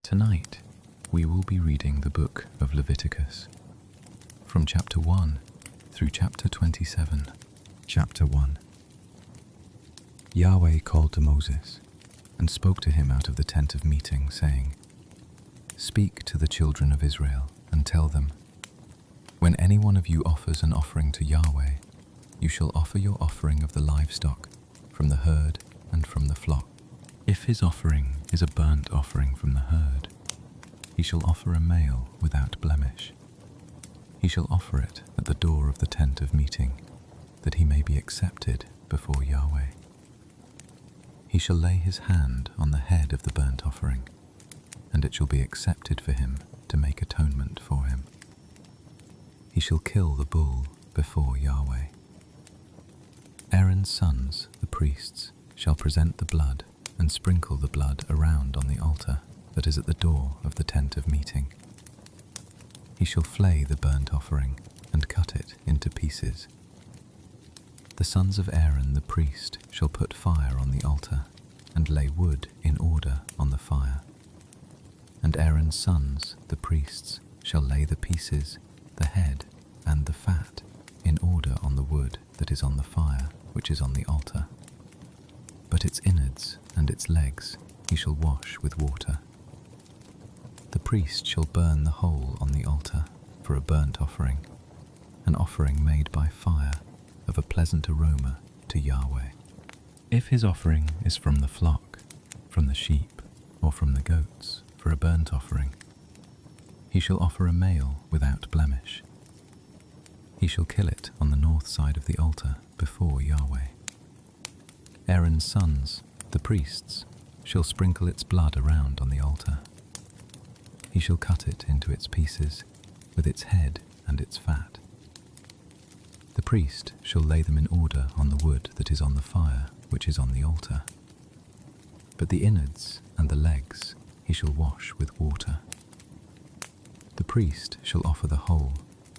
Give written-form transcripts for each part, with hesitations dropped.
Tonight, we will be reading the book of Leviticus, from chapter 1 through chapter 27. Chapter 1. Yahweh called to Moses and spoke to him out of the tent of meeting, saying, "Speak to the children of Israel and tell them, when any one of you offers an offering to Yahweh, you shall offer your offering of the livestock from the herd and from the flock. If his offering is a burnt offering from the herd, he shall offer a male without blemish. He shall offer it at the door of the tent of meeting, that he may be accepted before Yahweh. He shall lay his hand on the head of the burnt offering, and it shall be accepted for him to make atonement for him. He shall kill the bull before Yahweh. Aaron's sons, the priests, shall present the blood and sprinkle the blood around on the altar that is at the door of the tent of meeting. He shall flay the burnt offering and cut it into pieces. The sons of Aaron the priest shall put fire on the altar and lay wood in order on the fire. And Aaron's sons, the priests, shall lay the pieces, the head, and the fat in order on the wood that is on the fire, which is on the altar. But its innards and its legs he shall wash with water. The priest shall burn the whole on the altar for a burnt offering, an offering made by fire of a pleasant aroma to Yahweh. If his offering is from the flock, from the sheep, or from the goats for a burnt offering, he shall offer a male without blemish. He shall kill it on the north side of the altar before Yahweh. Aaron's sons, the priests, shall sprinkle its blood around on the altar. He shall cut it into its pieces, with its head and its fat. The priest shall lay them in order on the wood that is on the fire, which is on the altar. But the innards and the legs he shall wash with water. The priest shall offer the whole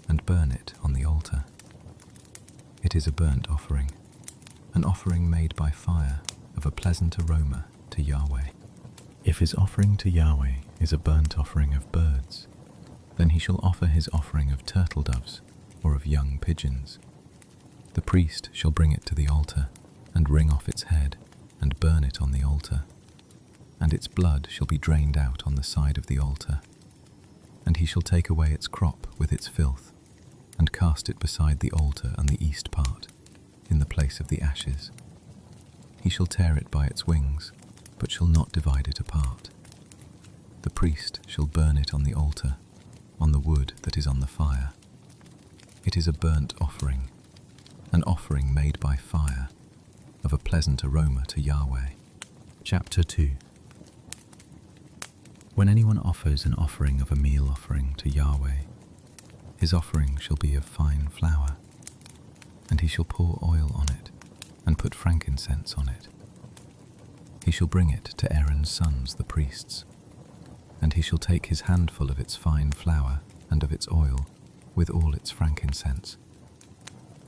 and burn it on the altar. It is a burnt offering, an offering made by fire of a pleasant aroma to Yahweh. If his offering to Yahweh is a burnt offering of birds, then he shall offer his offering of turtle doves or of young pigeons. The priest shall bring it to the altar and wring off its head and burn it on the altar, and its blood shall be drained out on the side of the altar. And he shall take away its crop with its filth and cast it beside the altar on the east part, in the place of the ashes. He shall tear it by its wings, but shall not divide it apart. The priest shall burn it on the altar, on the wood that is on the fire. It is a burnt offering, an offering made by fire, of a pleasant aroma to Yahweh. Chapter 2. When anyone offers an offering of a meal offering to Yahweh, his offering shall be of fine flour, and he shall pour oil on it, and put frankincense on it. He shall bring it to Aaron's sons the priests, and he shall take his handful of its fine flour and of its oil, with all its frankincense.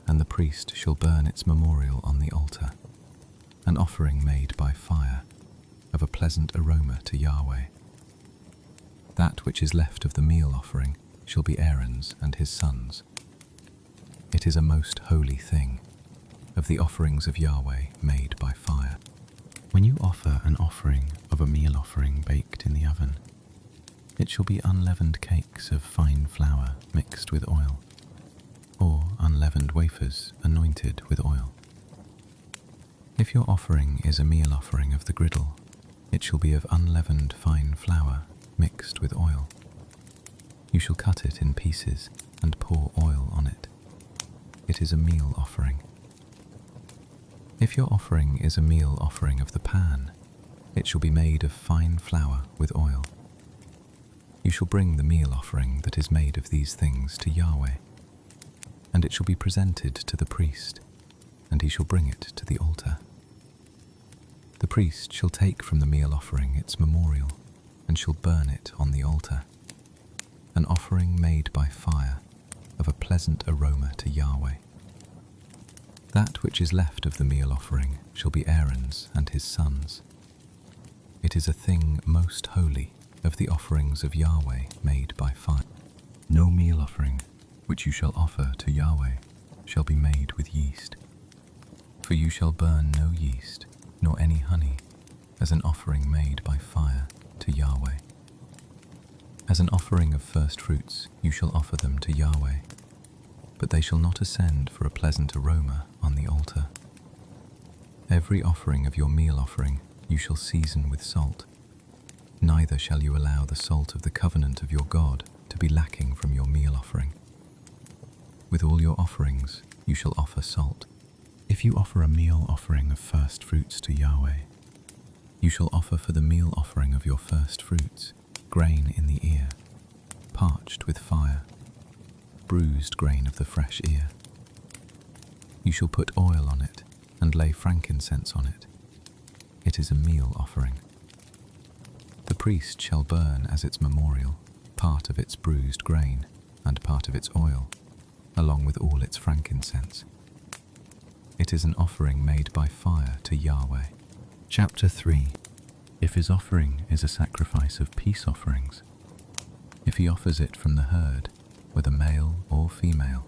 And the priest shall burn its memorial on the altar, an offering made by fire, of a pleasant aroma to Yahweh. That which is left of the meal offering shall be Aaron's and his sons. It is a most holy thing, of the offerings of Yahweh made by fire. When you offer an offering of a meal offering baked in the oven, it shall be unleavened cakes of fine flour mixed with oil, or unleavened wafers anointed with oil. If your offering is a meal offering of the griddle, it shall be of unleavened fine flour mixed with oil. You shall cut it in pieces and pour oil on it. It is a meal offering. If your offering is a meal offering of the pan, it shall be made of fine flour with oil. You shall bring the meal offering that is made of these things to Yahweh, and it shall be presented to the priest, and he shall bring it to the altar. The priest shall take from the meal offering its memorial, and shall burn it on the altar, an offering made by fire, of a pleasant aroma to Yahweh. That which is left of the meal offering shall be Aaron's and his sons. It is a thing most holy, of the offerings of Yahweh made by fire. No meal offering which you shall offer to Yahweh shall be made with yeast. For you shall burn no yeast, nor any honey, as an offering made by fire to Yahweh. As an offering of first fruits you shall offer them to Yahweh, but they shall not ascend for a pleasant aroma on the altar. Every offering of your meal offering you shall season with salt, neither shall you allow the salt of the covenant of your God to be lacking from your meal offering. With all your offerings you shall offer salt. If you offer a meal offering of first fruits to Yahweh, you shall offer for the meal offering of your first fruits grain in the ear, parched with fire, bruised grain of the fresh ear. You shall put oil on it and lay frankincense on it. It is a meal offering. The priest shall burn as its memorial part of its bruised grain and part of its oil, along with all its frankincense. It is an offering made by fire to Yahweh. Chapter 3. If his offering is a sacrifice of peace offerings, if he offers it from the herd, whether male or female,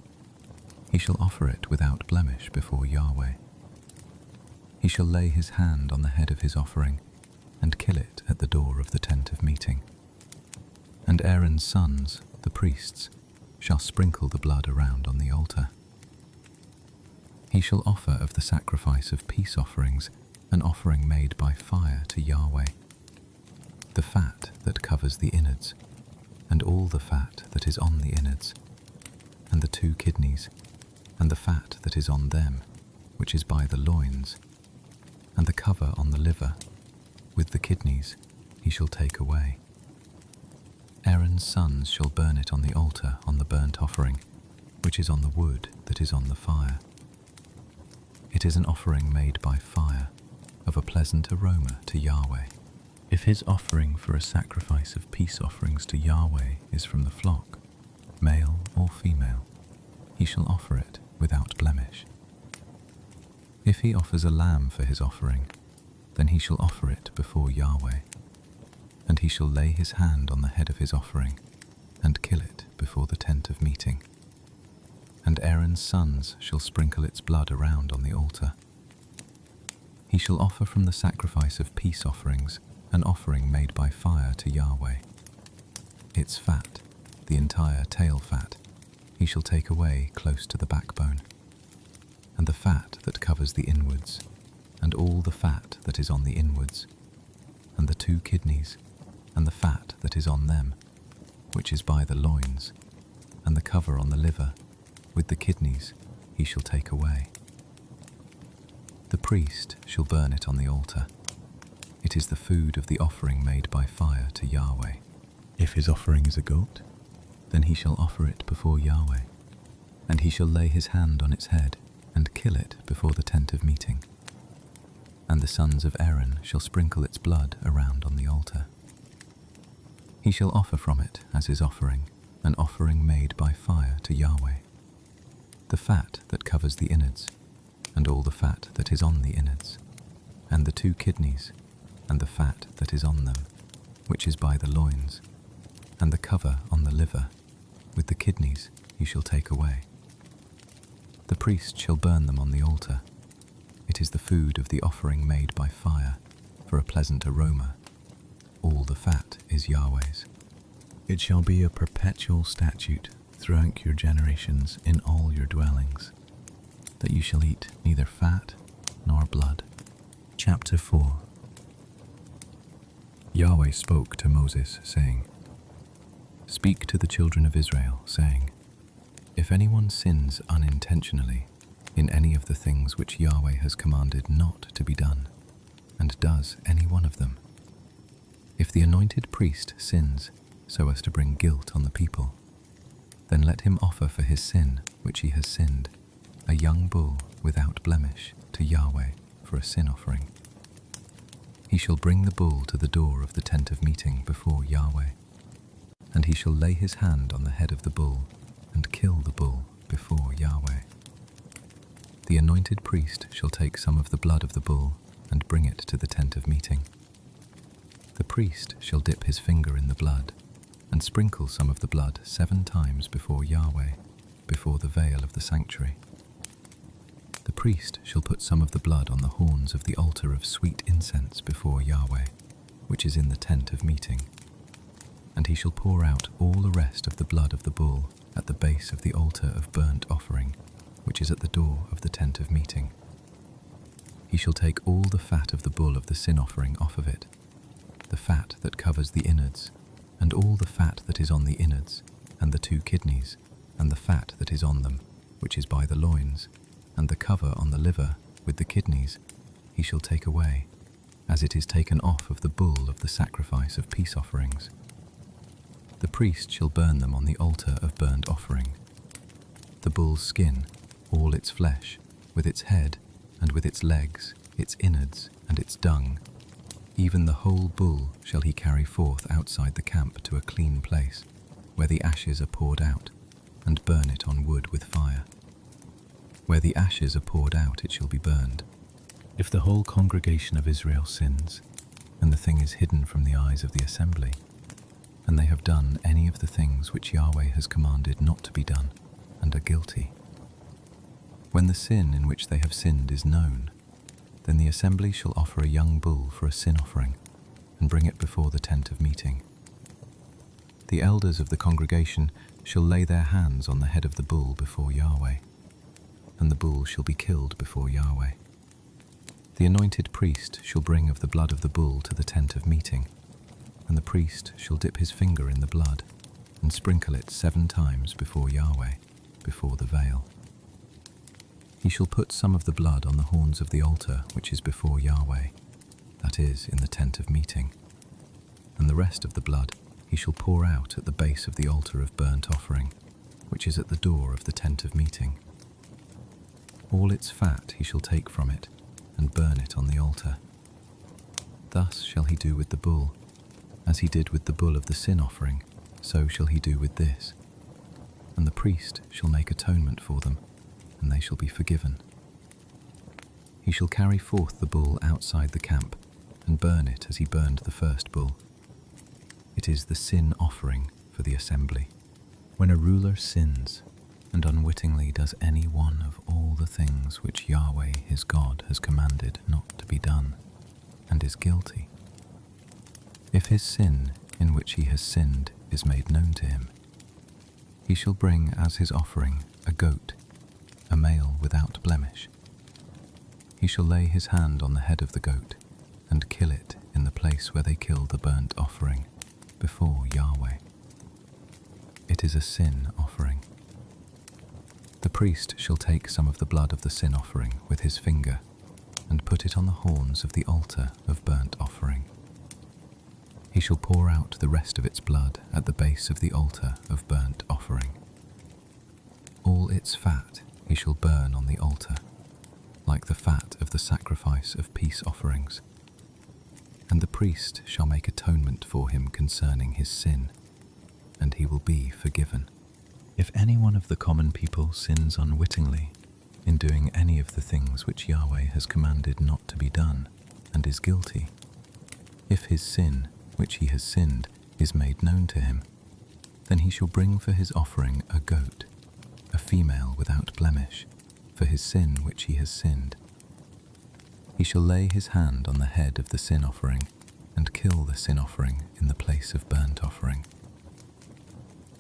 he shall offer it without blemish before Yahweh. He shall lay his hand on the head of his offering and kill it at the door of the tent of meeting. And Aaron's sons, the priests, shall sprinkle the blood around on the altar. He shall offer of the sacrifice of peace offerings an offering made by fire to Yahweh, the fat that covers the innards, and all the fat that is on the innards, and the 2 kidneys, and the fat that is on them, which is by the loins, and the cover on the liver, with the kidneys he shall take away. Aaron's sons shall burn it on the altar on the burnt offering, which is on the wood that is on the fire. It is an offering made by fire, of a pleasant aroma to Yahweh. If his offering for a sacrifice of peace offerings to Yahweh is from the flock, male or female, he shall offer it without blemish. If he offers a lamb for his offering, then he shall offer it before Yahweh, and he shall lay his hand on the head of his offering and kill it before the tent of meeting. And Aaron's sons shall sprinkle its blood around on the altar. He shall offer from the sacrifice of peace offerings an offering made by fire to Yahweh. Its fat, the entire tail fat, he shall take away close to the backbone, and the fat that covers the inwards, and all the fat that is on the inwards, and the 2 kidneys, and the fat that is on them, which is by the loins, and the cover on the liver, with the kidneys he shall take away. The priest shall burn it on the altar. It is the food of the offering made by fire to Yahweh. If his offering is a goat, then he shall offer it before Yahweh, and he shall lay his hand on its head and kill it before the tent of meeting. And the sons of Aaron shall sprinkle its blood around on the altar. He shall offer from it as his offering, an offering made by fire to Yahweh, the fat that covers the innards, and all the fat that is on the innards, and the 2 kidneys, and the fat that is on them, which is by the loins, and the cover on the liver, with the kidneys you shall take away. The priest shall burn them on the altar. It is the food of the offering made by fire, for a pleasant aroma. All the fat is Yahweh's. It shall be a perpetual statute throughout your generations in all your dwellings, that you shall eat neither fat nor blood. Chapter 4. Yahweh spoke to Moses, saying, Speak to the children of Israel, saying, If anyone sins unintentionally in any of the things which Yahweh has commanded not to be done, and does any one of them, if the anointed priest sins so as to bring guilt on the people, then let him offer for his sin which he has sinned a young bull without blemish to Yahweh for a sin offering. He shall bring the bull to the door of the tent of meeting before Yahweh, and he shall lay his hand on the head of the bull and kill the bull before Yahweh. The anointed priest shall take some of the blood of the bull and bring it to the tent of meeting. The priest shall dip his finger in the blood and sprinkle some of the blood 7 times before Yahweh, before the veil of the sanctuary. The priest shall put some of the blood on the horns of the altar of sweet incense before Yahweh, which is in the tent of meeting. And he shall pour out all the rest of the blood of the bull at the base of the altar of burnt offering, which is at the door of the tent of meeting. He shall take all the fat of the bull of the sin offering off of it, the fat that covers the innards, and all the fat that is on the innards, and the 2 kidneys, and the fat that is on them, which is by the loins, and the cover on the liver with the kidneys, he shall take away, as it is taken off of the bull of the sacrifice of peace offerings. The priest shall burn them on the altar of burnt offering. The bull's skin, all its flesh, with its head, and with its legs, its innards, and its dung, even the whole bull shall he carry forth outside the camp to a clean place, where the ashes are poured out, and burn it on wood with fire. Where the ashes are poured out, it shall be burned. If the whole congregation of Israel sins, and the thing is hidden from the eyes of the assembly, and they have done any of the things which Yahweh has commanded not to be done, and are guilty, when the sin in which they have sinned is known, then the assembly shall offer a young bull for a sin offering, and bring it before the tent of meeting. The elders of the congregation shall lay their hands on the head of the bull before Yahweh, and the bull shall be killed before Yahweh. The anointed priest shall bring of the blood of the bull to the tent of meeting, and the priest shall dip his finger in the blood, and sprinkle it 7 times before Yahweh, before the veil. He shall put some of the blood on the horns of the altar which is before Yahweh, that is, in the tent of meeting, and the rest of the blood he shall pour out at the base of the altar of burnt offering, which is at the door of the tent of meeting. All its fat he shall take from it, and burn it on the altar. Thus shall he do with the bull, as he did with the bull of the sin offering, so shall he do with this. And the priest shall make atonement for them, and they shall be forgiven. He shall carry forth the bull outside the camp, and burn it as he burned the first bull. It is the sin offering for the assembly. When a ruler sins, and unwittingly does any one of all the things which Yahweh his God has commanded not to be done, and is guilty, if his sin in which he has sinned is made known to him, he shall bring as his offering a goat, a male without blemish. He shall lay his hand on the head of the goat, and kill it in the place where they kill the burnt offering, before Yahweh. It is a sin offering. The priest shall take some of the blood of the sin offering with his finger, and put it on the horns of the altar of burnt offering. He shall pour out the rest of its blood at the base of the altar of burnt offering. All its fat he shall burn on the altar, like the fat of the sacrifice of peace offerings. And the priest shall make atonement for him concerning his sin, and he will be forgiven. If any one of the common people sins unwittingly in doing any of the things which Yahweh has commanded not to be done, and is guilty, if his sin which he has sinned is made known to him, then he shall bring for his offering a goat, a female without blemish, for his sin which he has sinned. He shall lay his hand on the head of the sin offering, and kill the sin offering in the place of burnt offering.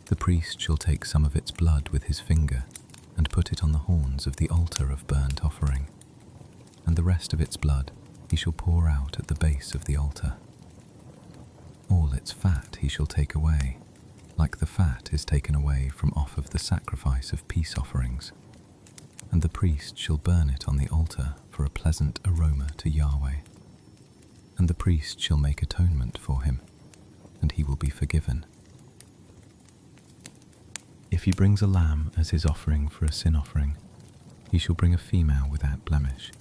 The priest shall take some of its blood with his finger, and put it on the horns of the altar of burnt offering, and the rest of its blood he shall pour out at the base of the altar. All its fat he shall take away, like the fat is taken away from off of the sacrifice of peace offerings, and the priest shall burn it on the altar for a pleasant aroma to Yahweh. And the priest shall make atonement for him, and he will be forgiven. If he brings a lamb as his offering for a sin offering, he shall bring a female without blemish.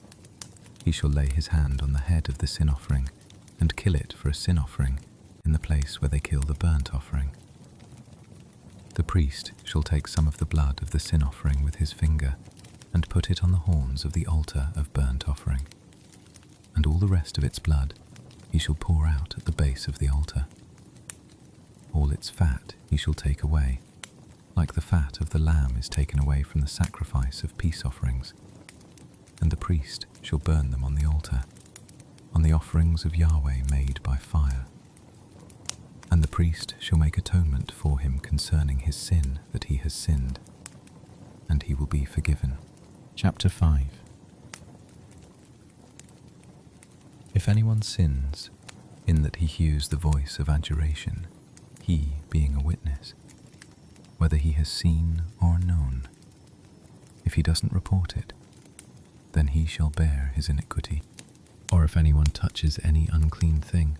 He shall lay his hand on the head of the sin offering, and kill it for a sin offering in the place where they kill the burnt offering. The priest shall take some of the blood of the sin offering with his finger, and put it on the horns of the altar of burnt offering. And all the rest of its blood he shall pour out at the base of the altar. All its fat he shall take away, like the fat of the lamb is taken away from the sacrifice of peace offerings, and the priest shall burn them on the altar, on the offerings of Yahweh made by fire. And the priest shall make atonement for him concerning his sin that he has sinned, and he will be forgiven. Chapter 5. If anyone sins, in that he hears the voice of adjuration, he being a witness, whether he has seen or known, if he doesn't report it, then he shall bear his iniquity. Or if anyone touches any unclean thing,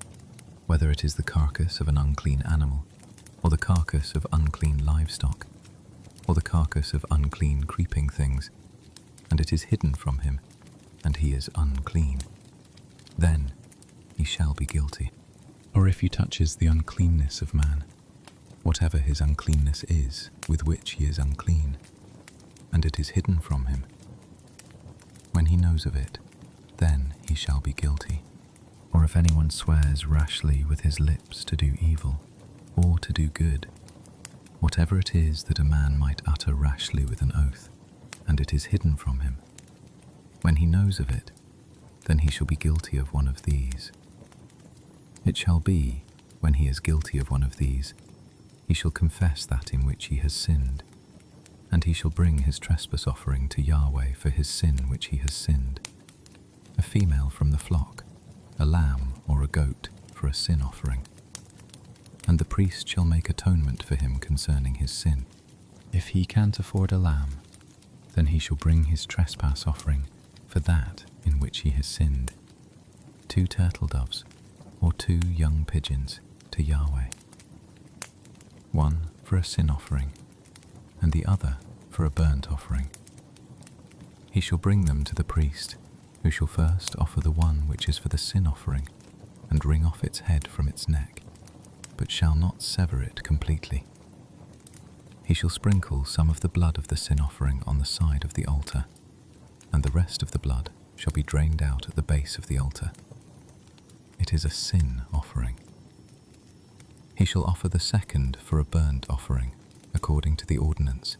whether it is the carcass of an unclean animal, or the carcass of unclean livestock, or the carcass of unclean creeping things, and it is hidden from him, and he is unclean, then he shall be guilty. Or if he touches the uncleanness of man, whatever his uncleanness is with which he is unclean, and it is hidden from him, when he knows of it, then he shall be guilty. Or if anyone swears rashly with his lips to do evil, or to do good, whatever it is that a man might utter rashly with an oath, and it is hidden from him, when he knows of it, then he shall be guilty of one of these. It shall be, when he is guilty of one of these, he shall confess that in which he has sinned, and he shall bring his trespass offering to Yahweh for his sin which he has sinned, a female from the flock, a lamb or a goat for a sin offering. And the priest shall make atonement for him concerning his sin. If he can't afford a lamb, then he shall bring his trespass offering for that in which he has sinned, 2 turtle doves or 2 young pigeons to Yahweh, one for a sin offering, and the other for a burnt offering. He shall bring them to the priest, who shall first offer the one which is for the sin offering, and wring off its head from its neck, but shall not sever it completely. He shall sprinkle some of the blood of the sin offering on the side of the altar, and the rest of the blood shall be drained out at the base of the altar. It is a sin offering. He shall offer the second for a burnt offering, according to the ordinance,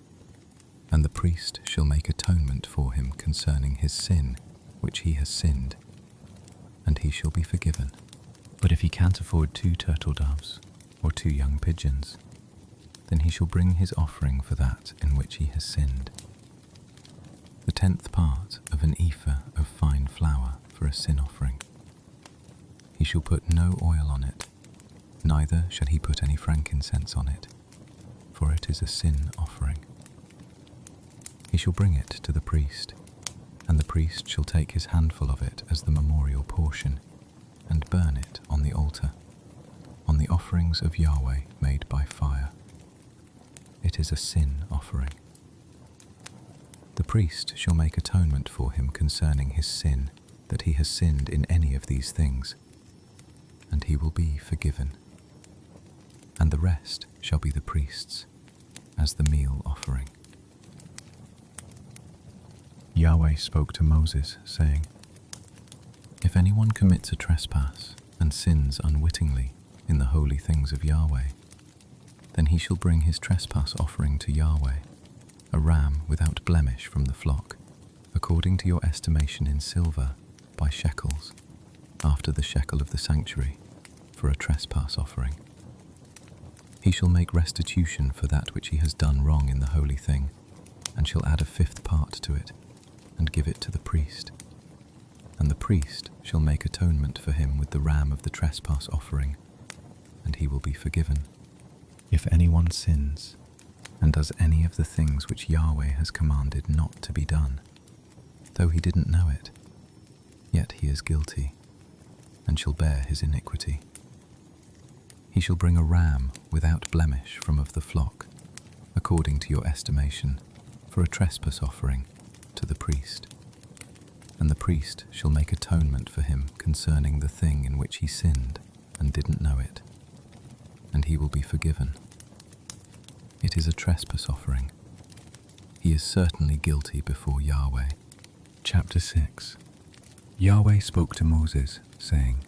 and the priest shall make atonement for him concerning his sin which he has sinned, and he shall be forgiven. But if he can't afford 2 turtle doves or 2 young pigeons, then he shall bring his offering for that in which he has sinned, the 10th part of an ephah of fine flour for a sin offering. He shall put no oil on it, neither shall he put any frankincense on it, for it is a sin offering. He shall bring it to the priest, and the priest shall take his handful of it as the memorial portion, and burn it on the altar, on the offerings of Yahweh made by fire. It is a sin offering. The priest shall make atonement for him concerning his sin that he has sinned in any of these things, and he will be forgiven. And the rest shall be the priest's, as the meal offering. Yahweh spoke to Moses, saying, If anyone commits a trespass and sins unwittingly in the holy things of Yahweh, then he shall bring his trespass offering to Yahweh, a ram without blemish from the flock, according to your estimation in silver, by shekels, after the shekel of the sanctuary, for a trespass offering. He shall make restitution for that which he has done wrong in the holy thing, and shall add a 5th part to it, and give it to the priest. And the priest shall make atonement for him with the ram of the trespass offering, and he will be forgiven. If anyone sins, and does any of the things which Yahweh has commanded not to be done, though he didn't know it, yet he is guilty, and shall bear his iniquity. He shall bring a ram without blemish from of the flock, according to your estimation, for a trespass offering, to the priest. And the priest shall make atonement for him concerning the thing in which he sinned and didn't know it, and he will be forgiven. It is a trespass offering. He is certainly guilty before Yahweh. Chapter 6. Yahweh spoke to Moses, saying,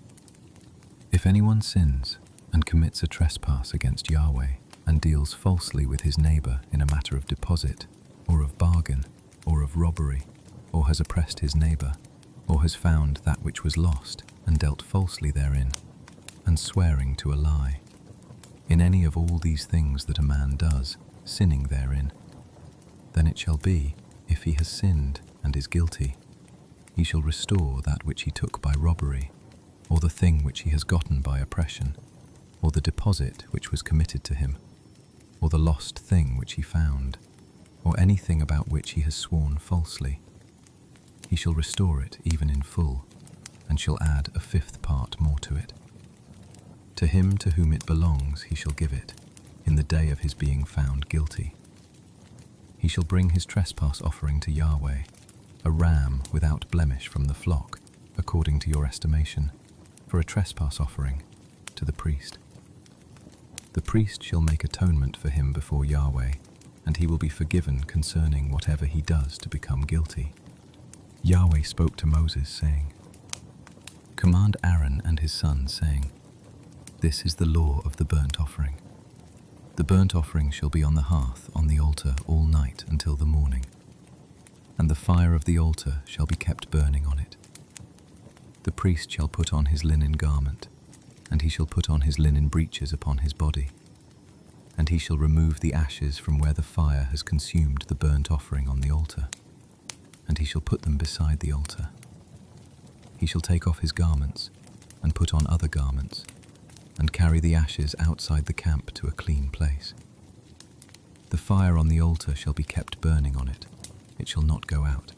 If anyone sins and commits a trespass against Yahweh and deals falsely with his neighbor in a matter of deposit, or of bargain, or of robbery, or has oppressed his neighbor, or has found that which was lost and dealt falsely therein, and swearing to a lie, in any of all these things that a man does, sinning therein, then it shall be, if he has sinned and is guilty, he shall restore that which he took by robbery, or the thing which he has gotten by oppression, or the deposit which was committed to him, or the lost thing which he found, or anything about which he has sworn falsely. He shall restore it even in full, and shall add a fifth part more to it. To him to whom it belongs he shall give it, in the day of his being found guilty. He shall bring his trespass offering to Yahweh, a ram without blemish from the flock, according to your estimation, for a trespass offering, to the priest. The priest shall make atonement for him before Yahweh, and he will be forgiven concerning whatever he does to become guilty. Yahweh spoke to Moses, saying, Command Aaron and his sons, saying, This is the law of the burnt offering. The burnt offering shall be on the hearth on the altar all night until the morning, and the fire of the altar shall be kept burning on it. The priest shall put on his linen garment, and he shall put on his linen breeches upon his body, and he shall remove the ashes from where the fire has consumed the burnt offering on the altar, and he shall put them beside the altar. He shall take off his garments, and put on other garments, and carry the ashes outside the camp to a clean place. The fire on the altar shall be kept burning on it, it shall not go out,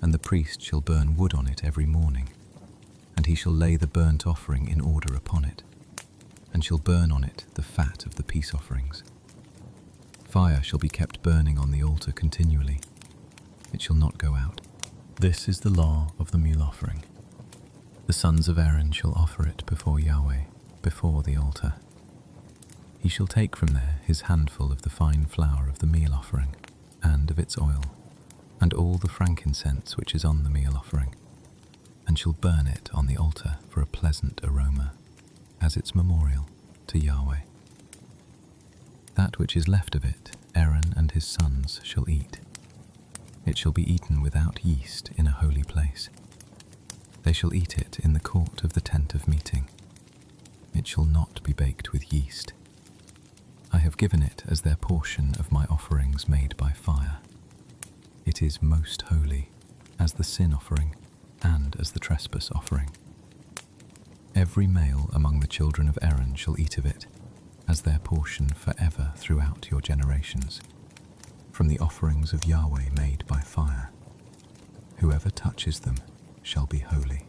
and the priest shall burn wood on it every morning, and he shall lay the burnt offering in order upon it, and shall burn on it the fat of the peace offerings. Fire shall be kept burning on the altar continually, it shall not go out. This is the law of the meal offering. The sons of Aaron shall offer it before Yahweh, before the altar. He shall take from there his handful of the fine flour of the meal offering, and of its oil, and all the frankincense which is on the meal offering, and shall burn it on the altar for a pleasant aroma, as its memorial to Yahweh. That which is left of it, Aaron and his sons shall eat. It shall be eaten without yeast in a holy place. They shall eat it in the court of the tent of meeting. It shall not be baked with yeast. I have given it as their portion of my offerings made by fire. It is most holy, as the sin offering and as the trespass offering. Every male among the children of Aaron shall eat of it, as their portion forever throughout your generations, from the offerings of Yahweh made by fire. Whoever touches them shall be holy.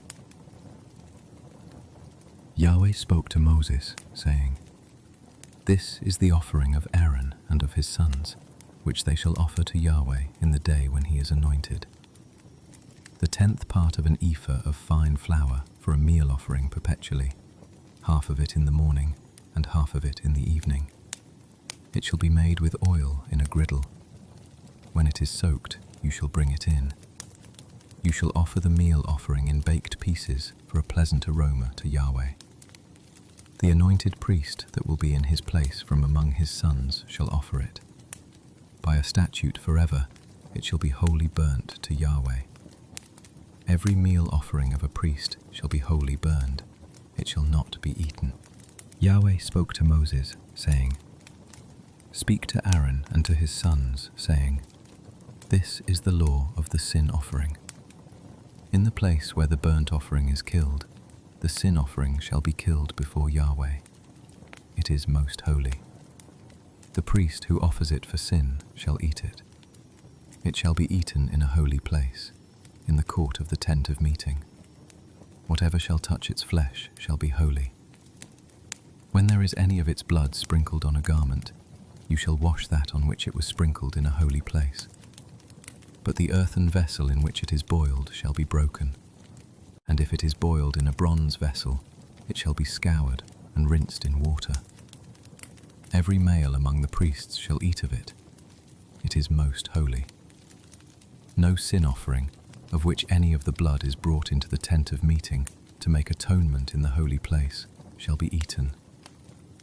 Yahweh spoke to Moses, saying, This is the offering of Aaron and of his sons, which they shall offer to Yahweh in the day when he is anointed. The 10th part of an ephah of fine flour for a meal offering perpetually, half of it in the morning and half of it in the evening. It shall be made with oil in a griddle. When it is soaked, you shall bring it in. You shall offer the meal offering in baked pieces for a pleasant aroma to Yahweh. The anointed priest that will be in his place from among his sons shall offer it. By a statute forever, it shall be wholly burnt to Yahweh. Every meal offering of a priest shall be wholly burned, it shall not be eaten. Yahweh spoke to Moses, saying, Speak to Aaron and to his sons, saying, This is the law of the sin offering. In the place where the burnt offering is killed, the sin offering shall be killed before Yahweh. It is most holy. The priest who offers it for sin shall eat it. It shall be eaten in a holy place, in the court of the tent of meeting. Whatever shall touch its flesh shall be holy. When there is any of its blood sprinkled on a garment, you shall wash that on which it was sprinkled in a holy place. But the earthen vessel in which it is boiled shall be broken, and if it is boiled in a bronze vessel, it shall be scoured and rinsed in water. Every male among the priests shall eat of it. It is most holy. No sin offering, of which any of the blood is brought into the tent of meeting, to make atonement in the holy place shall be eaten.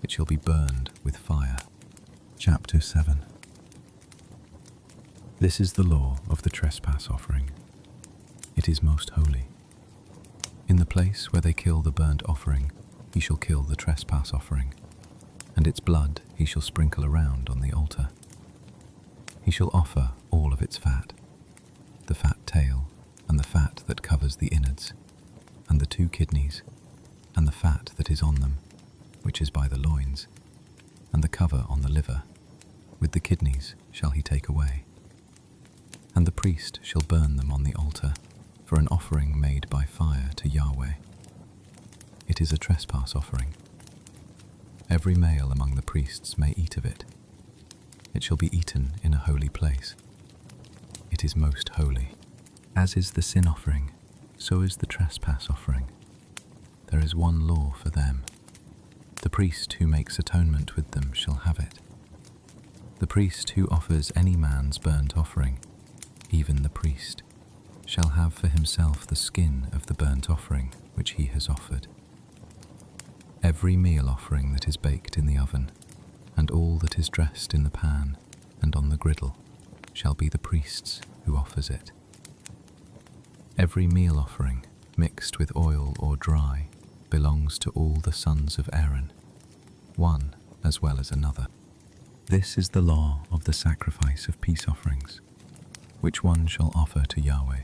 It shall be burned with fire. Chapter 7. This is the law of the trespass offering. It is most holy. In the place where they kill the burnt offering, he shall kill the trespass offering, and its blood he shall sprinkle around on the altar. He shall offer all of its fat, the fat tail, and the fat that covers the innards, and the 2 kidneys, and the fat that is on them, which is by the loins, and the cover on the liver, with the kidneys shall he take away. And the priest shall burn them on the altar for an offering made by fire to Yahweh. It is a trespass offering. Every male among the priests may eat of it. It shall be eaten in a holy place. It is most holy. As is the sin offering, so is the trespass offering. There is one law for them. The priest who makes atonement with them shall have it. The priest who offers any man's burnt offering, even the priest, shall have for himself the skin of the burnt offering which he has offered. Every meal offering that is baked in the oven, and all that is dressed in the pan and on the griddle, shall be the priest's who offers it. Every meal offering, mixed with oil or dry, belongs to all the sons of Aaron, one as well as another. This is the law of the sacrifice of peace offerings, which one shall offer to Yahweh.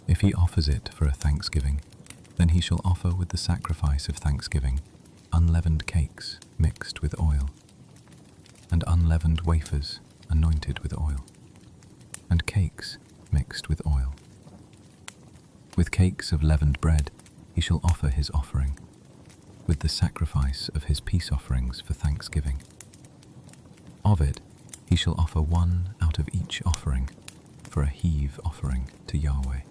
If he offers it for a thanksgiving, then he shall offer with the sacrifice of thanksgiving unleavened cakes mixed with oil, and unleavened wafers anointed with oil, and cakes mixed with oil. With cakes of leavened bread he shall offer his offering, with the sacrifice of his peace offerings for thanksgiving. Of it he shall offer 1 out of each offering for a heave offering to Yahweh.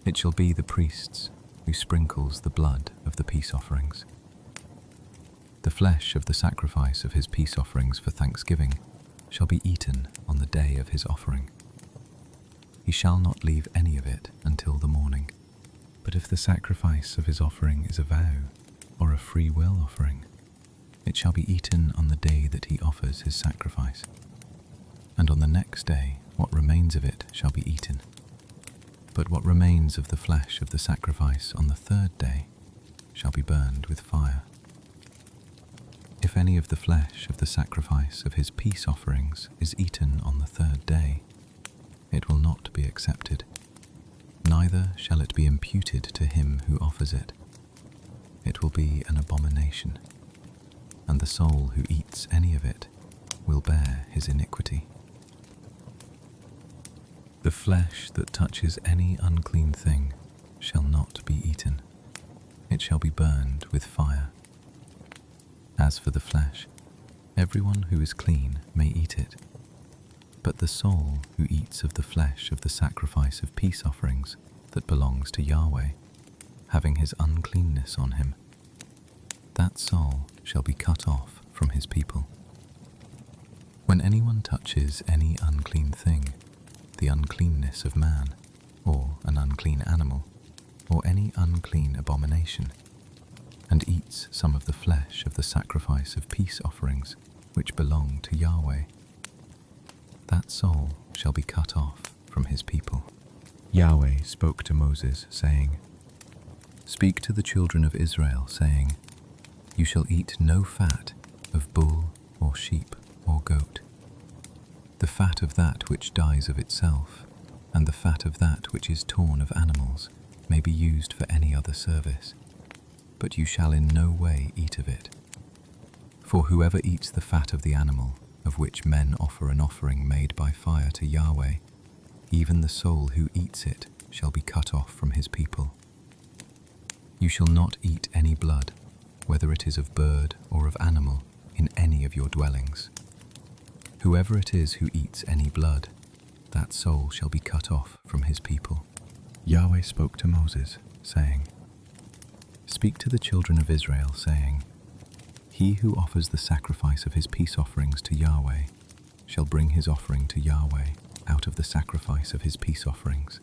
It shall be the priest's who sprinkles the blood of the peace offerings. The flesh of the sacrifice of his peace offerings for thanksgiving shall be eaten on the day of his offering. He shall not leave any of it until the morning. But if the sacrifice of his offering is a vow or a free will offering, it shall be eaten on the day that he offers his sacrifice, and on the next day what remains of it shall be eaten. But what remains of the flesh of the sacrifice on the 3rd day shall be burned with fire. If any of the flesh of the sacrifice of his peace offerings is eaten on the 3rd day, it will not be accepted, neither shall it be imputed to him who offers it. It will be an abomination, and the soul who eats any of it will bear his iniquity. The flesh that touches any unclean thing shall not be eaten. It shall be burned with fire. As for the flesh, everyone who is clean may eat it, but the soul who eats of the flesh of the sacrifice of peace offerings that belongs to Yahweh, having his uncleanness on him, that soul shall be cut off from his people. When anyone touches any unclean thing, the uncleanness of man, or an unclean animal, or any unclean abomination, and eats some of the flesh of the sacrifice of peace offerings which belong to Yahweh, that soul shall be cut off from his people. Yahweh spoke to Moses, saying, "Speak to the children of Israel, saying, You shall eat no fat of bull or sheep or goat. The fat of that which dies of itself, and the fat of that which is torn of animals, may be used for any other service, but you shall in no way eat of it. For whoever eats the fat of the animal, of which men offer an offering made by fire to Yahweh, even the soul who eats it shall be cut off from his people. You shall not eat any blood, whether it is of bird or of animal, in any of your dwellings. Whoever it is who eats any blood, that soul shall be cut off from his people." Yahweh spoke to Moses, saying, "Speak to the children of Israel, saying, He who offers the sacrifice of his peace offerings to Yahweh shall bring his offering to Yahweh out of the sacrifice of his peace offerings.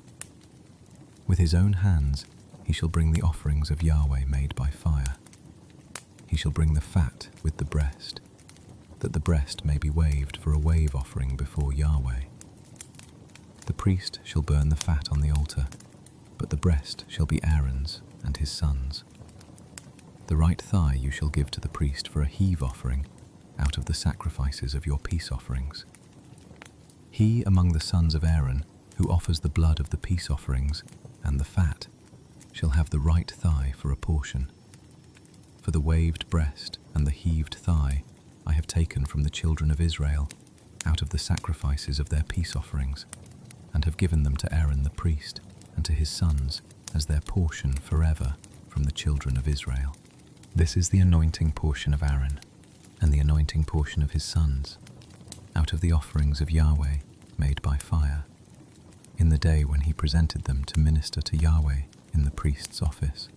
With his own hands he shall bring the offerings of Yahweh made by fire. He shall bring the fat with the breast, that the breast may be waved for a wave offering before Yahweh. The priest shall burn the fat on the altar, but the breast shall be Aaron's and his sons'. The right thigh you shall give to the priest for a heave offering out of the sacrifices of your peace offerings. He among the sons of Aaron who offers the blood of the peace offerings and the fat shall have the right thigh for a portion. For the waved breast and the heaved thigh I have taken from the children of Israel out of the sacrifices of their peace offerings, and have given them to Aaron the priest and to his sons as their portion forever from the children of Israel. This is the anointing portion of Aaron, and the anointing portion of his sons, out of the offerings of Yahweh made by fire, in the day when he presented them to minister to Yahweh in the priest's office,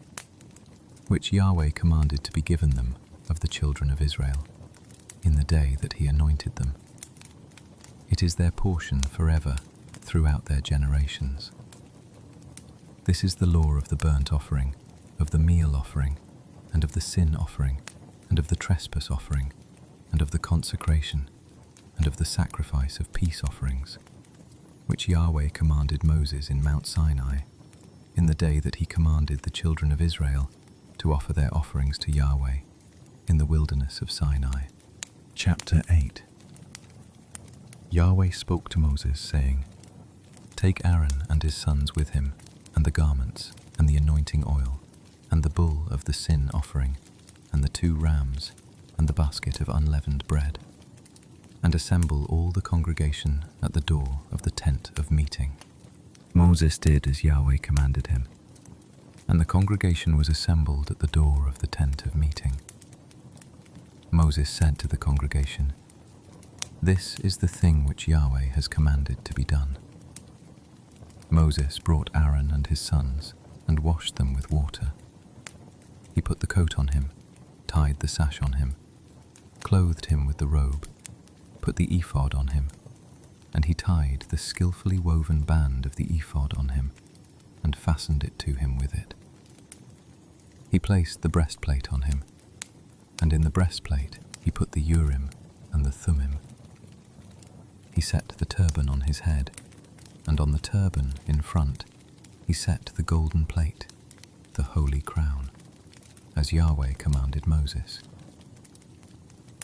which Yahweh commanded to be given them of the children of Israel, in the day that he anointed them. It is their portion forever throughout their generations. This is the law of the burnt offering, of the meal offering, and of the sin offering, and of the trespass offering, and of the consecration, and of the sacrifice of peace offerings, which Yahweh commanded Moses in Mount Sinai, in the day that he commanded the children of Israel to offer their offerings to Yahweh in the wilderness of Sinai. Chapter 8. Yahweh spoke to Moses, saying, Take Aaron and his sons with him, and the garments, and the anointing oil, and the bull of the sin offering, and the 2 rams, and the basket of unleavened bread, and assemble all the congregation at the door of the tent of meeting. Moses did as Yahweh commanded him, and the congregation was assembled at the door of the tent of meeting. Moses said to the congregation, This is the thing which Yahweh has commanded to be done. Moses brought Aaron and his sons and washed them with water. He put the coat on him, tied the sash on him, clothed him with the robe, put the ephod on him, and he tied the skillfully woven band of the ephod on him, and fastened it to him with it. He placed the breastplate on him, and in the breastplate he put the Urim and the Thummim. He set the turban on his head, and on the turban in front he set the golden plate, the holy crown, as Yahweh commanded Moses.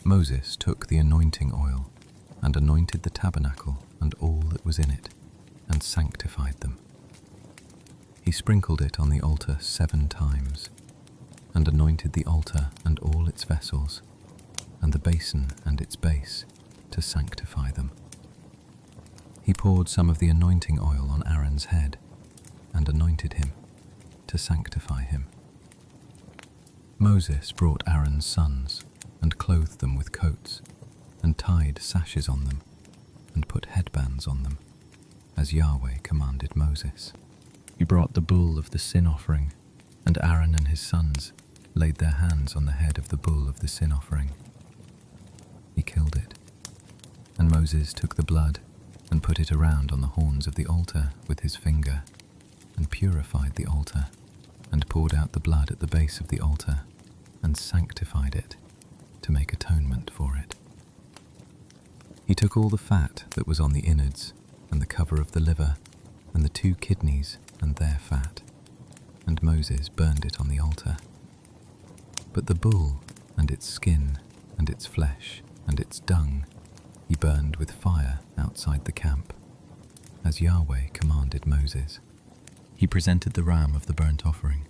Moses took the anointing oil and anointed the tabernacle and all that was in it, and sanctified them. He sprinkled it on the altar 7 times, and anointed the altar and all its vessels, and the basin and its base, to sanctify them. He poured some of the anointing oil on Aaron's head, and anointed him, to sanctify him. Moses brought Aaron's sons, and clothed them with coats, and tied sashes on them, and put headbands on them, as Yahweh commanded Moses. He brought the bull of the sin offering, and Aaron and his sons laid their hands on the head of the bull of the sin offering. He killed it, and Moses took the blood and put it around on the horns of the altar with his finger, and purified the altar, and poured out the blood at the base of the altar, and sanctified it, to make atonement for it. He took all the fat that was on the innards, and the cover of the liver, and the 2 kidneys and their fat, and Moses burned it on the altar. But the bull, and its skin, and its flesh, and its dung, he burned with fire outside the camp, as Yahweh commanded Moses. He presented the ram of the burnt offering,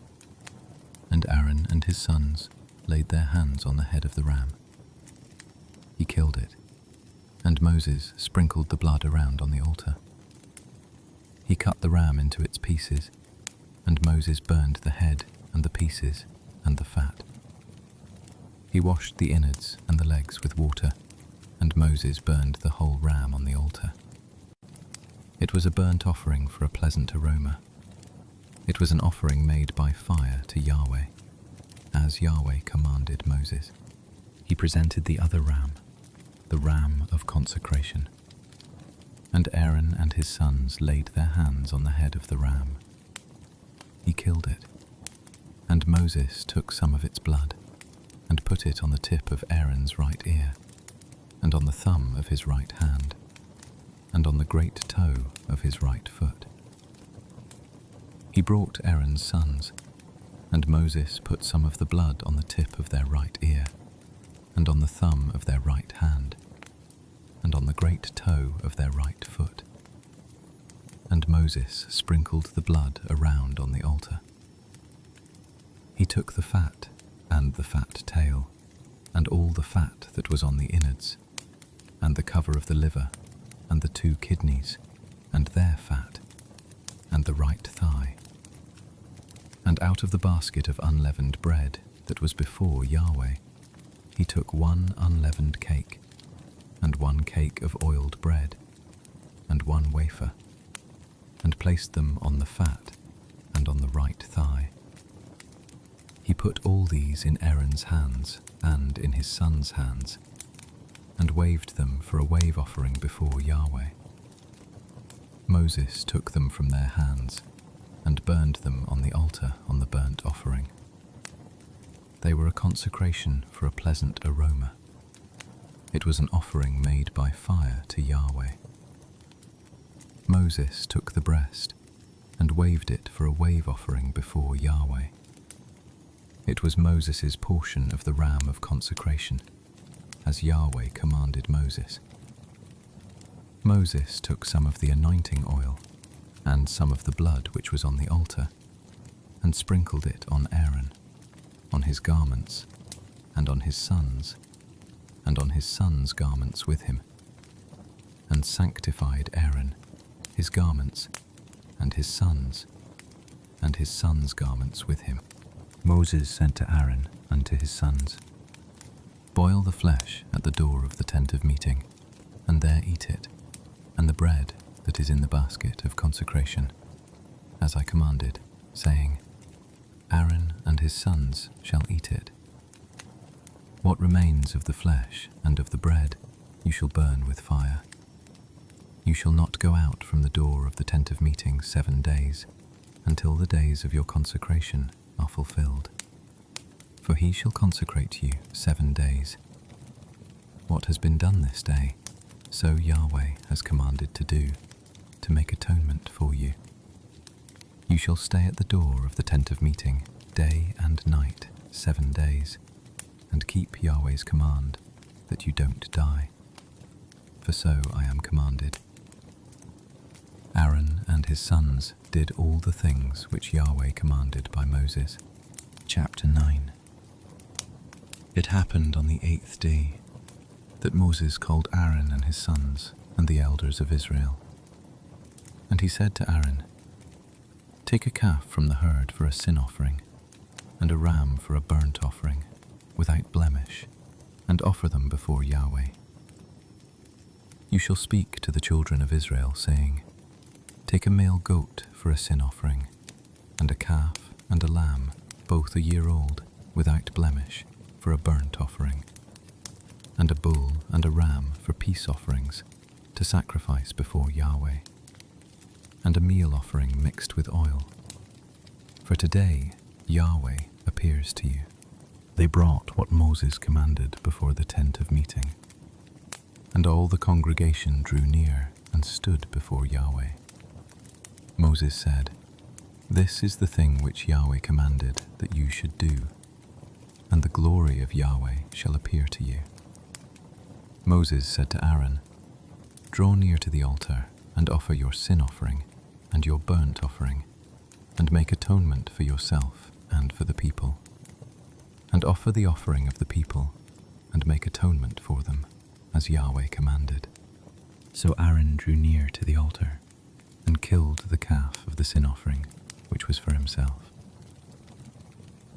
and Aaron and his sons laid their hands on the head of the ram. He killed it, and Moses sprinkled the blood around on the altar. He cut the ram into its pieces, and Moses burned the head and the pieces and the fat. He washed the innards and the legs with water, and Moses burned the whole ram on the altar. It was a burnt offering for a pleasant aroma. It was an offering made by fire to Yahweh, as Yahweh commanded Moses. He presented the other ram, the ram of consecration. And Aaron and his sons laid their hands on the head of the ram. He killed it, And Moses took some of its blood and put it on the tip of Aaron's right ear, and on the thumb of his right hand, and on the great toe of his right foot. He brought Aaron's sons, and Moses put some of the blood on the tip of their right ear, and on the thumb of their right hand, and on the great toe of their right foot. And Moses sprinkled the blood around on the altar. He took the fat and the fat tail, and all the fat that was on the innards, and the cover of the liver, and the 2 kidneys, and their fat, and the right thigh. And out of the basket of unleavened bread that was before Yahweh, he took 1 unleavened cake, and 1 cake of oiled bread, and 1 wafer, and placed them on the fat and on the right thigh. He put all these in Aaron's hands and in his sons' hands, and waved them for a wave offering before Yahweh. Moses took them from their hands and burned them on the altar on the burnt offering. They were a consecration for a pleasant aroma. It was an offering made by fire to Yahweh. Moses took the breast and waved it for a wave offering before Yahweh. It was Moses' portion of the ram of consecration, as Yahweh commanded Moses. Moses took some of the anointing oil and some of the blood which was on the altar, and sprinkled it on Aaron, on his garments, and on his sons, and on his sons' garments with him, and sanctified Aaron, his garments, and his sons' garments with him. Moses said to Aaron and to his sons, "Boil the flesh at the door of the tent of meeting, and there eat it, and the bread that is in the basket of consecration, as I commanded, saying, Aaron and his sons shall eat it. What remains of the flesh and of the bread you shall burn with fire. You shall not go out from the door of the tent of meeting 7 days, until the days of your consecration are fulfilled. For he shall consecrate you 7 days. What has been done this day, so Yahweh has commanded to do, to make atonement for you. You shall stay at the door of the tent of meeting day and night 7 days, and keep Yahweh's command, that you don't die. For so I am commanded." Aaron and his sons did all the things which Yahweh commanded by Moses. Chapter 9. It happened on the 8th day that Moses called Aaron and his sons and the elders of Israel. And he said to Aaron, "Take a calf from the herd for a sin offering, and a ram for a burnt offering, without blemish, and offer them before Yahweh. You shall speak to the children of Israel, saying, Take a male goat for a sin offering, and a calf and a lamb, both a year old, without blemish, for a burnt offering, and a bull and a ram for peace offerings, to sacrifice before Yahweh, and a meal offering mixed with oil. For today Yahweh appears to you." They brought what Moses commanded before the tent of meeting, and all the congregation drew near and stood before Yahweh. Moses said, "This is the thing which Yahweh commanded that you should do, and the glory of Yahweh shall appear to you." Moses said to Aaron, "Draw near to the altar and offer your sin offering and your burnt offering, and make atonement for yourself and for the people. And offer the offering of the people, and make atonement for them, as Yahweh commanded." So Aaron drew near to the altar, and killed the calf of the sin offering, which was for himself.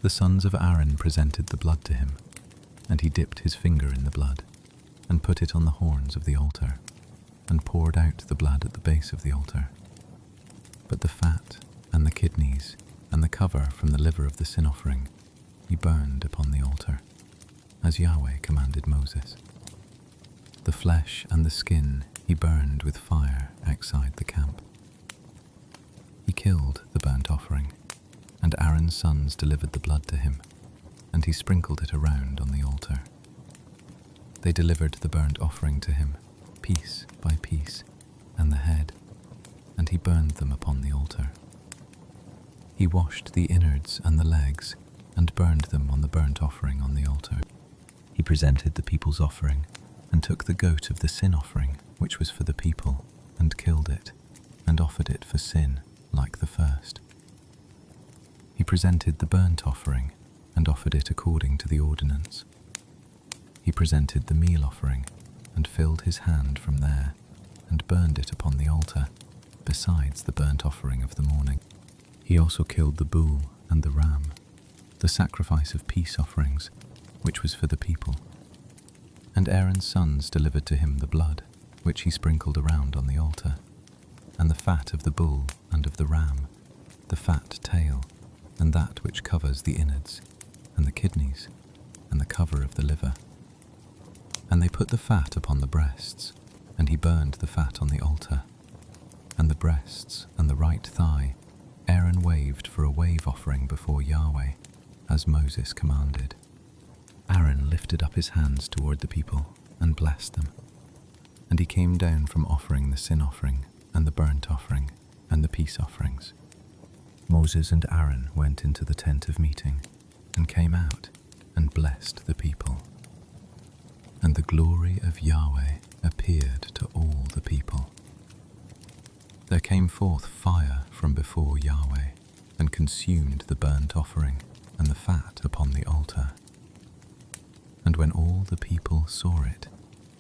The sons of Aaron presented the blood to him, and he dipped his finger in the blood, and put it on the horns of the altar, and poured out the blood at the base of the altar. But the fat, and the kidneys, and the cover from the liver of the sin offering, he burned upon the altar, as Yahweh commanded Moses. The flesh and the skin he burned with fire outside the camp. He killed the burnt offering, and Aaron's sons delivered the blood to him, and he sprinkled it around on the altar. They delivered the burnt offering to him, piece by piece, and the head, and he burned them upon the altar. He washed the innards and the legs, and burned them on the burnt offering on the altar. He presented the people's offering, and took the goat of the sin offering, which was for the people, and killed it, and offered it for sin, like the first. He presented the burnt offering, and offered it according to the ordinance. He presented the meal offering, and filled his hand from there, and burned it upon the altar, besides the burnt offering of the morning. He also killed the bull and the ram, the sacrifice of peace offerings, which was for the people. And Aaron's sons delivered to him the blood, which he sprinkled around on the altar, and the fat of the bull and of the ram, the fat tail, and that which covers the innards, and the kidneys, and the cover of the liver. And they put the fat upon the breasts, and he burned the fat on the altar. And the breasts and the right thigh Aaron waved for a wave offering before Yahweh, as Moses commanded. Aaron lifted up his hands toward the people and blessed them. And he came down from offering the sin offering and the burnt offering and the peace offerings. Moses and Aaron went into the tent of meeting and came out and blessed the people. And the glory of Yahweh appeared to all the people. There came forth fire from before Yahweh and consumed the burnt offering and the fat upon the altar. And when all the people saw it,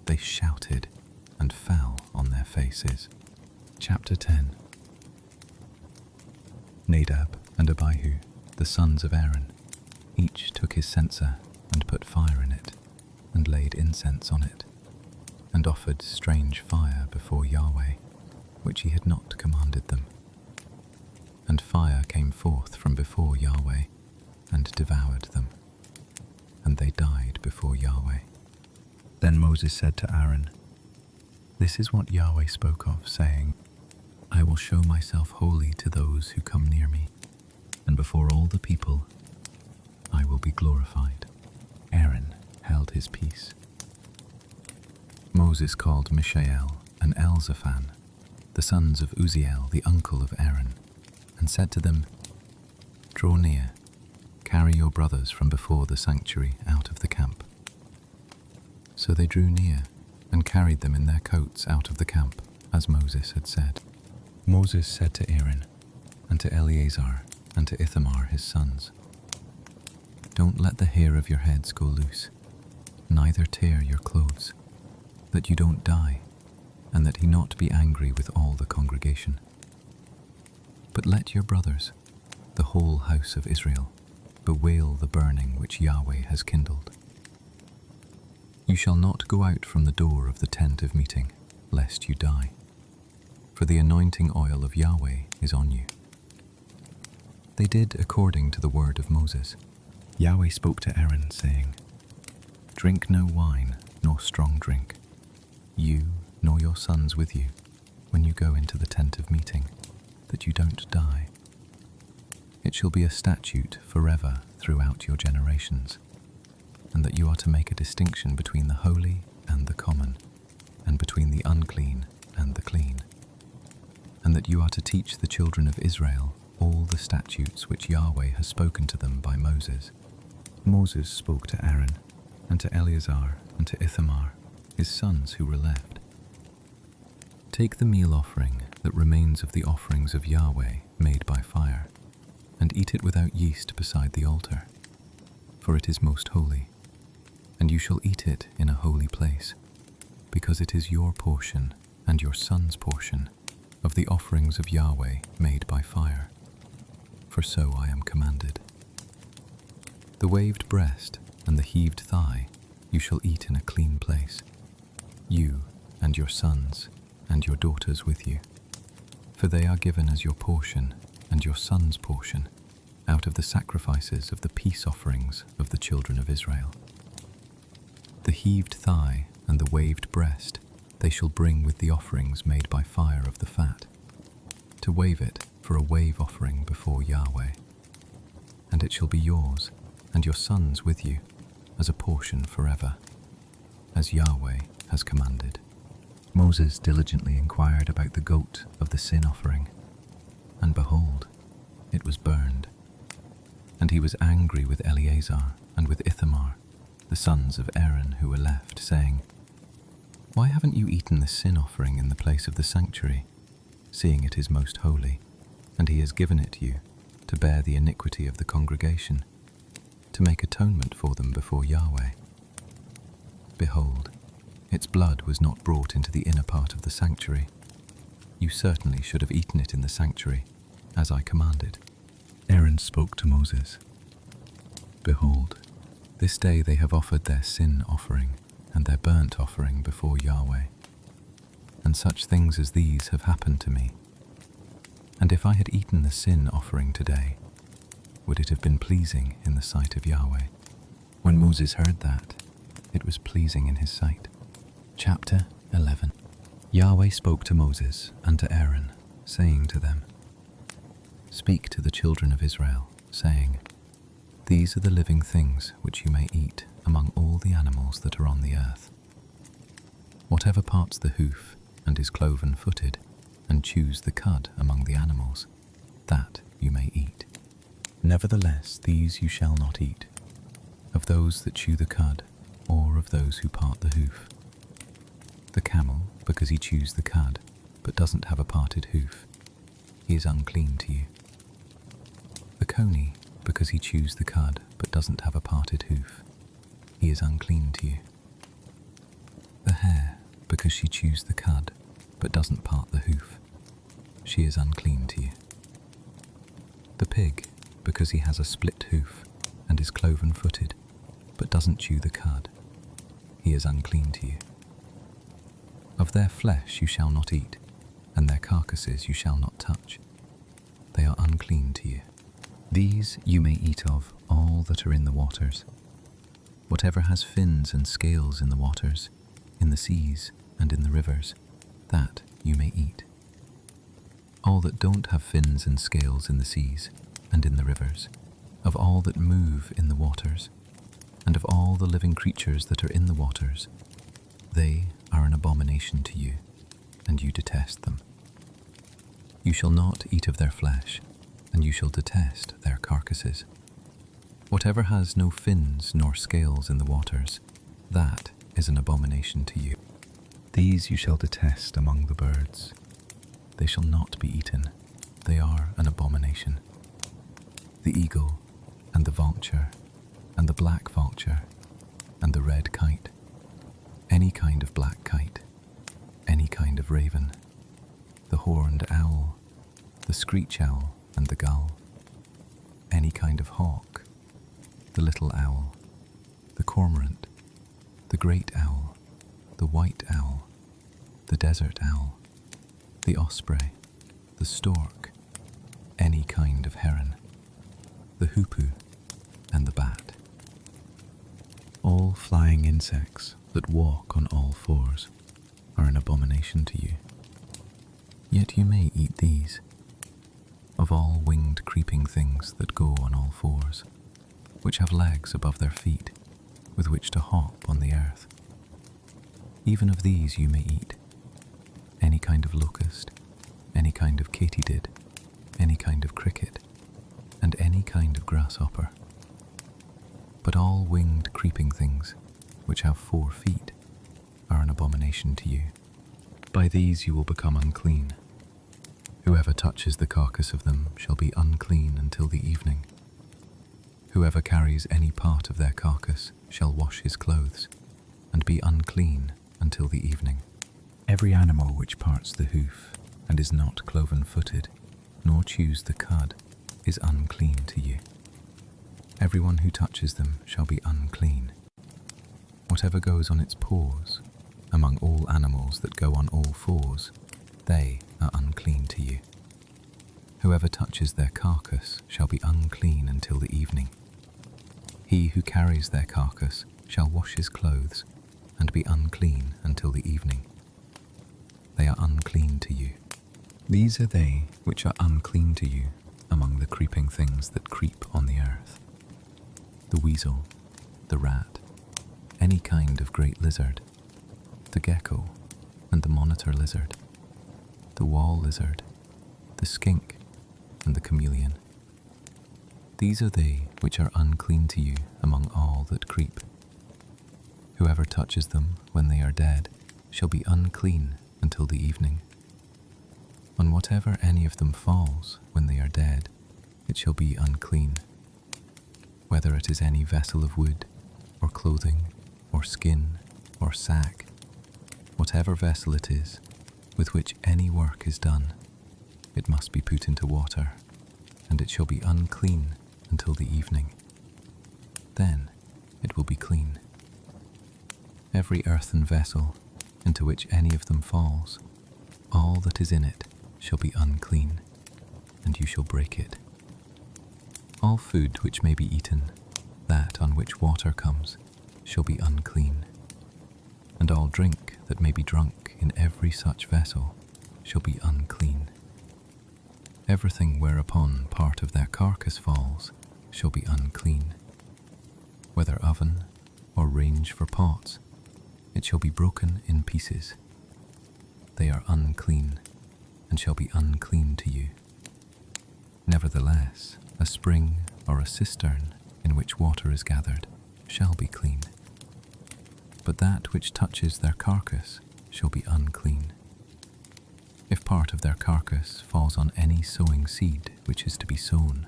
they shouted and fell on their faces. Chapter 10. Nadab and Abihu, the sons of Aaron, each took his censer and put fire in it, and laid incense on it, and offered strange fire before Yahweh, which he had not commanded them. And fire came forth from before Yahweh, and devoured them, and they died before Yahweh. Then Moses said to Aaron, "This is what Yahweh spoke of, saying, I will show myself holy to those who come near me, and before all the people I will be glorified." Aaron held his peace. Moses called Mishael and Elzaphan, the sons of Uzziel, the uncle of Aaron, and said to them, "Draw near, carry your brothers from before the sanctuary out of the camp." So they drew near and carried them in their coats out of the camp, as Moses had said. Moses said to Aaron, and to Eleazar, and to Ithamar his sons, "Don't let the hair of your heads go loose, neither tear your clothes, that you don't die, and that he not be angry with all the congregation. But let your brothers, the whole house of Israel, bewail the burning which Yahweh has kindled. You shall not go out from the door of the tent of meeting, lest you die, for the anointing oil of Yahweh is on you." They did according to the word of Moses. Yahweh spoke to Aaron, saying, "Drink no wine nor strong drink, you nor your sons with you, when you go into the tent of meeting, that you don't die. It shall be a statute forever throughout your generations, and that you are to make a distinction between the holy and the common, and between the unclean and the clean, and that you are to teach the children of Israel all the statutes which Yahweh has spoken to them by Moses." Moses spoke to Aaron, and to Eleazar, and to Ithamar, his sons who were left. "Take the meal offering that remains of the offerings of Yahweh made by fire, and eat it without yeast beside the altar, for it is most holy, and you shall eat it in a holy place, because it is your portion and your son's portion of the offerings of Yahweh made by fire, for so I am commanded. The waved breast and the heaved thigh you shall eat in a clean place, you and your sons and your daughters with you, for they are given as your portion and your son's portion out of the sacrifices of the peace offerings of the children of Israel. The heaved thigh and the waved breast they shall bring with the offerings made by fire of the fat, to wave it for a wave offering before Yahweh. and it shall be yours, and your sons with you, as a portion forever, as Yahweh has commanded. Moses diligently inquired about the goat of the sin offering, and behold, it was burned. And he was angry with Eleazar and with Ithamar, the sons of Aaron who were left, saying, Why haven't you eaten the sin offering in the place of the sanctuary, seeing it is most holy, and he has given it you to bear the iniquity of the congregation, to make atonement for them before Yahweh? Behold, its blood was not brought into the inner part of the sanctuary. You certainly should have eaten it in the sanctuary, as I commanded. Aaron spoke to Moses, Behold, this day they have offered their sin offering and their burnt offering before Yahweh, and such things as these have happened to me. And if I had eaten the sin offering today, would it have been pleasing in the sight of Yahweh? When Moses heard that, it was pleasing in his sight. Chapter 11. Yahweh spoke to Moses and to Aaron, saying to them, Speak to the children of Israel, saying, These are the living things which you may eat among all the animals that are on the earth. Whatever parts the hoof and is cloven-footed, and chews the cud among the animals, that you may eat. Nevertheless, these you shall not eat, of those that chew the cud, or of those who part the hoof. The camel, because he chews the cud, but doesn't have a parted hoof, he is unclean to you. The coney, because he chews the cud, but doesn't have a parted hoof, he is unclean to you. The hare, because she chews the cud, but doesn't part the hoof, she is unclean to you. The pig, because he has a split hoof, and is cloven-footed, but doesn't chew the cud, he is unclean to you. Of their flesh you shall not eat, and their carcasses you shall not touch. They are unclean to you. These you may eat of all that are in the waters. Whatever has fins and scales in the waters, in the seas and in the rivers, that you may eat. All that don't have fins and scales in the seas and in the rivers, of all that move in the waters, and of all the living creatures that are in the waters, they are an abomination to you, and you detest them. You shall not eat of their flesh, and you shall detest their carcasses. Whatever has no fins nor scales in the waters, that is an abomination to you. These you shall detest among the birds. They shall not be eaten. They are an abomination. The eagle, and the vulture, and the black vulture, and the red kite, any kind of black kite, any kind of raven, the horned owl, the screech owl, and the gull, any kind of hawk, the little owl, the cormorant, the great owl, the white owl, the desert owl, the osprey, the stork, any kind of heron, the hoopoe, and the bat. All flying insects that walk on all fours are an abomination to you. Yet you may eat these, of all winged creeping things that go on all fours, which have legs above their feet, with which to hop on the earth. Even of these you may eat, any kind of locust, any kind of katydid, any kind of cricket, and any kind of grasshopper. But all winged creeping things, which have 4 feet, are an abomination to you. By these you will become unclean. Whoever touches the carcass of them shall be unclean until the evening. Whoever carries any part of their carcass shall wash his clothes, and be unclean until the evening. Every animal which parts the hoof, and is not cloven-footed, nor chews the cud, is unclean to you. Everyone who touches them shall be unclean. Whatever goes on its paws, among all animals that go on all fours, they are unclean to you. Whoever touches their carcass shall be unclean until the evening. He who carries their carcass shall wash his clothes, and be unclean until the evening. They are unclean to you. These are they which are unclean to you among the creeping things that creep on the earth. The weasel, the rat, any kind of great lizard, the gecko and the monitor lizard, the wall lizard, the skink and the chameleon. These are they which are unclean to you among all that creep. Whoever touches them when they are dead shall be unclean until the evening. On whatever any of them falls when they are dead, it shall be unclean. Whether it is any vessel of wood, or clothing, or skin, or sack, whatever vessel it is, with which any work is done, it must be put into water, and it shall be unclean until the evening. Then it will be clean. Every earthen vessel into which any of them falls, all that is in it shall be unclean, and you shall break it. All food which may be eaten, that on which water comes, shall be unclean, and all drink that may be drunk in every such vessel shall be unclean. Everything whereupon part of their carcass falls shall be unclean. Whether oven or range for pots, it shall be broken in pieces. They are unclean, and shall be unclean to you. Nevertheless, a spring or a cistern in which water is gathered shall be clean. But that which touches their carcass shall be unclean. If part of their carcass falls on any sowing seed which is to be sown,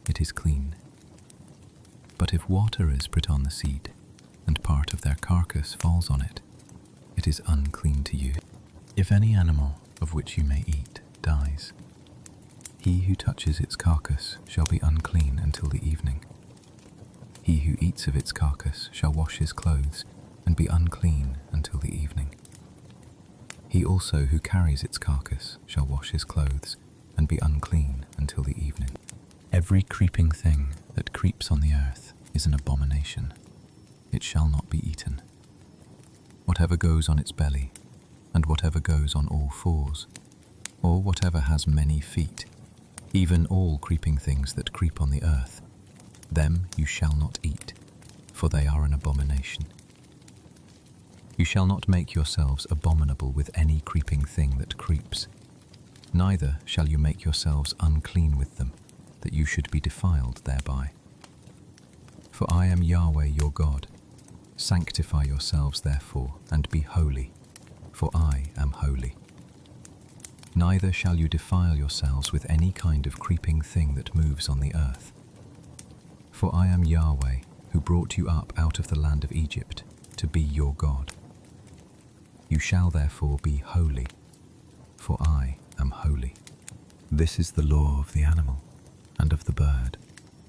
it is clean. But if water is put on the seed, and part of their carcass falls on it, it is unclean to you. If any animal of which you may eat dies, he who touches its carcass shall be unclean until the evening. He who eats of its carcass shall wash his clothes and be unclean until the evening. He also who carries its carcass shall wash his clothes and be unclean until the evening. Every creeping thing that creeps on the earth is an abomination. It shall not be eaten. Whatever goes on its belly, and whatever goes on all fours, or whatever has many feet, even all creeping things that creep on the earth, them you shall not eat, for they are an abomination. You shall not make yourselves abominable with any creeping thing that creeps, neither shall you make yourselves unclean with them, that you should be defiled thereby. For I am Yahweh your God. Sanctify yourselves therefore, and be holy, for I am holy. Neither shall you defile yourselves with any kind of creeping thing that moves on the earth. For I am Yahweh, who brought you up out of the land of Egypt, to be your God. You shall therefore be holy, for I am holy. This is the law of the animal, and of the bird,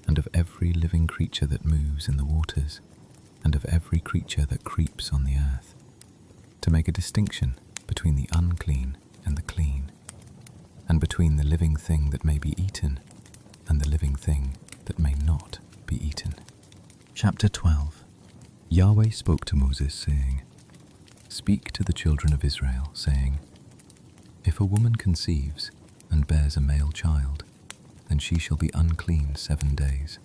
and of every living creature that moves in the waters, and of every creature that creeps on the earth, to make a distinction between the unclean and the clean, and between the living thing that may be eaten and the living thing that may not be eaten. Chapter 12. Yahweh spoke to Moses, saying, Speak to the children of Israel, saying, If a woman conceives and bears a male child, then she shall be unclean 7 days.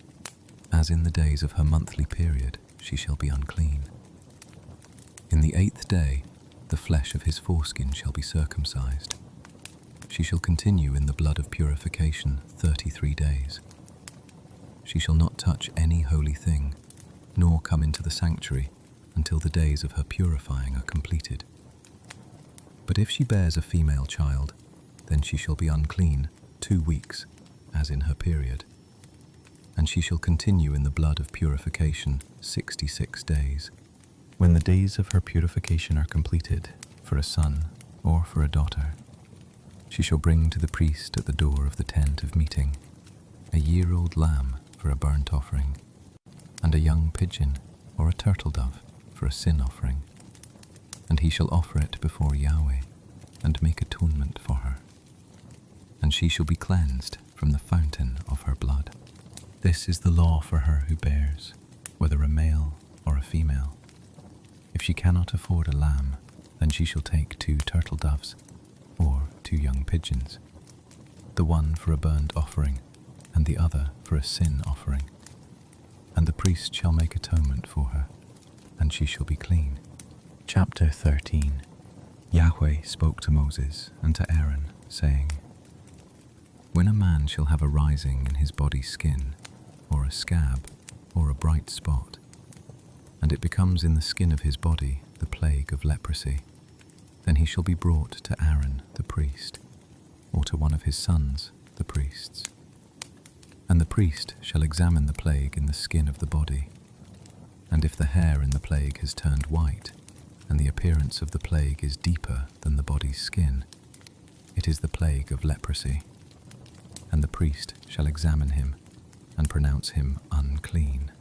As in the days of her monthly period, she shall be unclean. In the 8th day, the flesh of his foreskin shall be circumcised. She shall continue in the blood of purification 33 days. She shall not touch any holy thing, nor come into the sanctuary until the days of her purifying are completed. But if she bears a female child, then she shall be unclean 2 weeks, as in her period. And she shall continue in the blood of purification 66 days. When the days of her purification are completed, for a son or for a daughter, she shall bring to the priest at the door of the tent of meeting a year-old lamb for a burnt offering, and a young pigeon or a turtle dove for a sin offering. And he shall offer it before Yahweh, and make atonement for her. And she shall be cleansed from the fountain of her blood. This is the law for her who bears, whether a male or a female. If she cannot afford a lamb, then she shall take 2 turtle doves, or 2 young pigeons, the one for a burnt offering, and the other for a sin offering. And the priest shall make atonement for her, and she shall be clean. Chapter 13. Yahweh spoke to Moses and to Aaron, saying, When a man shall have a rising in his body's skin, or a scab, or a bright spot, and it becomes in the skin of his body the plague of leprosy, then he shall be brought to Aaron the priest, or to one of his sons the priests. And the priest shall examine the plague in the skin of the body, and if the hair in the plague has turned white, and the appearance of the plague is deeper than the body's skin, it is the plague of leprosy. And the priest shall examine him, and pronounce him unclean.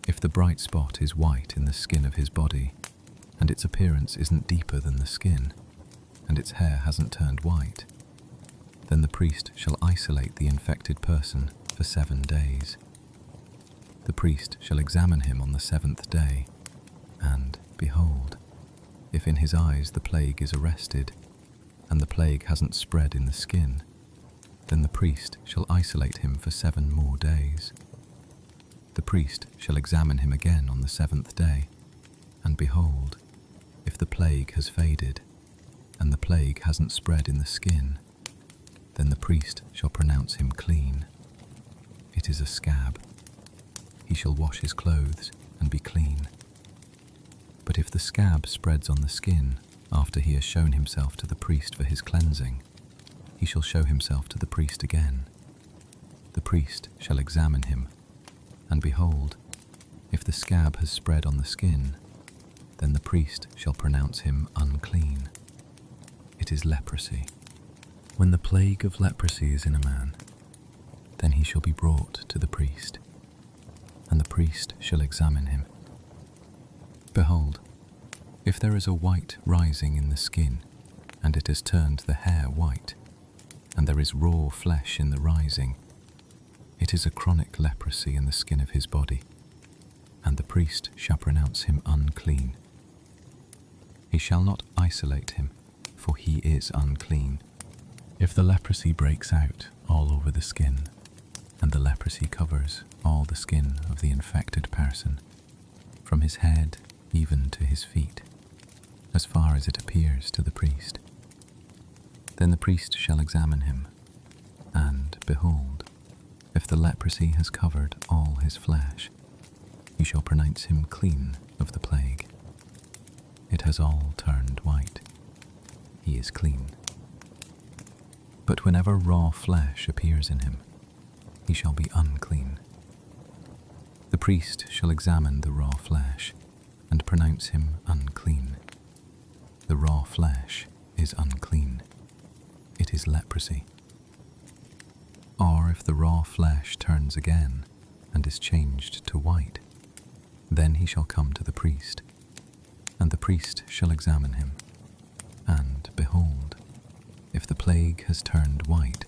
If the bright spot is white in the skin of his body, and its appearance isn't deeper than the skin, and its hair hasn't turned white, then the priest shall isolate the infected person for 7 days. The priest shall examine him on the 7th day, and, behold, if in his eyes the plague is arrested, and the plague hasn't spread in the skin, then the priest shall isolate him for 7 more days. The priest shall examine him again on the 7th day, and behold, if the plague has faded, and the plague hasn't spread in the skin, then the priest shall pronounce him clean. It is a scab. He shall wash his clothes and be clean. But if the scab spreads on the skin after he has shown himself to the priest for his cleansing, he shall show himself to the priest again. The priest shall examine him, and behold, if the scab has spread on the skin, then the priest shall pronounce him unclean. It is leprosy. When the plague of leprosy is in a man, then he shall be brought to the priest, and the priest shall examine him. Behold, if there is a white rising in the skin, and it has turned the hair white, and there is raw flesh in the rising, it is a chronic leprosy in the skin of his body, and the priest shall pronounce him unclean. He shall not isolate him, for he is unclean. If the leprosy breaks out all over the skin, and the leprosy covers all the skin of the infected person, from his head even to his feet, as far as it appears to the priest, then the priest shall examine him, and, behold, if the leprosy has covered all his flesh, he shall pronounce him clean of the plague. It has all turned white. He is clean. But whenever raw flesh appears in him, he shall be unclean. The priest shall examine the raw flesh, and pronounce him unclean. The raw flesh is unclean. It is leprosy. Or if the raw flesh turns again, and is changed to white, then he shall come to the priest, and the priest shall examine him, and, behold, if the plague has turned white,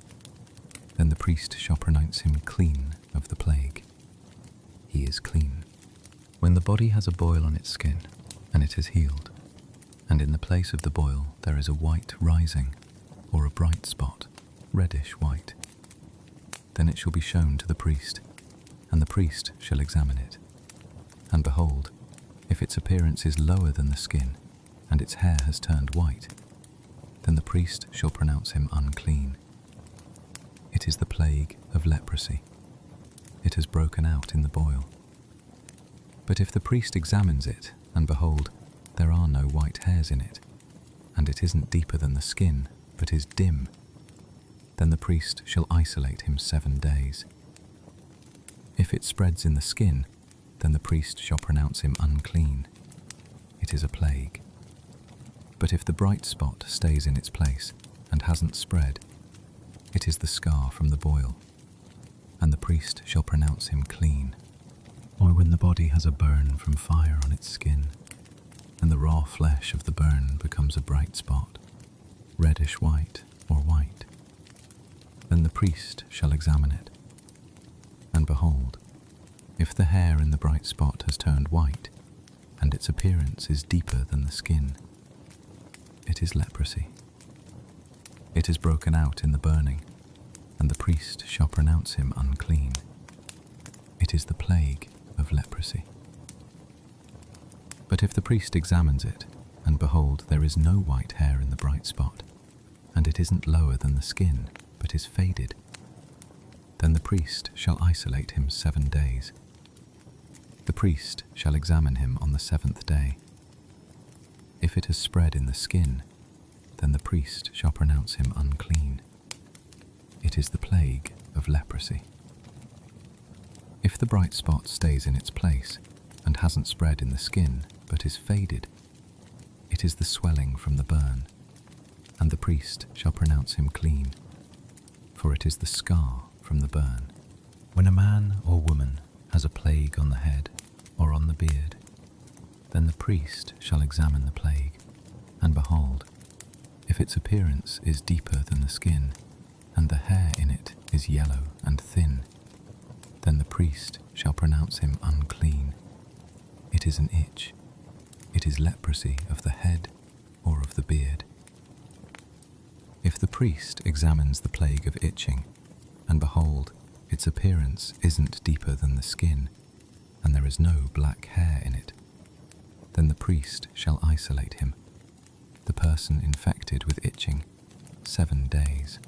then the priest shall pronounce him clean of the plague. He is clean. When the body has a boil on its skin, and it is healed, and in the place of the boil there is a white rising, or a bright spot, reddish white, then it shall be shown to the priest, and the priest shall examine it. And behold, if its appearance is lower than the skin, and its hair has turned white, then the priest shall pronounce him unclean. It is the plague of leprosy. It has broken out in the boil. But if the priest examines it, and behold, there are no white hairs in it, and it isn't deeper than the skin, but is dim, then the priest shall isolate him 7 days. If it spreads in the skin, then the priest shall pronounce him unclean. It is a plague. But if the bright spot stays in its place and hasn't spread, it is the scar from the boil, and the priest shall pronounce him clean. Or when the body has a burn from fire on its skin, and the raw flesh of the burn becomes a bright spot, reddish white or white, then the priest shall examine it. And behold, if the hair in the bright spot has turned white, and its appearance is deeper than the skin, it is leprosy. It is broken out in the burning, and the priest shall pronounce him unclean. It is the plague of leprosy. But if the priest examines it, and behold, there is no white hair in the bright spot, and it isn't lower than the skin, but is faded, then the priest shall isolate him 7 days. The priest shall examine him on the 7th day. If it has spread in the skin, then the priest shall pronounce him unclean. It is the plague of leprosy. If the bright spot stays in its place and hasn't spread in the skin but is faded, it is the swelling from the burn, and the priest shall pronounce him clean, for it is the scar from the burn. When a man or woman has a plague on the head or on the beard, then the priest shall examine the plague, and behold, if its appearance is deeper than the skin, and the hair in it is yellow and thin, then the priest shall pronounce him unclean. It is an itch. It is leprosy of the head or of the beard. If the priest examines the plague of itching, and behold, its appearance isn't deeper than the skin, and there is no black hair in it, then the priest shall isolate him, the person infected with itching, 7 days.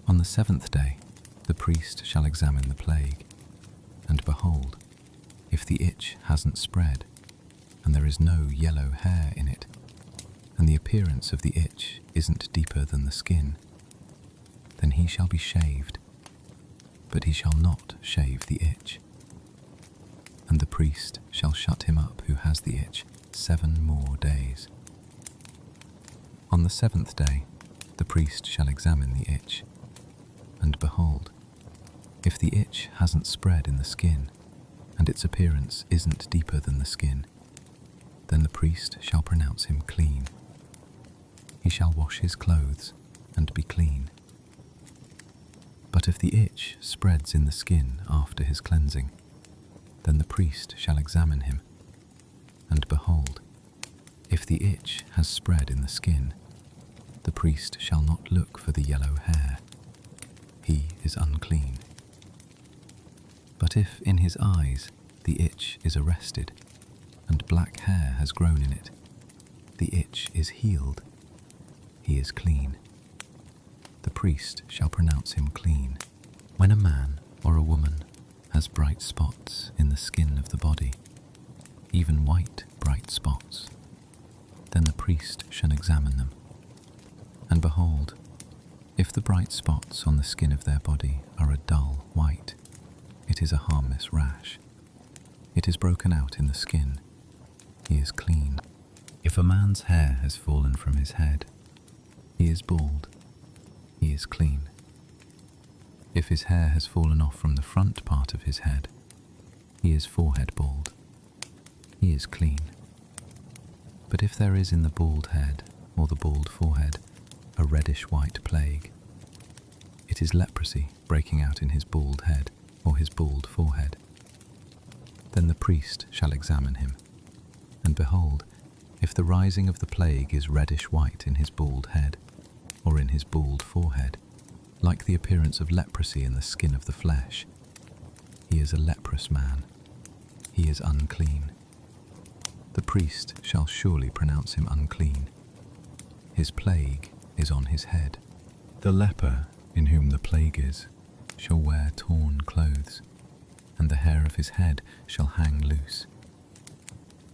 On the 7th day, the priest shall examine the plague, and behold, if the itch hasn't spread, and there is no yellow hair in it, and the appearance of the itch isn't deeper than the skin, then he shall be shaved, but he shall not shave the itch. And the priest shall shut him up who has the itch 7 more days. On the 7th day, the priest shall examine the itch, and behold, if the itch hasn't spread in the skin, and its appearance isn't deeper than the skin, then the priest shall pronounce him clean. He shall wash his clothes and be clean. But if the itch spreads in the skin after his cleansing, then the priest shall examine him, and behold, if the itch has spread in the skin, the priest shall not look for the yellow hair. He is unclean. But if in his eyes the itch is arrested, and black hair has grown in it, the itch is healed. He is clean. The priest shall pronounce him clean. When a man or a woman has bright spots in the skin of the body, even white bright spots, then the priest shall examine them. And behold, if the bright spots on the skin of their body are a dull white, it is a harmless rash. It is broken out in the skin. He is clean. If a man's hair has fallen from his head, he is bald. He is clean. If his hair has fallen off from the front part of his head, he is forehead bald. He is clean. But if there is in the bald head or the bald forehead a reddish-white plague, it is leprosy breaking out in his bald head or his bald forehead. Then the priest shall examine him, and behold, if the rising of the plague is reddish-white in his bald head or in his bald forehead, like the appearance of leprosy in the skin of the flesh, he is a leprous man. He is unclean. The priest shall surely pronounce him unclean. His plague is on his head. The leper in whom the plague is shall wear torn clothes, and the hair of his head shall hang loose.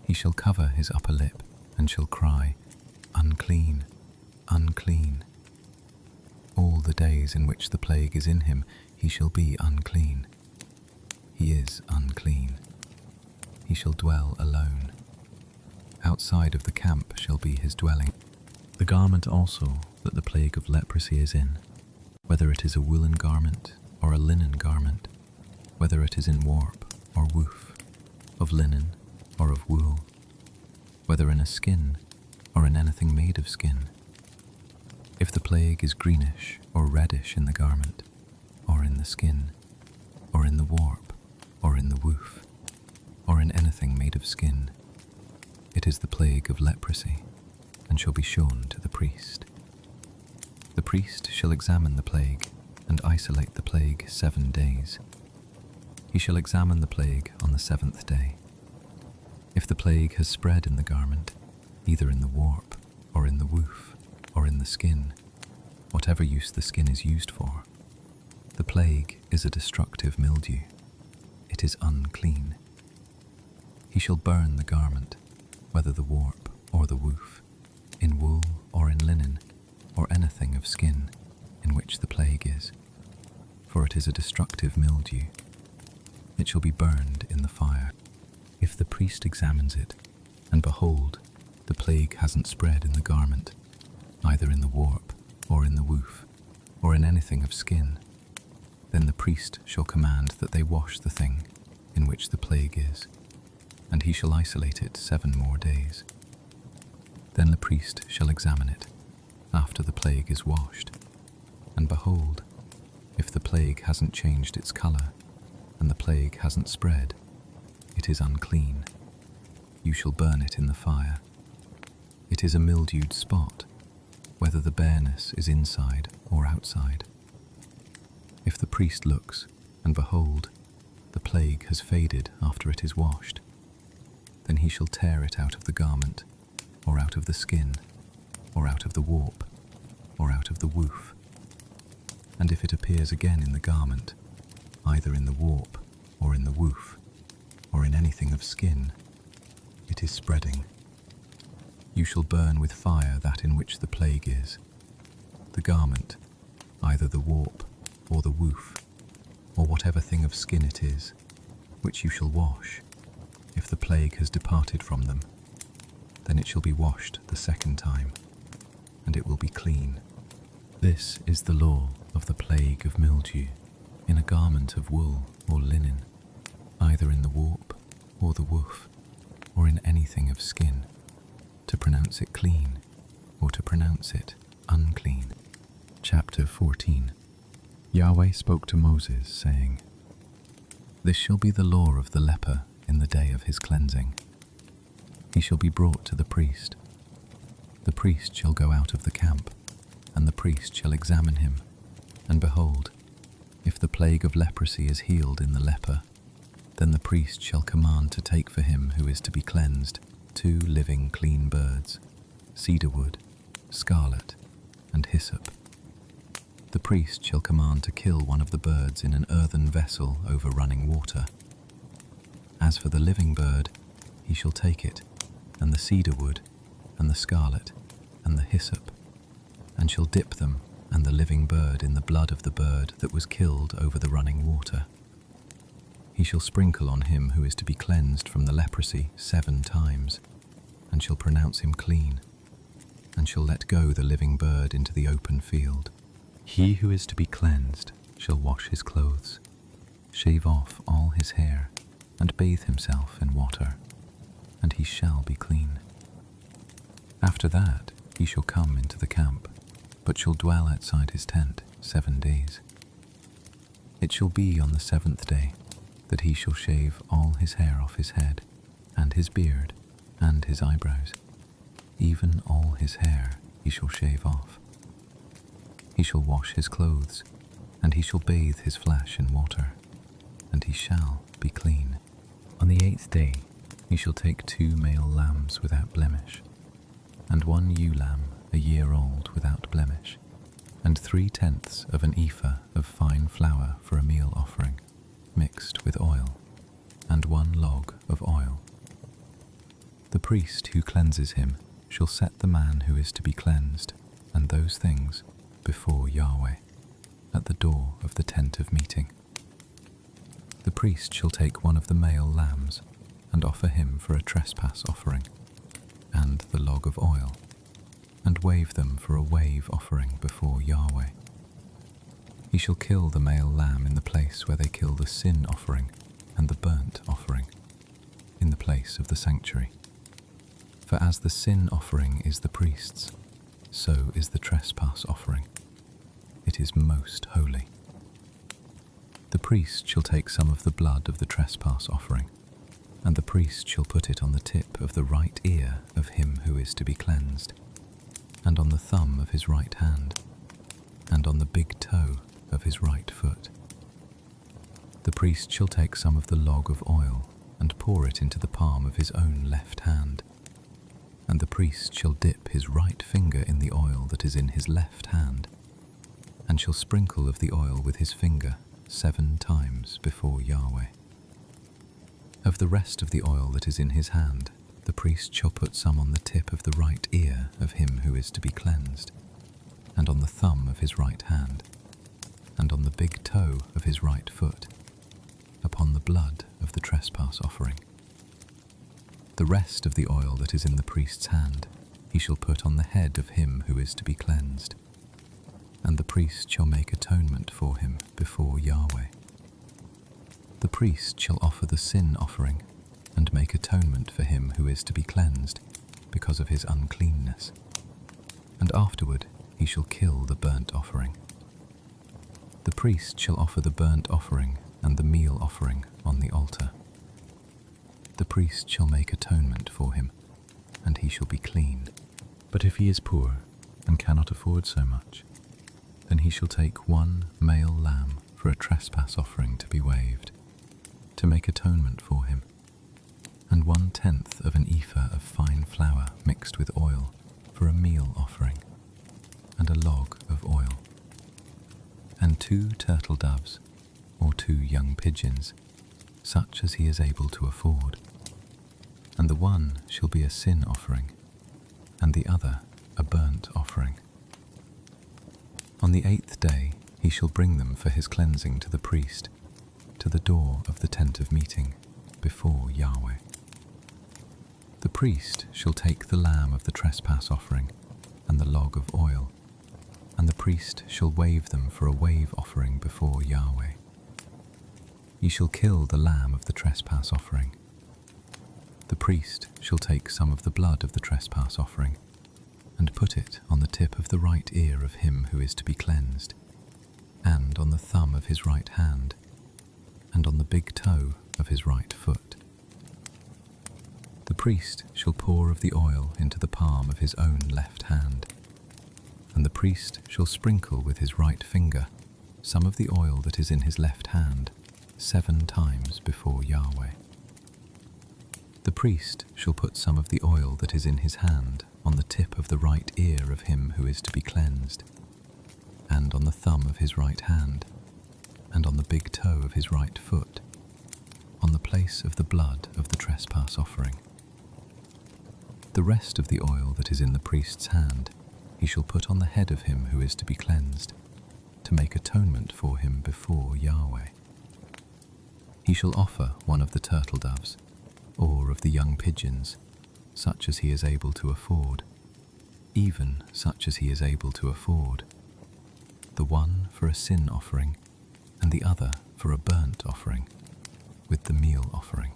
He shall cover his upper lip, and shall cry, "Unclean, unclean." All the days in which the plague is in him, he shall be unclean. He is unclean. He shall dwell alone. Outside of the camp shall be his dwelling. The garment also that the plague of leprosy is in, whether it is a woolen garment or a linen garment, whether it is in warp or woof, of linen or of wool, whether in a skin or in anything made of skin, if the plague is greenish or reddish in the garment, or in the skin, or in the warp, or in the woof, or in anything made of skin, it is the plague of leprosy, and shall be shown to the priest. The priest shall examine the plague and isolate the plague 7 days. He shall examine the plague on the 7th day. If the plague has spread in the garment, either in the warp or in the woof or in the skin, whatever use the skin is used for, the plague is a destructive mildew. It is unclean. He shall burn the garment, whether the warp or the woof, in wool or in linen, or anything of skin in which the plague is, for it is a destructive mildew. It shall be burned in the fire. If the priest examines it, and behold, the plague hasn't spread in the garment, either in the warp or in the woof, or in anything of skin, then the priest shall command that they wash the thing in which the plague is, and he shall isolate it 7 more days. Then the priest shall examine it after the plague is washed, and behold, if the plague hasn't changed its colour, and the plague hasn't spread, it is unclean. You shall burn it in the fire. It is a mildewed spot, whether the bareness is inside or outside. If the priest looks, and behold, the plague has faded after it is washed, then he shall tear it out of the garment, or out of the skin, or out of the warp, or out of the woof. And if it appears again in the garment, either in the warp or in the woof, or in anything of skin, it is spreading. You shall burn with fire that in which the plague is, the garment, either the warp or the woof, or whatever thing of skin it is, which you shall wash. If the plague has departed from them, then it shall be washed the 2nd time, and it will be clean. This is the law of the plague of mildew in a garment of wool or linen, either in the warp or the woof, or in anything of skin, to pronounce it clean or to pronounce it unclean. Chapter 14. Yahweh spoke to Moses, saying, This shall be the law of the leper in the day of his cleansing. He shall be brought to the priest. The priest shall go out of the camp, and the priest shall examine him, and behold, if the plague of leprosy is healed in the leper, then the priest shall command to take for him who is to be cleansed 2 living clean birds, cedar wood, scarlet, and hyssop. The priest shall command to kill one of the birds in an earthen vessel over running water. As for the living bird, he shall take it, and the cedar wood, and the scarlet, and the hyssop, and shall dip them and the living bird in the blood of the bird that was killed over the running water. He shall sprinkle on him who is to be cleansed from the leprosy 7 times, and shall pronounce him clean, and shall let go the living bird into the open field. He who is to be cleansed shall wash his clothes, shave off all his hair, and bathe himself in water, and he shall be clean. After that he shall come into the camp, but shall dwell outside his tent 7 days. It shall be on the 7th day that he shall shave all his hair off his head, and his beard, and his eyebrows, even all his hair he shall shave off. He shall wash his clothes, and he shall bathe his flesh in water, and he shall be clean. On the 8th day he shall take 2 male lambs without blemish, and 1 ewe lamb a year old without blemish, and 3/10 of an ephah of fine flour for a meal offering, mixed with oil, and 1 log of oil. The priest who cleanses him shall set the man who is to be cleansed and those things before Yahweh at the door of the tent of meeting. The priest shall take 1 of the male lambs and offer him for a trespass offering, and the log of oil, and wave them for a wave offering before Yahweh. He shall kill the male lamb in the place where they kill the sin offering and the burnt offering, in the place of the sanctuary. For as the sin offering is the priest's, so is the trespass offering. It is most holy. The priest shall take some of the blood of the trespass offering, and the priest shall put it on the tip of the right ear of him who is to be cleansed, and on the thumb of his right hand, and on the big toe of his right foot. The priest shall take some of the log of oil and pour it into the palm of his own left hand, and the priest shall dip his right finger in the oil that is in his left hand, and shall sprinkle of the oil with his finger 7 times before Yahweh. Of the rest of the oil that is in his hand, the priest shall put some on the tip of the right ear of him who is to be cleansed, and on the thumb of his right hand, and on the big toe of his right foot, upon the blood of the trespass offering. The rest of the oil that is in the priest's hand he shall put on the head of him who is to be cleansed, and the priest shall make atonement for him before Yahweh. The priest shall offer the sin offering and make atonement for him who is to be cleansed because of his uncleanness, and afterward he shall kill the burnt offering. The priest shall offer the burnt offering and the meal offering on the altar. The priest shall make atonement for him, and he shall be clean. But if he is poor and cannot afford so much, then he shall take 1 male lamb for a trespass offering to be waved, to make atonement for him, and 1/10 of an ephah of fine flour mixed with oil for a meal offering, and a log of oil, and 2 turtle doves or 2 young pigeons, such as he is able to afford, and the one shall be a sin offering, and the other a burnt offering. On the 8th day he shall bring them for his cleansing to the priest, to the door of the tent of meeting, before Yahweh. The priest shall take the lamb of the trespass offering and the log of oil, and the priest shall wave them for a wave offering before Yahweh. Ye shall kill the lamb of the trespass offering. The priest shall take some of the blood of the trespass offering and put it on the tip of the right ear of him who is to be cleansed, and on the thumb of his right hand, and on the big toe of his right foot. The priest shall pour of the oil into the palm of his own left hand, and the priest shall sprinkle with his right finger some of the oil that is in his left hand 7 times before Yahweh. The priest shall put some of the oil that is in his hand on the tip of the right ear of him who is to be cleansed, and on the thumb of his right hand, and on the big toe of his right foot, on the place of the blood of the trespass offering. The rest of the oil that is in the priest's hand he shall put on the head of him who is to be cleansed, to make atonement for him before Yahweh. He shall offer 1 of the turtle doves, or of the young pigeons, such as he is able to afford, even such as he is able to afford, the one for a sin offering, and the other for a burnt offering, with the meal offering.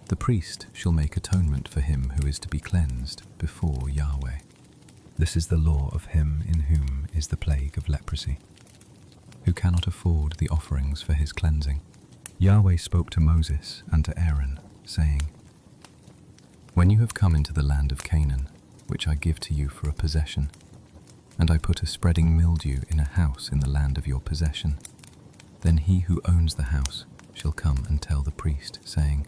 The priest shall make atonement for him who is to be cleansed before Yahweh. This is the law of him in whom is the plague of leprosy, who cannot afford the offerings for his cleansing. Yahweh spoke to Moses and to Aaron, saying, When you have come into the land of Canaan, which I give to you for a possession, and I put a spreading mildew in a house in the land of your possession, then he who owns the house shall come and tell the priest, saying,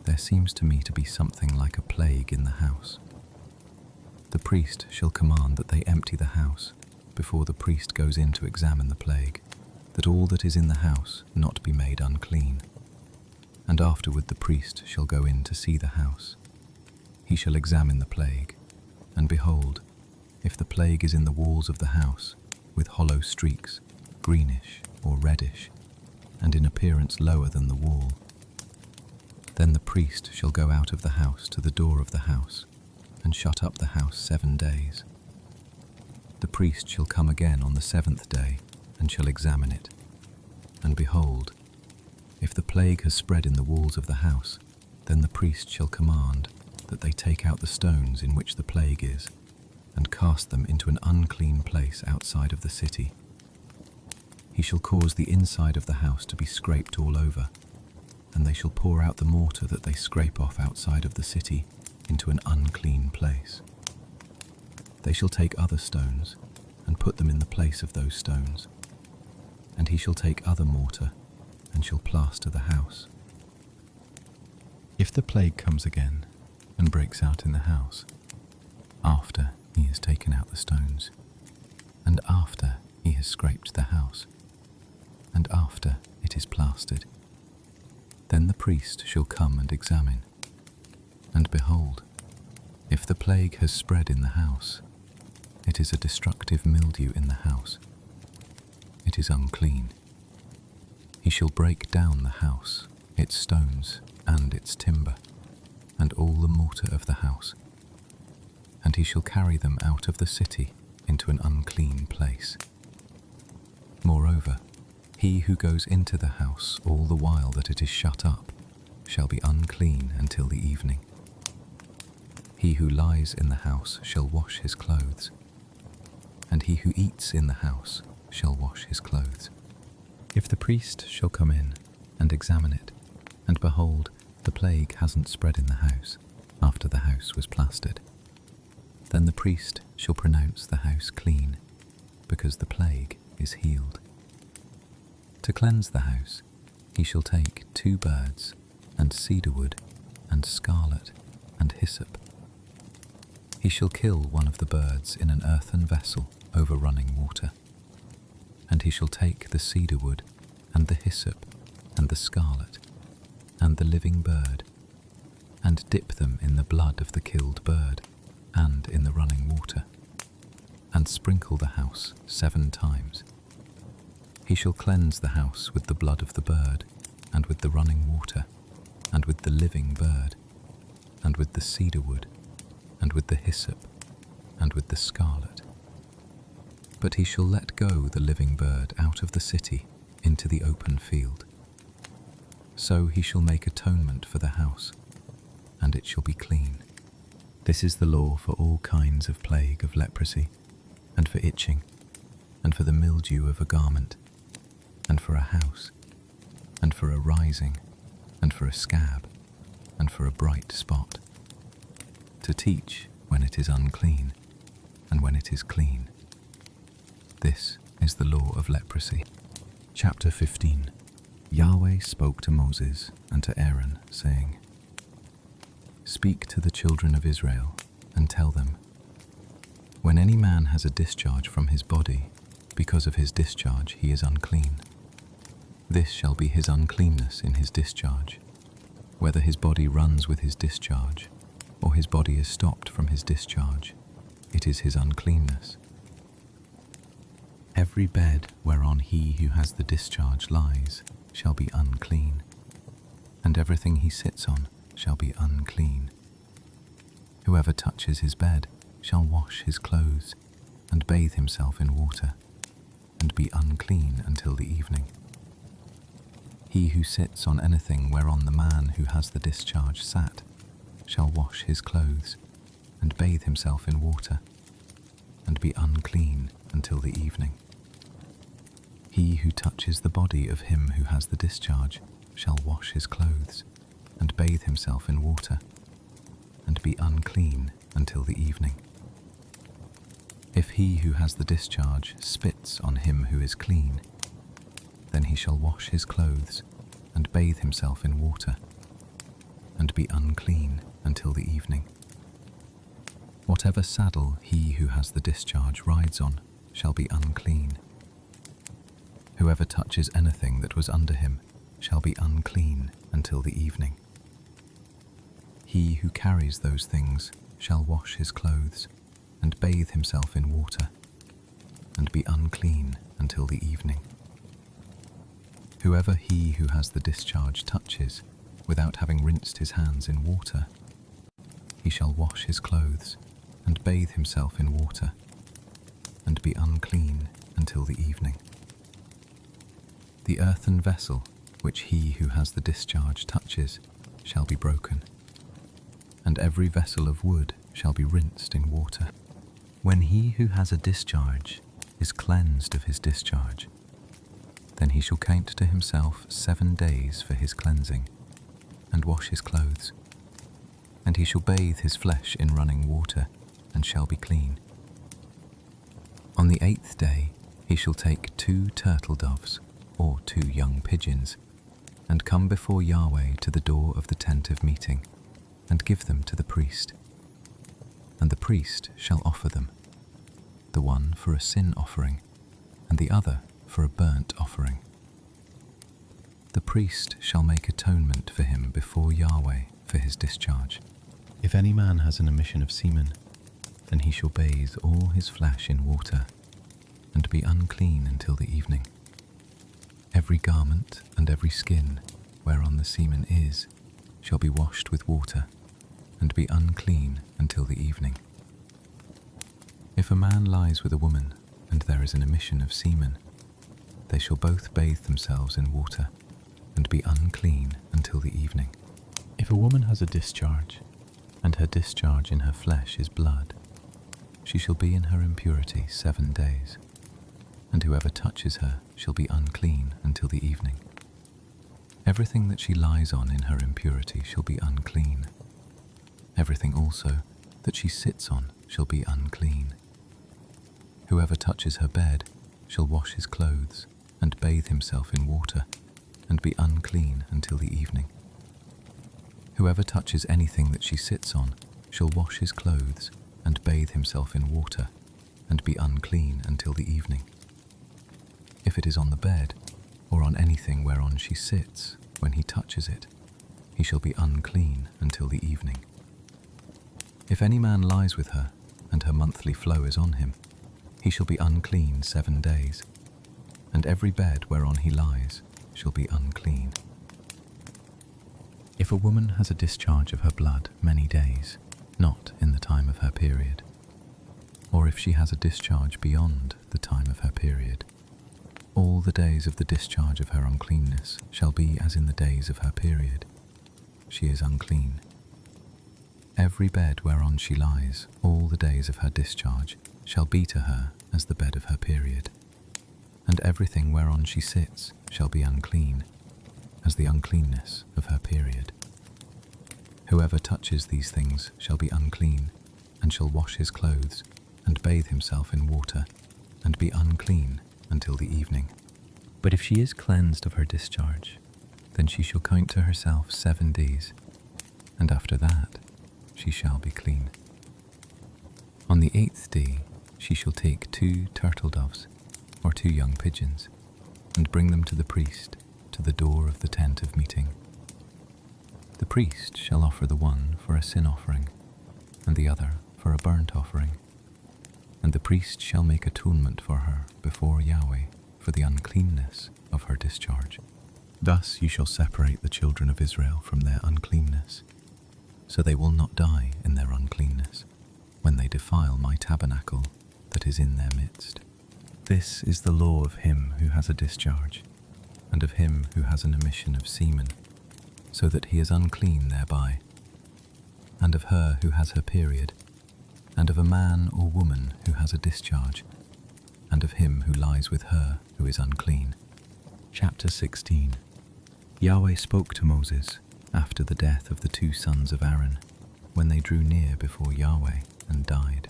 There seems to me to be something like a plague in the house. The priest shall command that they empty the house before the priest goes in to examine the plague, that all that is in the house not be made unclean. And afterward the priest shall go in to see the house. He shall examine the plague, and behold, if the plague is in the walls of the house, with hollow streaks, greenish or reddish, and in appearance lower than the wall, then the priest shall go out of the house to the door of the house, and shut up the house 7 days. The priest shall come again on the 7th day, and shall examine it. And behold, if the plague has spread in the walls of the house, then the priest shall command that they take out the stones in which the plague is, and cast them into an unclean place outside of the city. He shall cause the inside of the house to be scraped all over, and they shall pour out the mortar that they scrape off outside of the city into an unclean place. They shall take other stones, and put them in the place of those stones. And he shall take other mortar, and shall plaster the house. If the plague comes again, and breaks out in the house, after he has taken out the stones, and after he has scraped the house, and after it is plastered, then the priest shall come and examine. And behold, if the plague has spread in the house, it is a destructive mildew in the house. It is unclean. He shall break down the house, its stones and its timber, and all the mortar of the house, and he shall carry them out of the city into an unclean place. Moreover, he who goes into the house all the while that it is shut up shall be unclean until the evening. He who lies in the house shall wash his clothes, and he who eats in the house shall wash his clothes. If the priest shall come in and examine it, and behold, the plague hasn't spread in the house after the house was plastered, then the priest shall pronounce the house clean, because the plague is healed. To cleanse the house, he shall take 2 birds, and cedar wood, and scarlet, and hyssop. He shall kill one of the birds in an earthen vessel over running water. And he shall take the cedar wood, and the hyssop, and the scarlet, and the living bird, and dip them in the blood of the killed bird, and in the running water, and sprinkle the house 7 times. He shall cleanse the house with the blood of the bird, and with the running water, and with the living bird, and with the cedar wood, and with the hyssop, and with the scarlet. But he shall let go the living bird out of the city into the open field. So he shall make atonement for the house, and it shall be clean. This is the law for all kinds of plague of leprosy, and for itching, and for the mildew of a garment, and for a house, and for a rising, and for a scab, and for a bright spot, to teach when it is unclean, and when it is clean. This is the law of leprosy. Chapter 15. Yahweh spoke to Moses and to Aaron, saying, Speak to the children of Israel, and tell them, when any man has a discharge from his body, because of his discharge he is unclean. This shall be his uncleanness in his discharge, whether his body runs with his discharge, or his body is stopped from his discharge, it is his uncleanness. Every bed whereon he who has the discharge lies shall be unclean, and everything he sits on shall be unclean. Whoever touches his bed shall wash his clothes, and bathe himself in water, and be unclean until the evening. He who sits on anything whereon the man who has the discharge sat shall wash his clothes, and bathe himself in water, and be unclean until the evening. He who touches the body of him who has the discharge shall wash his clothes, and bathe himself in water, and be unclean until the evening. If he who has the discharge spits on him who is clean, then he shall wash his clothes, and bathe himself in water, and be unclean until the evening. Whatever saddle he who has the discharge rides on shall be unclean. Whoever touches anything that was under him shall be unclean until the evening. He who carries those things shall wash his clothes, and bathe himself in water, and be unclean until the evening. Whoever he who has the discharge touches, without having rinsed his hands in water, he shall wash his clothes, and bathe himself in water, and be unclean until the evening. The earthen vessel which he who has the discharge touches shall be broken, and every vessel of wood shall be rinsed in water. When he who has a discharge is cleansed of his discharge, then he shall count to himself 7 days for his cleansing, and wash his clothes. And he shall bathe his flesh in running water, and shall be clean. On the 8th day he shall take 2 turtle doves or 2 young pigeons, and come before Yahweh to the door of the tent of meeting, and give them to the priest. And the priest shall offer them, the one for a sin offering, and the other for a burnt offering. The priest shall make atonement for him before Yahweh for his discharge. If any man has an emission of semen, then he shall bathe all his flesh in water, and be unclean until the evening. Every garment and every skin whereon the semen is shall be washed with water, and be unclean until the evening. If a man lies with a woman, and there is an emission of semen, they shall both bathe themselves in water, and be unclean until the evening. If a woman has a discharge, and her discharge in her flesh is blood, she shall be in her impurity 7 days, and whoever touches her shall be unclean until the evening. Everything that she lies on in her impurity shall be unclean. Everything also that she sits on shall be unclean. Whoever touches her bed shall wash his clothes, and bathe himself in water, and be unclean until the evening. Whoever touches anything that she sits on shall wash his clothes, and bathe himself in water, and be unclean until the evening. If it is on the bed, or on anything whereon she sits, when he touches it, he shall be unclean until the evening. If any man lies with her, and her monthly flow is on him, he shall be unclean 7 days, and every bed whereon he lies shall be unclean. If a woman has a discharge of her blood many days, not in the time of her period, or if she has a discharge beyond the time of her period, all the days of the discharge of her uncleanness shall be as in the days of her period. She is unclean. Every bed whereon she lies all the days of her discharge shall be to her as the bed of her period, and everything whereon she sits shall be unclean, as the uncleanness of her period. Whoever touches these things shall be unclean, and shall wash his clothes, and bathe himself in water, and be unclean until the evening. But if she is cleansed of her discharge, then she shall count to herself 7 days, and after that she shall be clean. On the 8th day she shall take 2 turtle doves, or 2 young pigeons, and bring them to the priest to the door of the tent of meeting. The priest shall offer the one for a sin offering, and the other for a burnt offering, and the priest shall make atonement for her before Yahweh for the uncleanness of her discharge. Thus you shall separate the children of Israel from their uncleanness, so they will not die in their uncleanness, when they defile my tabernacle that is in their midst. This is the law of him who has a discharge, and of him who has an emission of semen, so that he is unclean thereby, and of her who has her period, and of a man or woman who has a discharge, and of him who lies with her who is unclean. Chapter 16. Yahweh spoke to Moses after the death of the 2 sons of Aaron, when they drew near before Yahweh and died.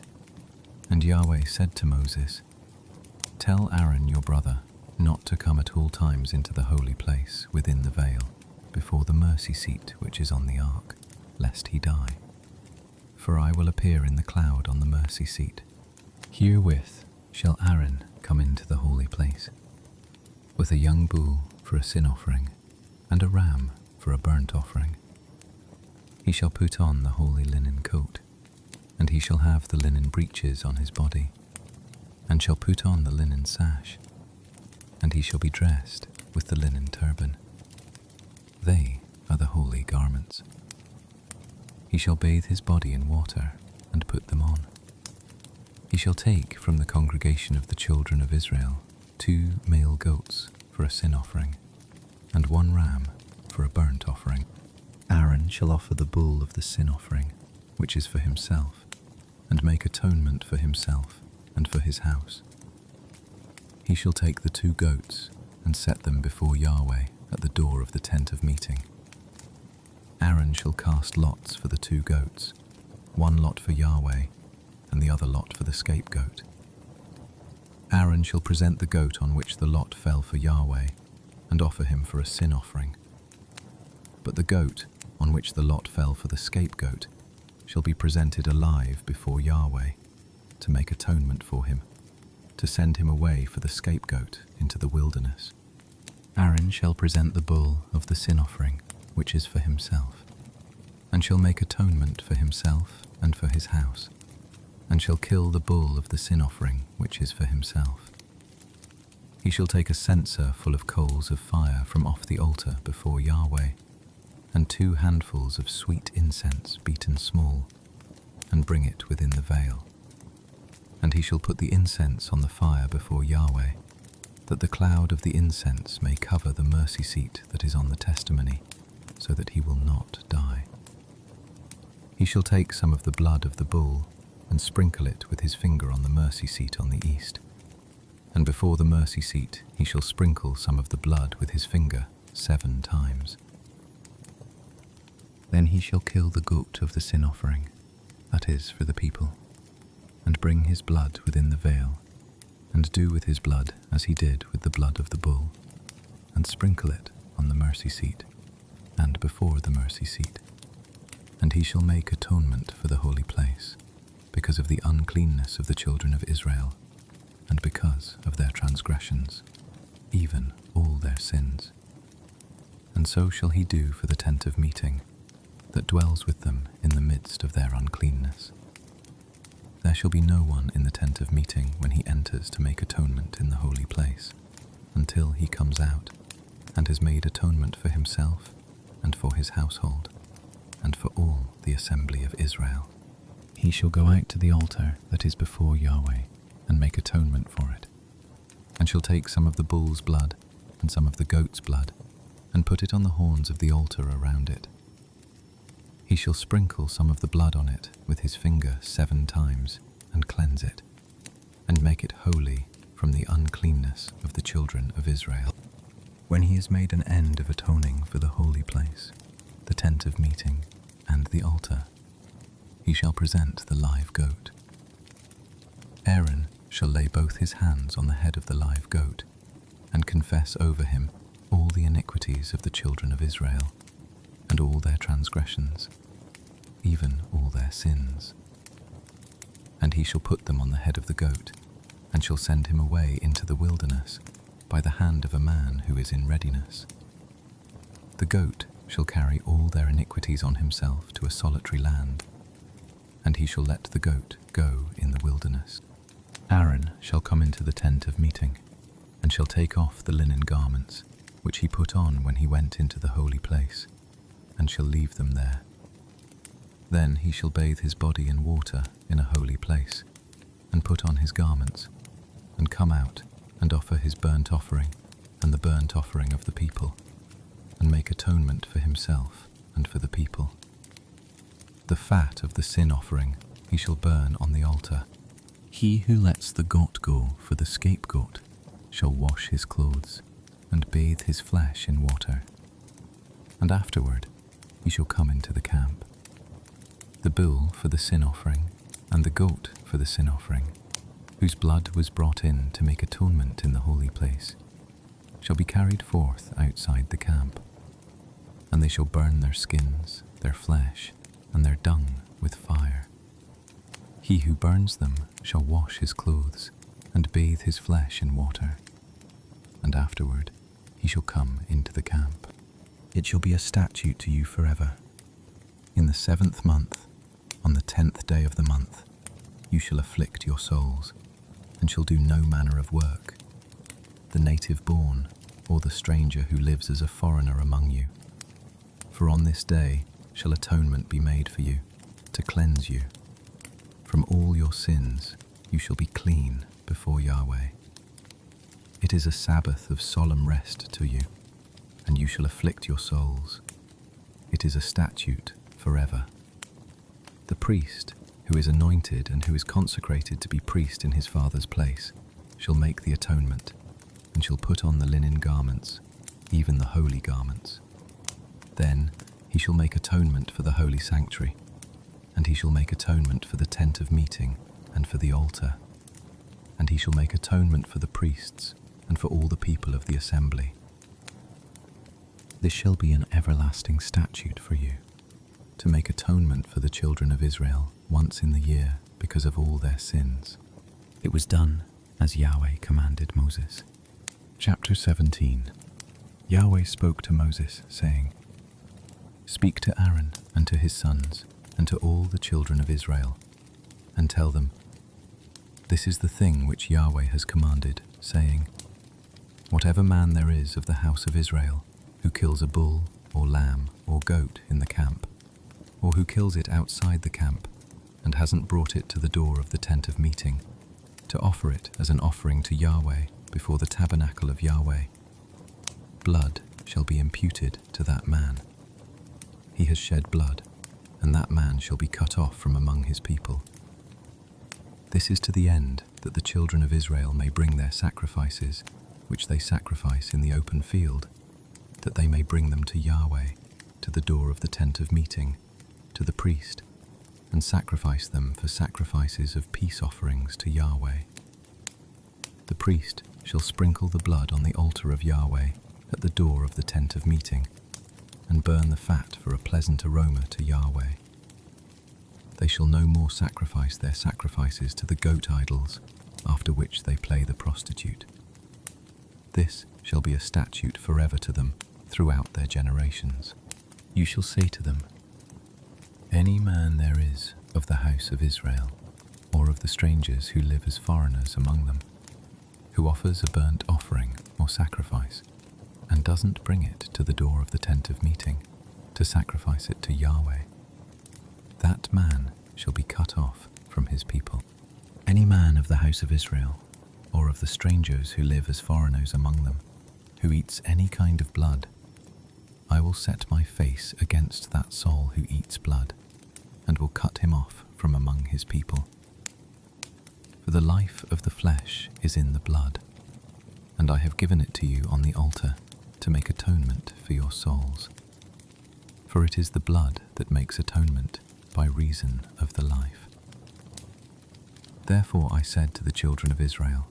And Yahweh said to Moses, "Tell Aaron your brother not to come at all times into the holy place within the veil, before the mercy seat which is on the ark, lest he die. For I will appear in the cloud on the mercy seat. Herewith shall Aaron come into the holy place, with a young bull for a sin offering, and a ram for a burnt offering. He shall put on the holy linen coat, and he shall have the linen breeches on his body, and shall put on the linen sash, and he shall be dressed with the linen turban. They are the holy garments. He shall bathe his body in water, and put them on. He shall take from the congregation of the children of Israel 2 male goats for a sin offering, and 1 ram for a burnt offering. Aaron shall offer the bull of the sin offering, which is for himself, and make atonement for himself and for his house. He shall take the 2 goats and set them before Yahweh at the door of the tent of meeting. Aaron shall cast lots for the 2 goats, 1 lot for Yahweh, and the other lot for the scapegoat. Aaron shall present the goat on which the lot fell for Yahweh, and offer him for a sin offering. But the goat on which the lot fell for the scapegoat shall be presented alive before Yahweh, to make atonement for him, to send him away for the scapegoat into the wilderness. Aaron shall present the bull of the sin offering, which is for himself, and shall make atonement for himself and for his house, and shall kill the bull of the sin offering, which is for himself. He shall take a censer full of coals of fire from off the altar before Yahweh, and 2 handfuls of sweet incense beaten small, and bring it within the veil. And he shall put the incense on the fire before Yahweh, that the cloud of the incense may cover the mercy seat that is on the testimony, so that he will not die. He shall take some of the blood of the bull and sprinkle it with his finger on the mercy seat on the east. And before the mercy seat he shall sprinkle some of the blood with his finger 7 times. Then he shall kill the goat of the sin offering, that is, for the people, and bring his blood within the veil, and do with his blood as he did with the blood of the bull, and sprinkle it on the mercy seat, and before the mercy seat. And he shall make atonement for the holy place, because of the uncleanness of the children of Israel, and because of their transgressions, even all their sins. And so shall he do for the tent of meeting, that dwells with them in the midst of their uncleanness. There shall be no one in the tent of meeting when he enters to make atonement in the holy place, until he comes out and has made atonement for himself and for his household, and for all the assembly of Israel. He shall go out to the altar that is before Yahweh, and make atonement for it, and shall take some of the bull's blood and some of the goat's blood, and put it on the horns of the altar around it. He shall sprinkle some of the blood on it with his finger 7 times, and cleanse it, and make it holy from the uncleanness of the children of Israel. When he has made an end of atoning for the holy place, the tent of meeting, and the altar, he shall present the live goat. Aaron shall lay both his hands on the head of the live goat, and confess over him all the iniquities of the children of Israel, and all their transgressions, even all their sins. And he shall put them on the head of the goat, and shall send him away into the wilderness by the hand of a man who is in readiness. The goat shall carry all their iniquities on himself to a solitary land, and he shall let the goat go in the wilderness. Aaron shall come into the tent of meeting, and shall take off the linen garments, which he put on when he went into the holy place, and shall leave them there. Then he shall bathe his body in water in a holy place, and put on his garments, and come out and offer his burnt offering and the burnt offering of the people, and make atonement for himself and for the people. The fat of the sin offering he shall burn on the altar. He who lets the goat go for the scapegoat shall wash his clothes, and bathe his flesh in water, and afterward he shall come into the camp. The bull for the sin offering, and the goat for the sin offering, whose blood was brought in to make atonement in the holy place, shall be carried forth outside the camp, and they shall burn their skins, their flesh, and their dung with fire. He who burns them shall wash his clothes, and bathe his flesh in water, and afterward he shall come into the camp. It shall be a statute to you forever. In the 7th month, on the 10th day of the month, you shall afflict your souls, and shall do no manner of work, the native born, or the stranger who lives as a foreigner among you. For on this day shall atonement be made for you, to cleanse you. From all your sins you shall be clean before Yahweh. It is a Sabbath of solemn rest to you, and you shall afflict your souls. It is a statute forever. The priest, who is anointed and who is consecrated to be priest in his father's place, shall make the atonement, and shall put on the linen garments, even the holy garments. Then he shall make atonement for the holy sanctuary, and he shall make atonement for the tent of meeting and for the altar. and he shall make atonement for the priests and for all the people of the assembly. This shall be an everlasting statute for you, to make atonement for the children of Israel once in the year because of all their sins. It was done as Yahweh commanded Moses. Chapter 17. Yahweh spoke to Moses, saying, Speak to Aaron and to his sons and to all the children of Israel, and tell them, This is the thing which Yahweh has commanded, saying, Whatever man there is of the house of Israel who kills a bull or lamb or goat in the camp, or who kills it outside the camp and hasn't brought it to the door of the tent of meeting, to offer it as an offering to Yahweh before the tabernacle of Yahweh, blood shall be imputed to that man. He has shed blood, and that man shall be cut off from among his people. This is to the end that the children of Israel may bring their sacrifices, which they sacrifice in the open field, that they may bring them to Yahweh, to the door of the tent of meeting, to the priest, and sacrifice them for sacrifices of peace offerings to Yahweh. The priest shall sprinkle the blood on the altar of Yahweh at the door of the tent of meeting, and burn the fat for a pleasant aroma to Yahweh. They shall no more sacrifice their sacrifices to the goat idols, after which they play the prostitute. This shall be a statute forever to them throughout their generations. You shall say to them, Any man there is of the house of Israel, or of the strangers who live as foreigners among them, who offers a burnt offering or sacrifice, and doesn't bring it to the door of the tent of meeting to sacrifice it to Yahweh, that man shall be cut off from his people. Any man of the house of Israel, or of the strangers who live as foreigners among them, who eats any kind of blood, I will set my face against that soul who eats blood, and will cut him off from among his people. For the life of the flesh is in the blood, and I have given it to you on the altar to make atonement for your souls. For it is the blood that makes atonement by reason of the life. Therefore I said to the children of Israel,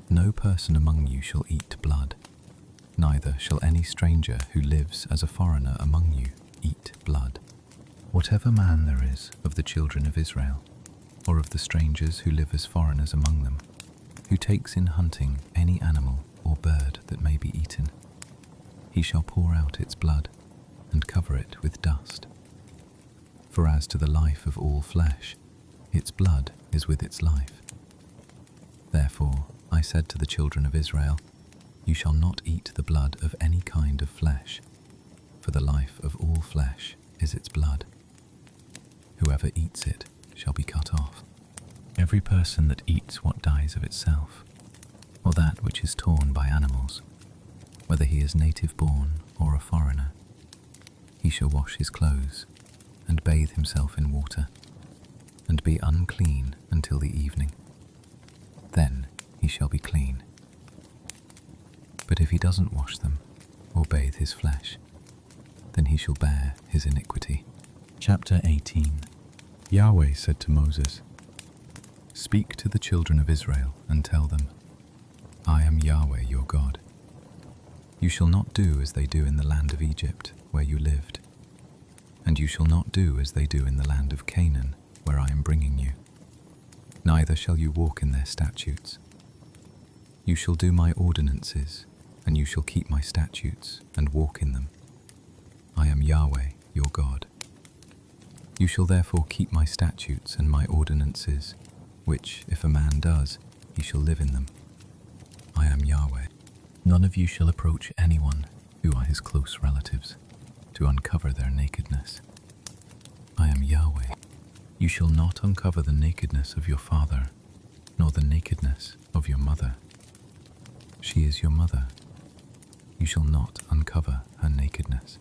No person among you shall eat blood, neither shall any stranger who lives as a foreigner among you eat blood. Whatever man there is of the children of Israel, or of the strangers who live as foreigners among them, who takes in hunting any animal or bird that may be eaten, he shall pour out its blood and cover it with dust. For as to the life of all flesh, its blood is with its life. Therefore I said to the children of Israel, You shall not eat the blood of any kind of flesh, for the life of all flesh is its blood. Whoever eats it shall be cut off. Every person that eats what dies of itself, or that which is torn by animals, whether he is native born or a foreigner, he shall wash his clothes and bathe himself in water, and be unclean until the evening. Then he shall be clean. But if he doesn't wash them or bathe his flesh, then he shall bear his iniquity. Chapter 18. Yahweh said to Moses, Speak to the children of Israel and tell them, I am Yahweh your God. You shall not do as they do in the land of Egypt, where you lived, and you shall not do as they do in the land of Canaan, where I am bringing you. Neither shall you walk in their statutes. You shall do my ordinances, and you shall keep my statutes and walk in them. I am Yahweh your God. You shall therefore keep my statutes and my ordinances, which, if a man does, he shall live in them. I am Yahweh. None of you shall approach anyone who are his close relatives to uncover their nakedness. I am Yahweh. You shall not uncover the nakedness of your father, nor the nakedness of your mother. She is your mother. You shall not uncover her nakedness.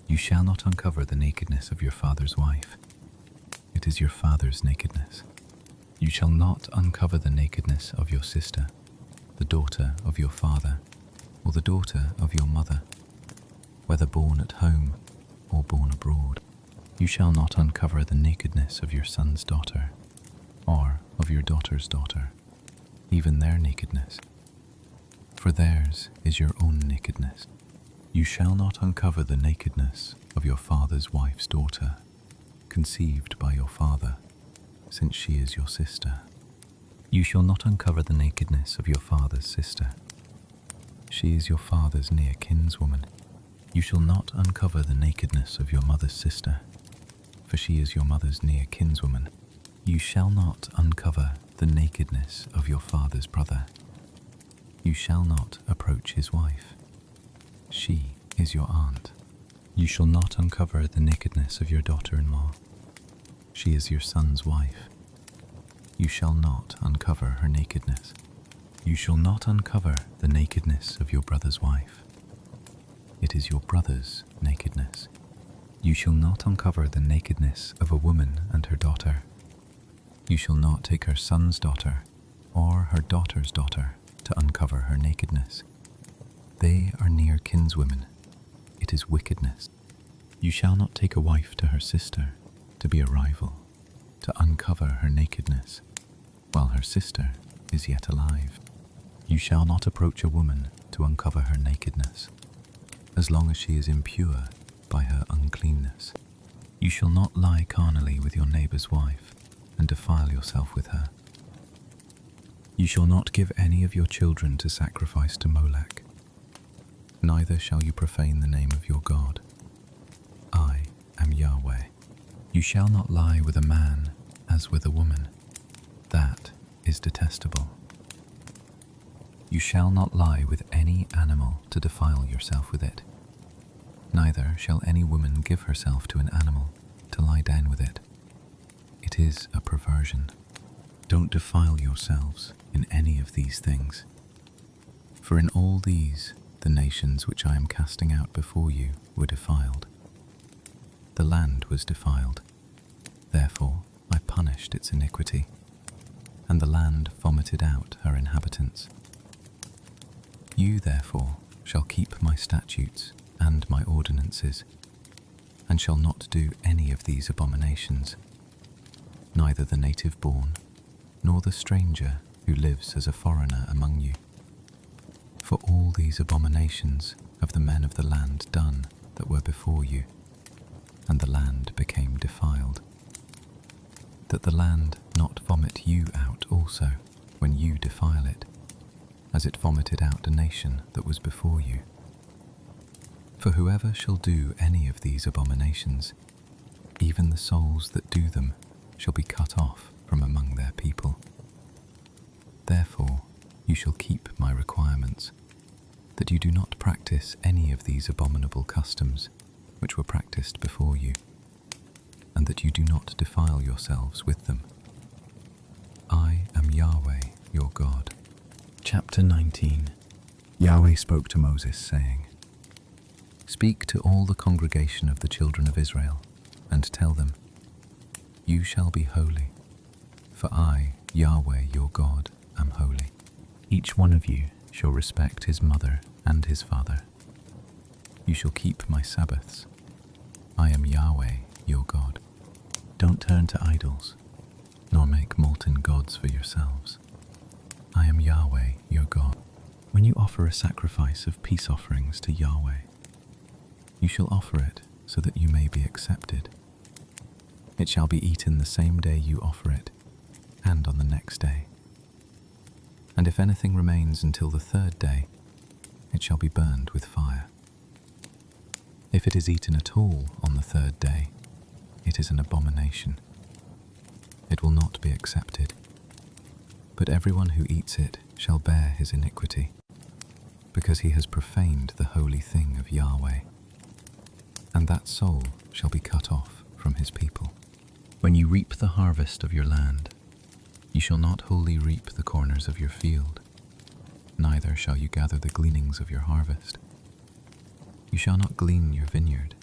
You shall not uncover the nakedness of your father's wife. It is your father's nakedness. You shall not uncover the nakedness of your sister, the daughter of your father, or the daughter of your mother, whether born at home or born abroad. You shall not uncover the nakedness of your son's daughter, or of your daughter's daughter, even their nakedness. For theirs is your own nakedness. You shall not uncover the nakedness of your father's wife's daughter, conceived by your father, since she is your sister. You shall not uncover the nakedness of your father's sister. She is your father's near kinswoman. You shall not uncover the nakedness of your mother's sister, for she is your mother's near kinswoman. You shall not uncover the nakedness of your father's brother. You shall not approach his wife. She is your aunt. You shall not uncover the nakedness of your daughter-in-law. She is your son's wife. You shall not uncover her nakedness. You shall not uncover the nakedness of your brother's wife. It is your brother's nakedness. You shall not uncover the nakedness of a woman and her daughter. You shall not take her son's daughter or her daughter's daughter to uncover her nakedness. They are near kinswomen. It is wickedness. You shall not take a wife to her sister to be a rival, to uncover her nakedness, while her sister is yet alive. You shall not approach a woman to uncover her nakedness, as long as she is impure by her uncleanness. You shall not lie carnally with your neighbor's wife and defile yourself with her. You shall not give any of your children to sacrifice to Molech. Neither shall you profane the name of your God. I am Yahweh. You shall not lie with a man as with a woman. That is detestable. You shall not lie with any animal to defile yourself with it. Neither shall any woman give herself to an animal to lie down with it. It is a perversion. Don't defile yourselves in any of these things. For in all these, the nations which I am casting out before you were defiled. The land was defiled. Therefore I punished its iniquity, and the land vomited out her inhabitants. You therefore shall keep my statutes and my ordinances, and shall not do any of these abominations, neither the native born, nor the stranger who lives as a foreigner among you. For all these abominations have the men of the land done that were before you, and the land became defiled, that the land not vomit you out also when you defile it, as it vomited out a nation that was before you. For whoever shall do any of these abominations, even the souls that do them shall be cut off from among their people. Therefore you shall keep my requirements, that you do not practice any of these abominable customs which were practiced before you, and that you do not defile yourselves with them. I am Yahweh your God. Chapter 19. Yahweh spoke to Moses, saying, Speak to all the congregation of the children of Israel, and tell them, You shall be holy, for I, Yahweh your God, am holy. Each one of you shall respect his mother and his father. You shall keep my Sabbaths. I am Yahweh your God. Don't turn to idols, nor make molten gods for yourselves. I am Yahweh your God. When you offer a sacrifice of peace offerings to Yahweh, you shall offer it so that you may be accepted. It shall be eaten the same day you offer it, and on the next day. And if anything remains until the third day, it shall be burned with fire. If it is eaten at all on the third day, it is an abomination. It will not be accepted. But everyone who eats it shall bear his iniquity, because he has profaned the holy thing of Yahweh. And that soul shall be cut off from his people. When you reap the harvest of your land, you shall not wholly reap the corners of your field, neither shall you gather the gleanings of your harvest. You shall not glean your vineyard,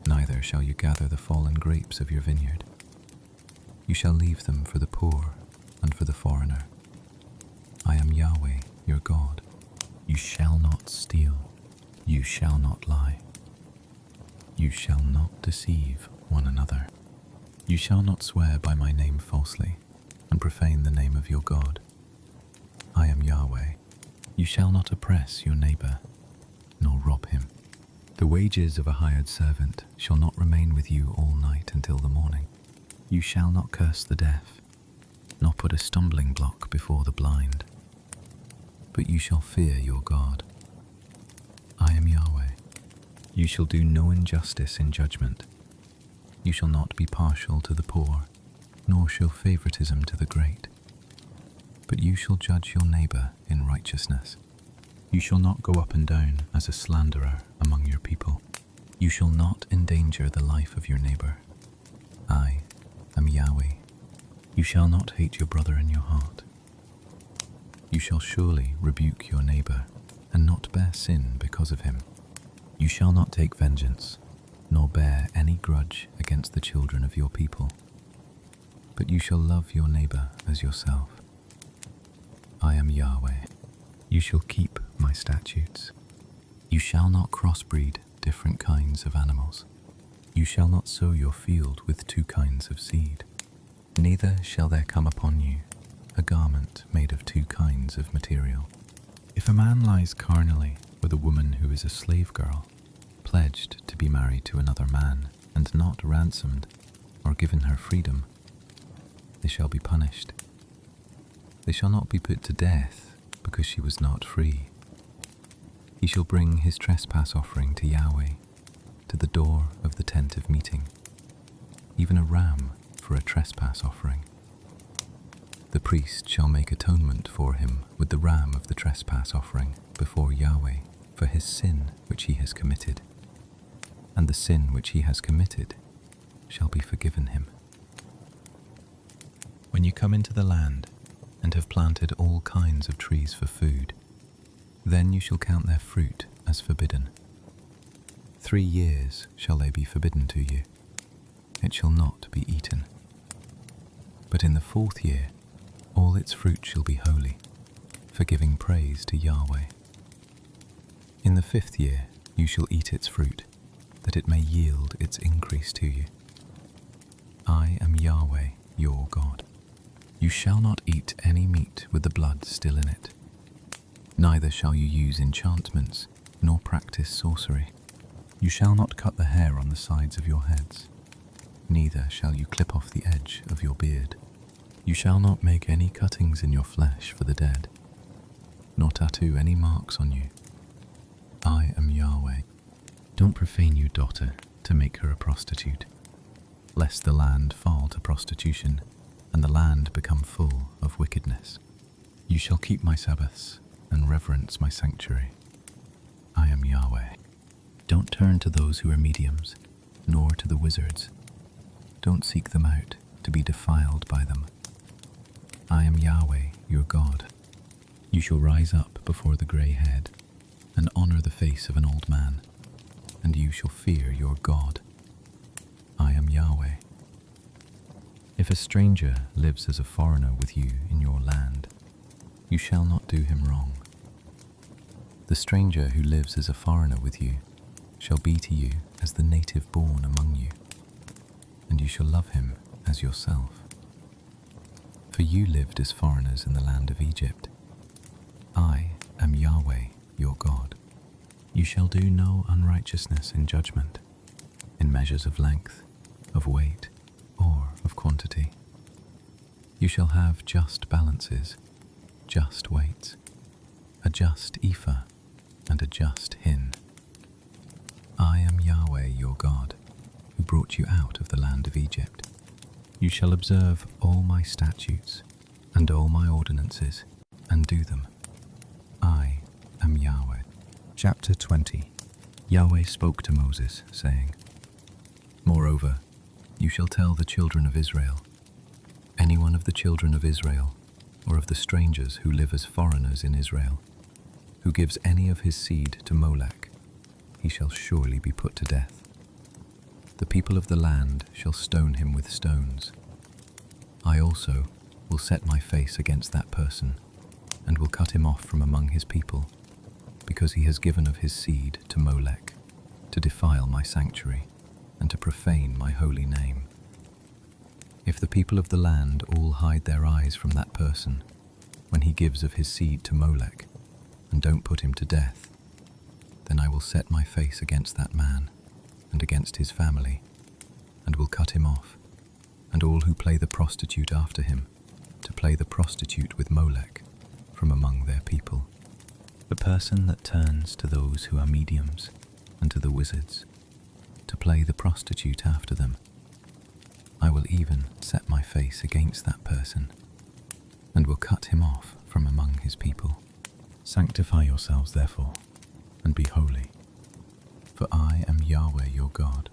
neither shall you gather the fallen grapes of your vineyard. You shall leave them for the poor and for the foreigner. I am Yahweh your God. You shall not steal. You shall not lie. You shall not deceive one another. You shall not swear by my name falsely, and profane the name of your God. I am Yahweh. You shall not oppress your neighbor, nor rob him. The wages of a hired servant shall not remain with you all night until the morning. You shall not curse the deaf, nor put a stumbling block before the blind, but you shall fear your God. I am Yahweh. You shall do no injustice in judgment. You shall not be partial to the poor, nor show favoritism to the great, but you shall judge your neighbor in righteousness. You shall not go up and down as a slanderer among your people. You shall not endanger the life of your neighbor. I am Yahweh. You shall not hate your brother in your heart. You shall surely rebuke your neighbor and not bear sin because of him. You shall not take vengeance, nor bear any grudge against the children of your people, but you shall love your neighbor as yourself. I am Yahweh. You shall keep my statutes. You shall not crossbreed different kinds of animals. You shall not sow your field with two kinds of seed. Neither shall there come upon you a garment made of two kinds of material. If a man lies carnally with a woman who is a slave girl, pledged to be married to another man, and not ransomed or given her freedom, they shall be punished. They shall not be put to death because she was not free. He shall bring his trespass offering to Yahweh, to the door of the tent of meeting, even a ram for a trespass offering. The priest shall make atonement for him with the ram of the trespass offering before Yahweh for his sin which he has committed, and the sin which he has committed shall be forgiven him. When you come into the land and have planted all kinds of trees for food, then you shall count their fruit as forbidden. 3 years shall they be forbidden to you. It shall not be eaten. But in the 4th year, all its fruit shall be holy, for giving praise to Yahweh. In the 5th year you shall eat its fruit, that it may yield its increase to you. I am Yahweh, your God. You shall not eat any meat with the blood still in it. Neither shall you use enchantments, nor practice sorcery. You shall not cut the hair on the sides of your heads. Neither shall you clip off the edge of your beard. You shall not make any cuttings in your flesh for the dead, nor tattoo any marks on you. I am Yahweh. Don't profane your daughter to make her a prostitute, lest the land fall to prostitution, and the land become full of wickedness. You shall keep my Sabbaths and reverence my sanctuary. I am Yahweh. Don't turn to those who are mediums, nor to the wizards. Don't seek them out to be defiled by them. I am Yahweh, your God. You shall rise up before the grey head, and honor the face of an old man, and you shall fear your God. I am Yahweh. If a stranger lives as a foreigner with you in your land, you shall not do him wrong. The stranger who lives as a foreigner with you shall be to you as the native born among you, and you shall love him as yourself. For you lived as foreigners in the land of Egypt. I am Yahweh, your God. You shall do no unrighteousness in judgment, in measures of length, of weight, or of quantity. You shall have just balances, just weights, a just ephah, and a just hin. I am Yahweh your God, who brought you out of the land of Egypt. You shall observe all my statutes and all my ordinances, and do them. I am Yahweh. Chapter 20. Yahweh spoke to Moses, saying, Moreover, you shall tell the children of Israel, any one of the children of Israel, or of the strangers who live as foreigners in Israel, who gives any of his seed to Molech, he shall surely be put to death. The people of the land shall stone him with stones. I also will set my face against that person, and will cut him off from among his people, because he has given of his seed to Molech, to defile my sanctuary, and to profane my holy name. If the people of the land all hide their eyes from that person, when he gives of his seed to Molech, and don't put him to death, then I will set my face against that man and against his family, and will cut him off, and all who play the prostitute after him, to play the prostitute with Molech from among their people. The person that turns to those who are mediums and to the wizards, to play the prostitute after them, I will even set my face against that person, and will cut him off from among his people. Sanctify yourselves therefore, and be holy, for I am Yahweh your God.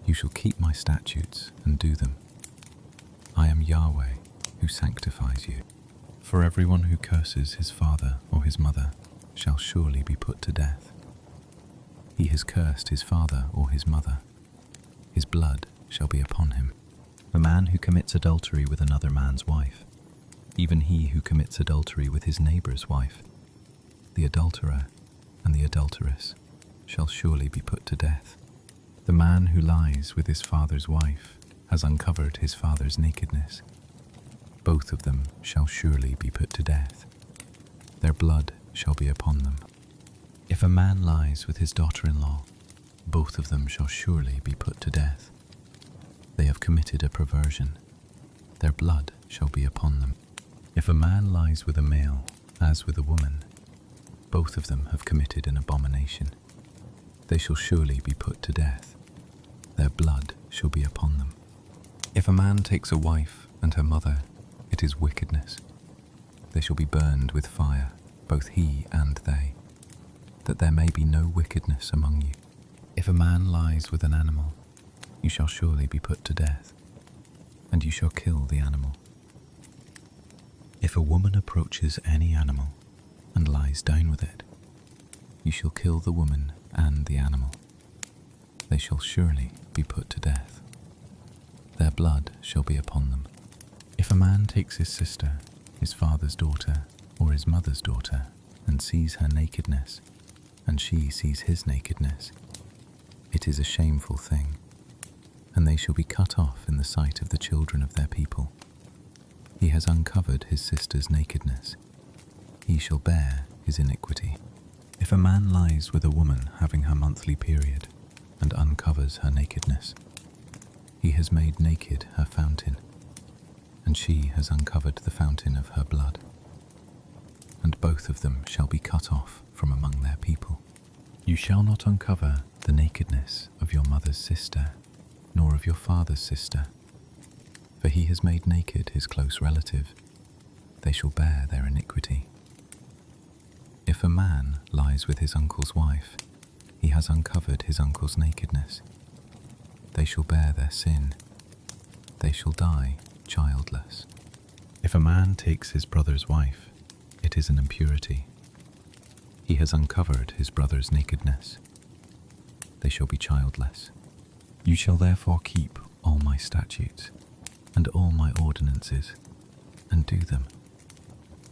You shall keep my statutes and do them. I am Yahweh who sanctifies you. For everyone who curses his father or his mother shall surely be put to death. He has cursed his father or his mother. His blood shall be upon him. The man who commits adultery with another man's wife, even he who commits adultery with his neighbor's wife, the adulterer and the adulteress shall surely be put to death. The man who lies with his father's wife has uncovered his father's nakedness. Both of them shall surely be put to death. Their blood shall be upon them. If a man lies with his daughter-in-law, both of them shall surely be put to death. They have committed a perversion. Their blood shall be upon them. If a man lies with a male as with a woman, both of them have committed an abomination. They shall surely be put to death. Their blood shall be upon them. If a man takes a wife and her mother, it is wickedness. They shall be burned with fire, both he and they, that there may be no wickedness among you. If a man lies with an animal, you shall surely be put to death, and you shall kill the animal. If a woman approaches any animal and lies down with it, you shall kill the woman and the animal. They shall surely be put to death. Their blood shall be upon them. If a man takes his sister, his father's daughter, or his mother's daughter, and sees her nakedness, and she sees his nakedness, it is a shameful thing, and they shall be cut off in the sight of the children of their people. He has uncovered his sister's nakedness. He shall bear his iniquity. If a man lies with a woman having her monthly period and uncovers her nakedness, he has made naked her fountain, and she has uncovered the fountain of her blood. And both of them shall be cut off from among their people. You shall not uncover the nakedness of your mother's sister, nor of your father's sister, for he has made naked his close relative. They shall bear their iniquity. If a man lies with his uncle's wife, he has uncovered his uncle's nakedness. They shall bear their sin. They shall die childless. If a man takes his brother's wife, it is an impurity. He has uncovered his brother's nakedness. They shall be childless. You shall therefore keep all my statutes and all my ordinances, and do them,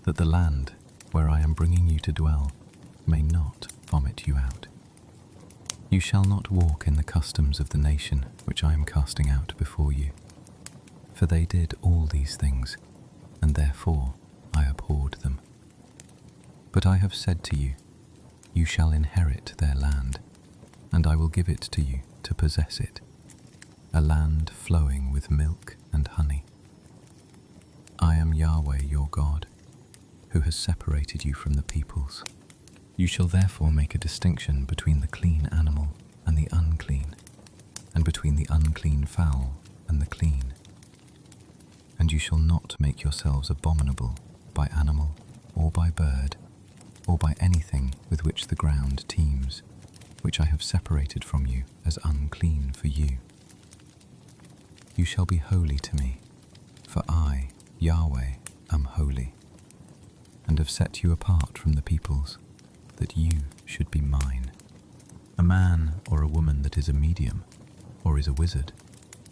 that the land where I am bringing you to dwell may not vomit you out. You shall not walk in the customs of the nation which I am casting out before you, for they did all these things, and therefore I abhorred them. But I have said to you, you shall inherit their land, and I will give it to you to possess it, a land flowing with milk and honey. I am Yahweh your God, who has separated you from the peoples. You shall therefore make a distinction between the clean animal and the unclean, and between the unclean fowl and the clean. And you shall not make yourselves abominable by animal, or by bird, or by anything with which the ground teems, which I have separated from you as unclean for you. You shall be holy to me, for I, Yahweh, am holy, and have set you apart from the peoples, that you should be mine. A man or a woman that is a medium, or is a wizard,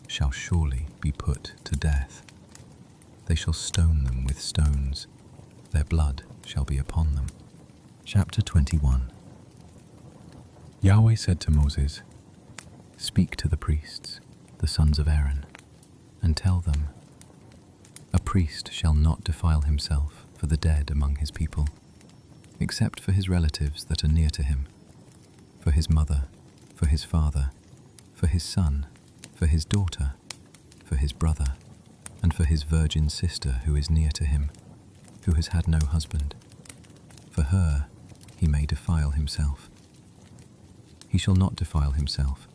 shall surely be put to death. They shall stone them with stones. Their blood shall be upon them. Chapter 21. Yahweh said to Moses, Speak to the priests, the sons of Aaron, and tell them, A priest shall not defile himself for the dead among his people, except for his relatives that are near to him, for his mother, for his father, for his son, for his daughter, for his brother, and for his virgin sister who is near to him, who has had no husband. For her he may defile himself. He shall not defile himself,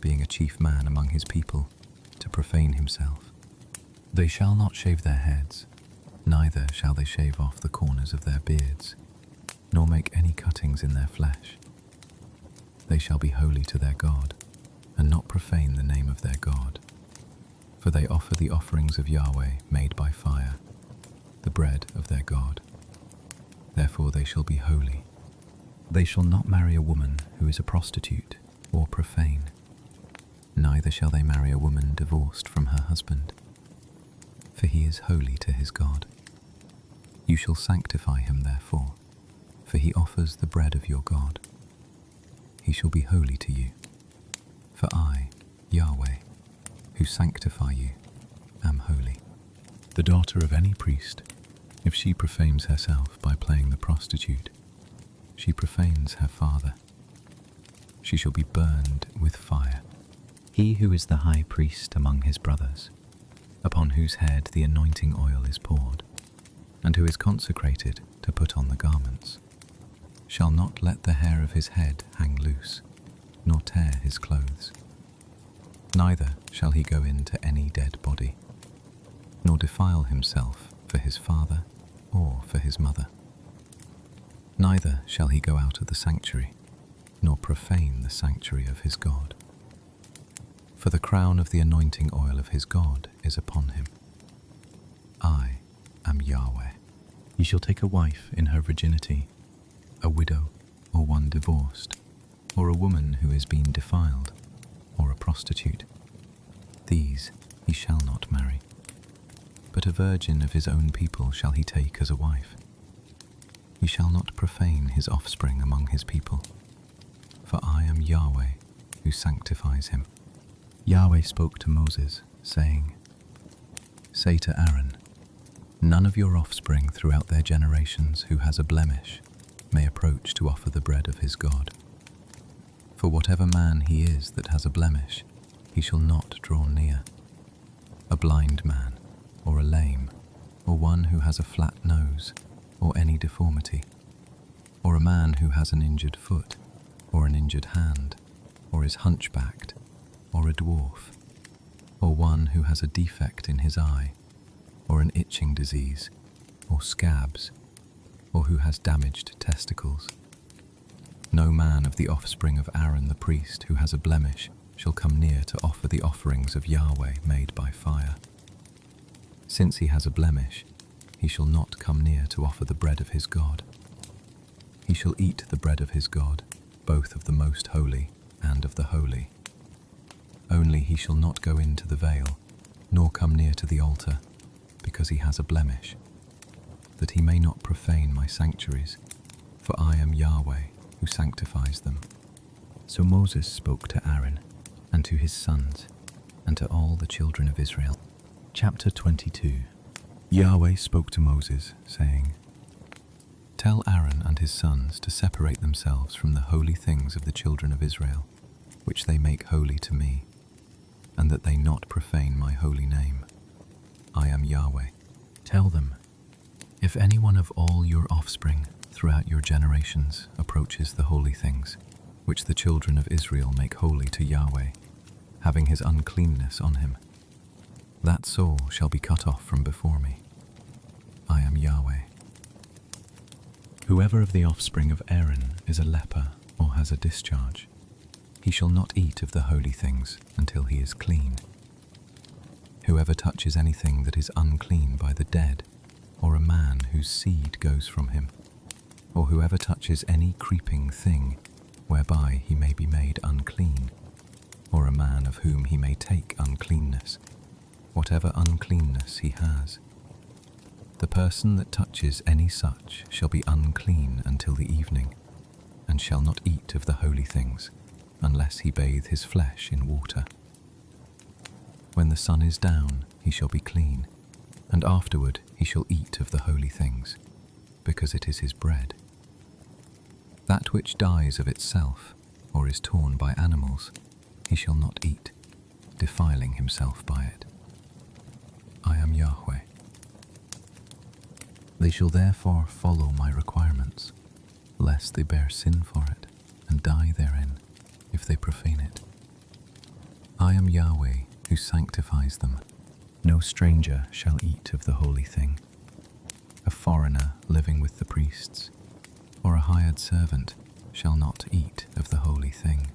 being a chief man among his people, to profane himself. They shall not shave their heads, neither shall they shave off the corners of their beards, nor make any cuttings in their flesh. They shall be holy to their God, and not profane the name of their God. For they offer the offerings of Yahweh made by fire, the bread of their God. Therefore they shall be holy. They shall not marry a woman who is a prostitute or profane, neither shall they marry a woman divorced from her husband, for he is holy to his God. You shall sanctify him therefore, for he offers the bread of your God. He shall be holy to you, for I, Yahweh, who sanctify you, am holy. The daughter of any priest, if she profanes herself by playing the prostitute, she profanes her father. She shall be burned with fire. He who is the high priest among his brothers, upon whose head the anointing oil is poured, and who is consecrated to put on the garments, shall not let the hair of his head hang loose, nor tear his clothes. Neither shall he go into any dead body, nor defile himself for his father or for his mother. Neither shall he go out of the sanctuary, nor profane the sanctuary of his God. For the crown of the anointing oil of his God is upon him. I am Yahweh. He shall take a wife in her virginity, a widow, or one divorced, or a woman who has been defiled, or a prostitute. These he shall not marry. But a virgin of his own people shall he take as a wife. He shall not profane his offspring among his people, for I am Yahweh who sanctifies him. Yahweh spoke to Moses, saying, Say to Aaron, none of your offspring throughout their generations who has a blemish may approach to offer the bread of his God. For whatever man he is that has a blemish, he shall not draw near. A blind man, or a lame, or one who has a flat nose, or any deformity, or a man who has an injured foot, or an injured hand, or is hunchbacked, or a dwarf, or one who has a defect in his eye, or an itching disease, or scabs, or who has damaged testicles. No man of the offspring of Aaron the priest who has a blemish shall come near to offer the offerings of Yahweh made by fire. Since he has a blemish, he shall not come near to offer the bread of his God. He shall eat the bread of his God, both of the most holy and of the holy. Only he shall not go into the veil, nor come near to the altar, because he has a blemish, that he may not profane my sanctuaries, for I am Yahweh who sanctifies them. So Moses spoke to Aaron, and to his sons, and to all the children of Israel. Chapter 22. Yahweh spoke to Moses, saying, Tell Aaron and his sons to separate themselves from the holy things of the children of Israel, which they make holy to me, and that they not profane my holy name. I am Yahweh. Tell them, if anyone of all your offspring throughout your generations approaches the holy things, which the children of Israel make holy to Yahweh, having his uncleanness on him, that soul shall be cut off from before me. I am Yahweh. Whoever of the offspring of Aaron is a leper or has a discharge, he shall not eat of the holy things until he is clean. Whoever touches anything that is unclean by the dead, or a man whose seed goes from him, or whoever touches any creeping thing whereby he may be made unclean, or a man of whom he may take uncleanness, whatever uncleanness he has, the person that touches any such shall be unclean until the evening, and shall not eat of the holy things, unless he bathe his flesh in water. When the sun is down, he shall be clean, and afterward he shall eat of the holy things. because it is his bread. That which dies of itself, or is torn by animals, he shall not eat, defiling himself by it. I am Yahweh. They shall therefore follow my requirements, lest they bear sin for it, and die therein, if they profane it. I am Yahweh, who sanctifies them. No stranger shall eat of the holy thing. A foreigner living with the priests, or a hired servant, shall not eat of the holy thing.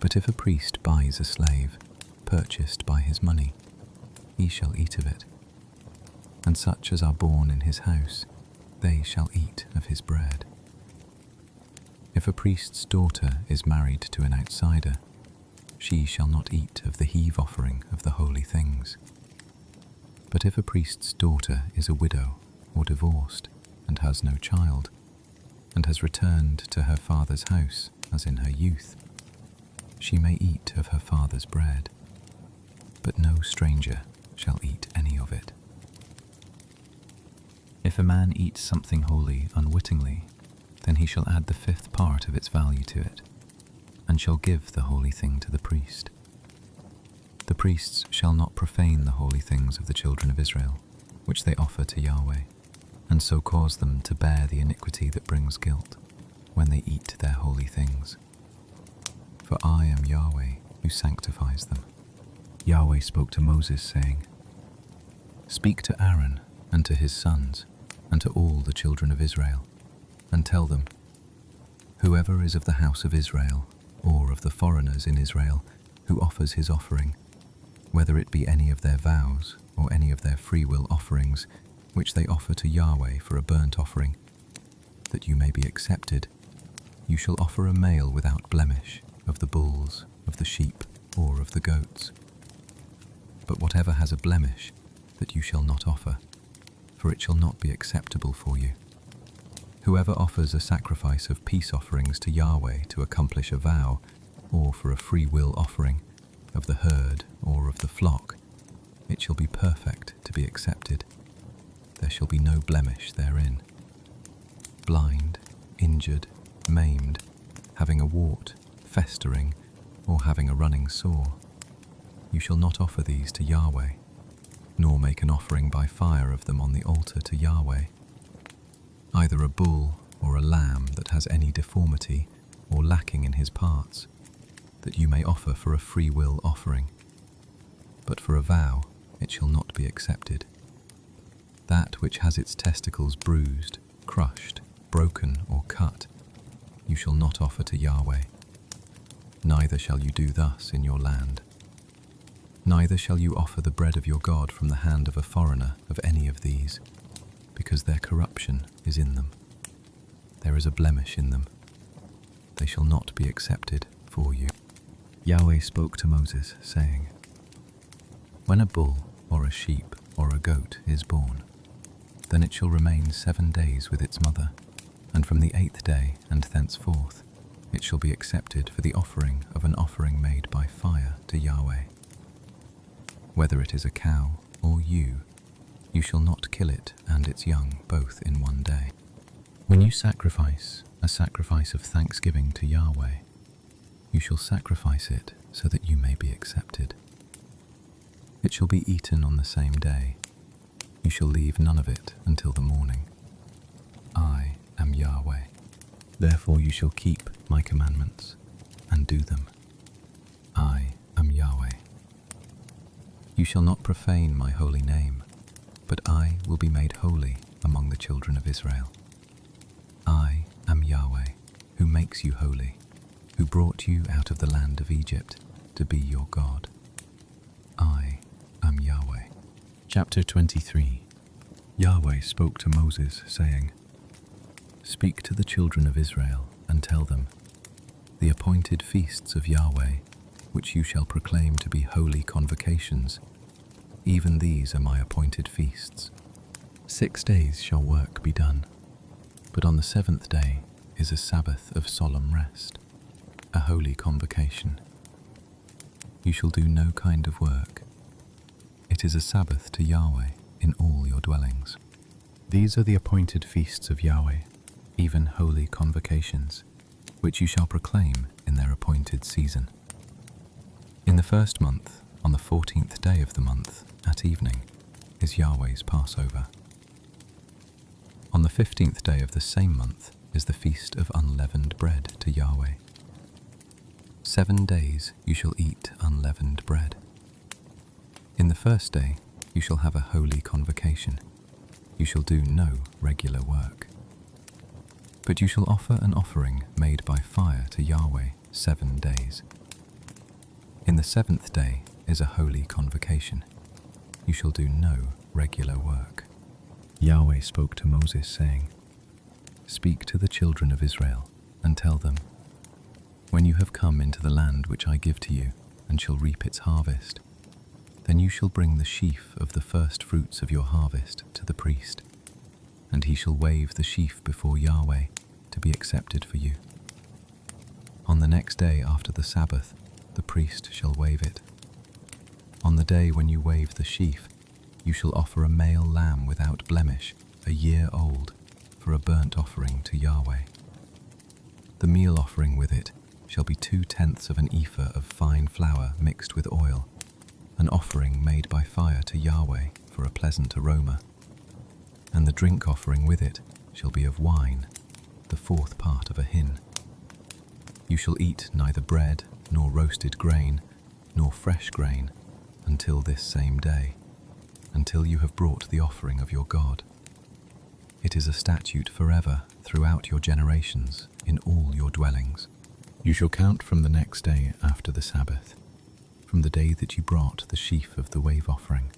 But if a priest buys a slave, purchased by his money, he shall eat of it. And such as are born in his house, they shall eat of his bread. If a priest's daughter is married to an outsider, she shall not eat of the heave offering of the holy things. But if a priest's daughter is a widow or divorced and has no child, and has returned to her father's house as in her youth, she may eat of her father's bread, but no stranger shall eat any of it. If a man eats something holy unwittingly, then he shall add the 5th part of its value to it, and shall give the holy thing to the priest. The priests shall not profane the holy things of the children of Israel, which they offer to Yahweh, and so cause them to bear the iniquity that brings guilt, when they eat their holy things. For I am Yahweh, who sanctifies them. Yahweh spoke to Moses, saying, Speak to Aaron and to his sons, and to all the children of Israel, and tell them, Whoever is of the house of Israel, or of the foreigners in Israel, who offers his offering, whether it be any of their vows, or any of their freewill offerings, which they offer to Yahweh for a burnt offering, that you may be accepted, you shall offer a male without blemish, of the bulls, of the sheep, or of the goats. But whatever has a blemish, that you shall not offer, for it shall not be acceptable for you. Whoever offers a sacrifice of peace offerings to Yahweh to accomplish a vow, or for a free will offering, of the herd or of the flock, it shall be perfect to be accepted. There shall be no blemish therein. Blind, injured, maimed, having a wart, festering, or having a running sore, you shall not offer these to Yahweh, nor make an offering by fire of them on the altar to Yahweh. Either a bull or a lamb that has any deformity or lacking in his parts, that you may offer for a free will offering. But for a vow it shall not be accepted. That which has its testicles bruised, crushed, broken, or cut, you shall not offer to Yahweh. Neither shall you do thus in your land. Neither shall you offer the bread of your God from the hand of a foreigner of any of these, because their corruption is in them. There is a blemish in them. They shall not be accepted for you. Yahweh spoke to Moses, saying, When a bull or a sheep or a goat is born, then it shall remain 7 days with its mother, and from the 8th day and thenceforth it shall be accepted for the offering of an offering made by fire to Yahweh. Whether it is a cow or ewe, you shall not kill it and its young both in one day. When you sacrifice a sacrifice of thanksgiving to Yahweh, you shall sacrifice it so that you may be accepted. It shall be eaten on the same day. You shall leave none of it until the morning. I am Yahweh. Therefore you shall keep my commandments and do them. I am Yahweh. You shall not profane my holy name, but I will be made holy among the children of Israel. I am Yahweh, who makes you holy, who brought you out of the land of Egypt to be your God. I am Yahweh. Chapter 23. Yahweh spoke to Moses, saying, Speak to the children of Israel and tell them, The appointed feasts of Yahweh, which you shall proclaim to be holy convocations, even these are my appointed feasts. 6 days shall work be done, but on the 7th day is a Sabbath of solemn rest, a holy convocation. You shall do no kind of work. It is a Sabbath to Yahweh in all your dwellings. These are the appointed feasts of Yahweh, even holy convocations, which you shall proclaim in their appointed season. In the first month, on the 14th day of the month, at evening, is Yahweh's Passover. On the 15th day of the same month is the feast of unleavened bread to Yahweh. 7 days you shall eat unleavened bread. In the first day you shall have a holy convocation. You shall do no regular work. But you shall offer an offering made by fire to Yahweh 7 days. In the 7th day is a holy convocation. You shall do no regular work. Yahweh spoke to Moses, saying, Speak to the children of Israel, and tell them, When you have come into the land which I give to you, and shall reap its harvest, then you shall bring the sheaf of the first fruits of your harvest to the priest, and he shall wave the sheaf before Yahweh to be accepted for you. On the next day after the Sabbath, the priest shall wave it. On the day when you wave the sheaf, you shall offer a male lamb without blemish, a year old, for a burnt offering to Yahweh. The meal offering with it shall be 2/10 of an ephah of fine flour mixed with oil, an offering made by fire to Yahweh for a pleasant aroma. And the drink offering with it shall be of wine, the 4th part of a hin. You shall eat neither bread, nor roasted grain, nor fresh grain, until this same day, until you have brought the offering of your God. It is a statute forever throughout your generations in all your dwellings. You shall count from the next day after the Sabbath, from the day that you brought the sheaf of the wave offering.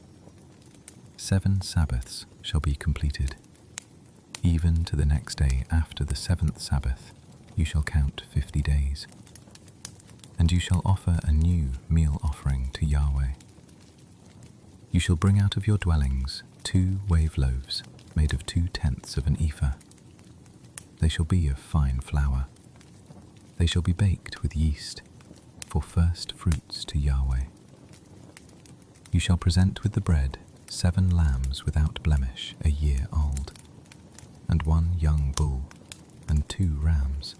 7 Sabbaths shall be completed. Even to the next day after the 7th Sabbath, you shall count 50 days. And you shall offer a new meal offering to Yahweh. You shall bring out of your dwellings 2 wave loaves made of 2/10 of an ephah. They shall be of fine flour. They shall be baked with yeast, for first fruits to Yahweh. You shall present with the bread 7 lambs without blemish, a year old, and 1 young bull, and 2 rams.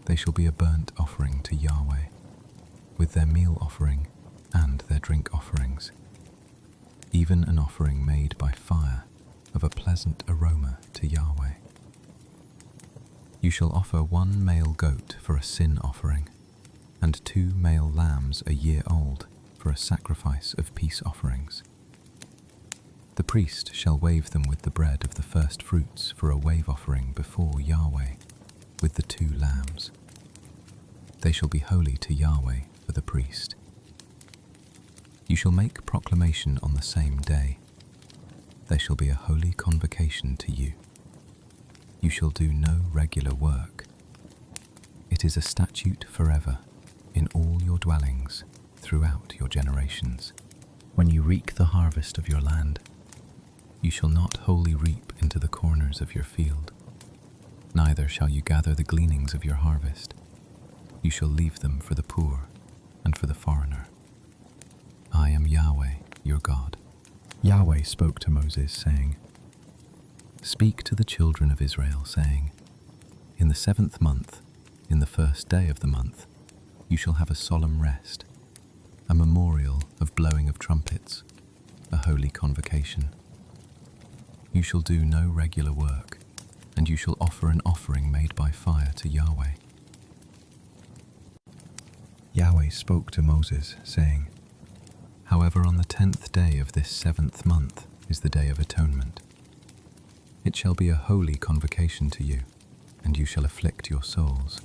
They shall be a burnt offering to Yahweh, with their meal offering and their drink offerings, even an offering made by fire of a pleasant aroma to Yahweh. You shall offer 1 male goat for a sin offering, and 2 male lambs a year old for a sacrifice of peace offerings. The priest shall wave them with the bread of the first fruits for a wave offering before Yahweh, with the 2 lambs. They shall be holy to Yahweh for the priest. You shall make proclamation on the same day. There shall be a holy convocation to you. You shall do no regular work. It is a statute forever in all your dwellings throughout your generations. When you reap the harvest of your land, you shall not wholly reap into the corners of your field, neither shall you gather the gleanings of your harvest. You shall leave them for the poor and for the foreigner. I am Yahweh, your God. Yahweh spoke to Moses, saying, Speak to the children of Israel, saying, In the 7th month, in the first day of the month, you shall have a solemn rest, a memorial of blowing of trumpets, a holy convocation. You shall do no regular work, and you shall offer an offering made by fire to Yahweh. Yahweh spoke to Moses, saying, However, on the 10th day of this 7th month is the Day of Atonement. It shall be a holy convocation to you, and you shall afflict your souls,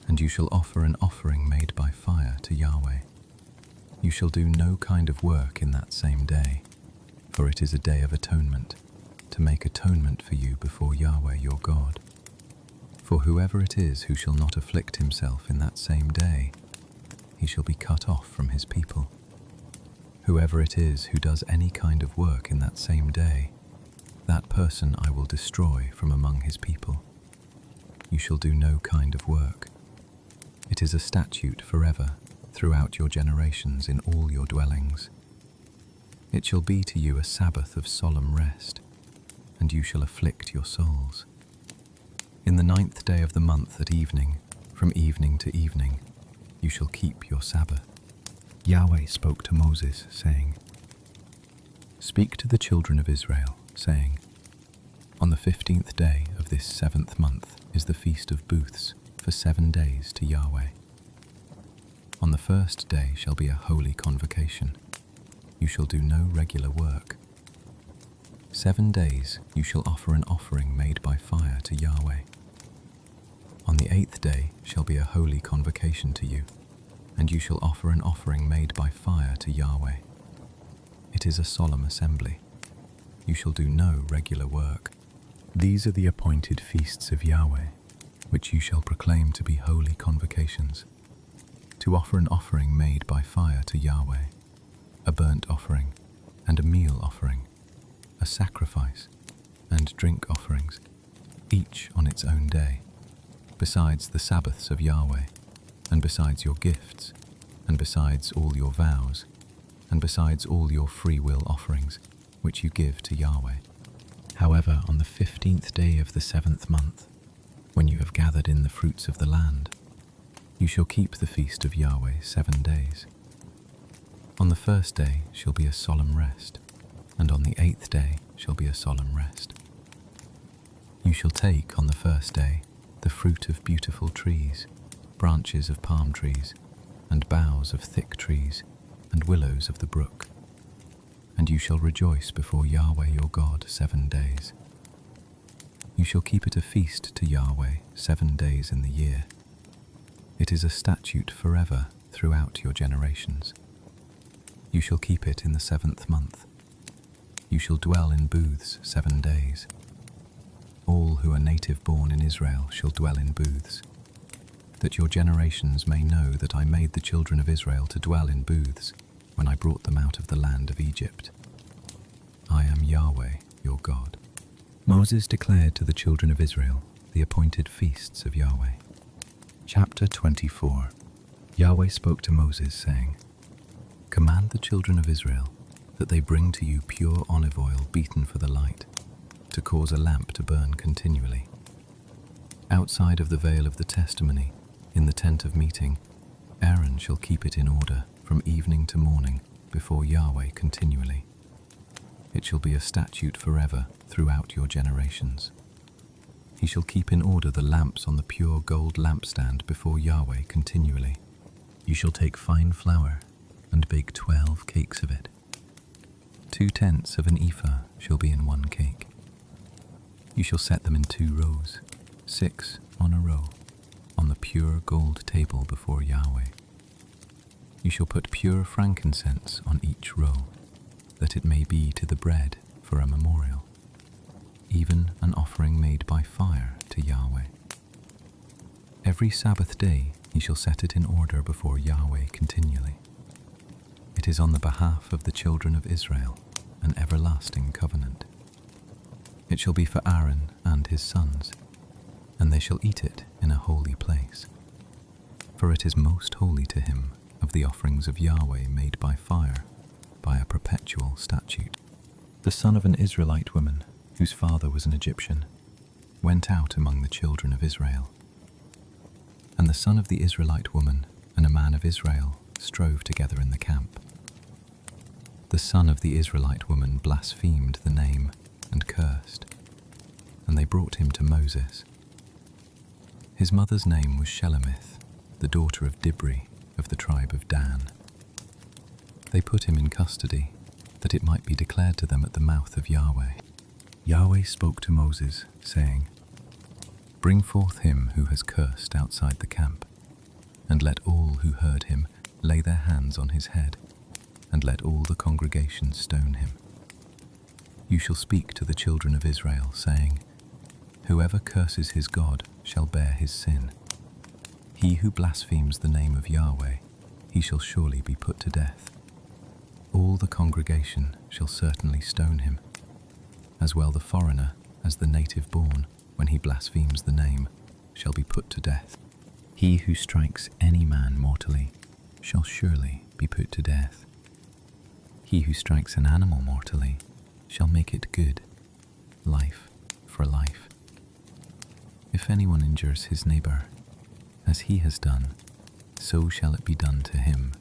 and you shall offer an offering made by fire to Yahweh. You shall do no kind of work in that same day, for it is a day of atonement, to make atonement for you before Yahweh your God. For whoever it is who shall not afflict himself in that same day, he shall be cut off from his people. Whoever it is who does any kind of work in that same day, that person I will destroy from among his people. You shall do no kind of work. It is a statute forever throughout your generations in all your dwellings. It shall be to you a Sabbath of solemn rest. and you shall afflict your souls. In the 9th day of the month at evening, from evening to evening, you shall keep your Sabbath. Yahweh spoke to Moses, saying, Speak to the children of Israel, saying, On the 15th day of this 7th month is the Feast of Booths for 7 days to Yahweh. On the 1st day shall be a holy convocation. You shall do no regular work. 7 days you shall offer an offering made by fire to Yahweh. On the 8th day shall be a holy convocation to you, and you shall offer an offering made by fire to Yahweh. It is a solemn assembly. You shall do no regular work. These are the appointed feasts of Yahweh, which you shall proclaim to be holy convocations, to offer an offering made by fire to Yahweh, a burnt offering and a meal offering, a sacrifice and drink offerings, each on its own day, besides the Sabbaths of Yahweh, and besides your gifts, and besides all your vows, and besides all your free will offerings, which you give to Yahweh. However, on the 15th day of the 7th month, when you have gathered in the fruits of the land, you shall keep the feast of Yahweh 7 days. On the 1st day shall be a solemn rest, and on the 8th day shall be a solemn rest. You shall take on the 1st day the fruit of beautiful trees, branches of palm trees, and boughs of thick trees, and willows of the brook. And you shall rejoice before Yahweh your God 7 days. You shall keep it a feast to Yahweh 7 days in the year. It is a statute forever throughout your generations. You shall keep it in the 7th month. You shall dwell in booths 7 days. All who are native born in Israel shall dwell in booths, that your generations may know that I made the children of Israel to dwell in booths when I brought them out of the land of Egypt. I am Yahweh, your God. Moses declared to the children of Israel the appointed feasts of Yahweh. Chapter 24. Yahweh spoke to Moses, saying, Command the children of Israel that they bring to you pure olive oil beaten for the light, to cause a lamp to burn continually. Outside of the veil of the testimony, in the tent of meeting, Aaron shall keep it in order from evening to morning before Yahweh continually. It shall be a statute forever throughout your generations. He shall keep in order the lamps on the pure gold lampstand before Yahweh continually. You shall take fine flour and bake 12 cakes of it. 2 tenths of an ephah shall be in 1 cake. You shall set them in 2 rows, 6 on a row, on the pure gold table before Yahweh. You shall put pure frankincense on each row, that it may be to the bread for a memorial, even an offering made by fire to Yahweh. Every Sabbath day ye shall set it in order before Yahweh continually. It is on the behalf of the children of Israel, an everlasting covenant. It shall be for Aaron and his sons, and they shall eat it in a holy place. For it is most holy to him of the offerings of Yahweh made by fire, by a perpetual statute. The son of an Israelite woman, whose father was an Egyptian, went out among the children of Israel. And the son of the Israelite woman and a man of Israel strove together in the camp. The son of the Israelite woman blasphemed the name and cursed, and they brought him to Moses. His mother's name was Shelemith, the daughter of Dibri of the tribe of Dan. They put him in custody, that it might be declared to them at the mouth of Yahweh. Yahweh spoke to Moses, saying, Bring forth him who has cursed outside the camp, and let all who heard him lay their hands on his head, and let all the congregation stone him. You shall speak to the children of Israel, saying, Whoever curses his God shall bear his sin. He who blasphemes the name of Yahweh, he shall surely be put to death. All the congregation shall certainly stone him, as well the foreigner as the native born, when he blasphemes the name, shall be put to death. He who strikes any man mortally shall surely be put to death. He who strikes an animal mortally shall make it good. life for life. If anyone injures his neighbor, as he has done, so shall it be done to him.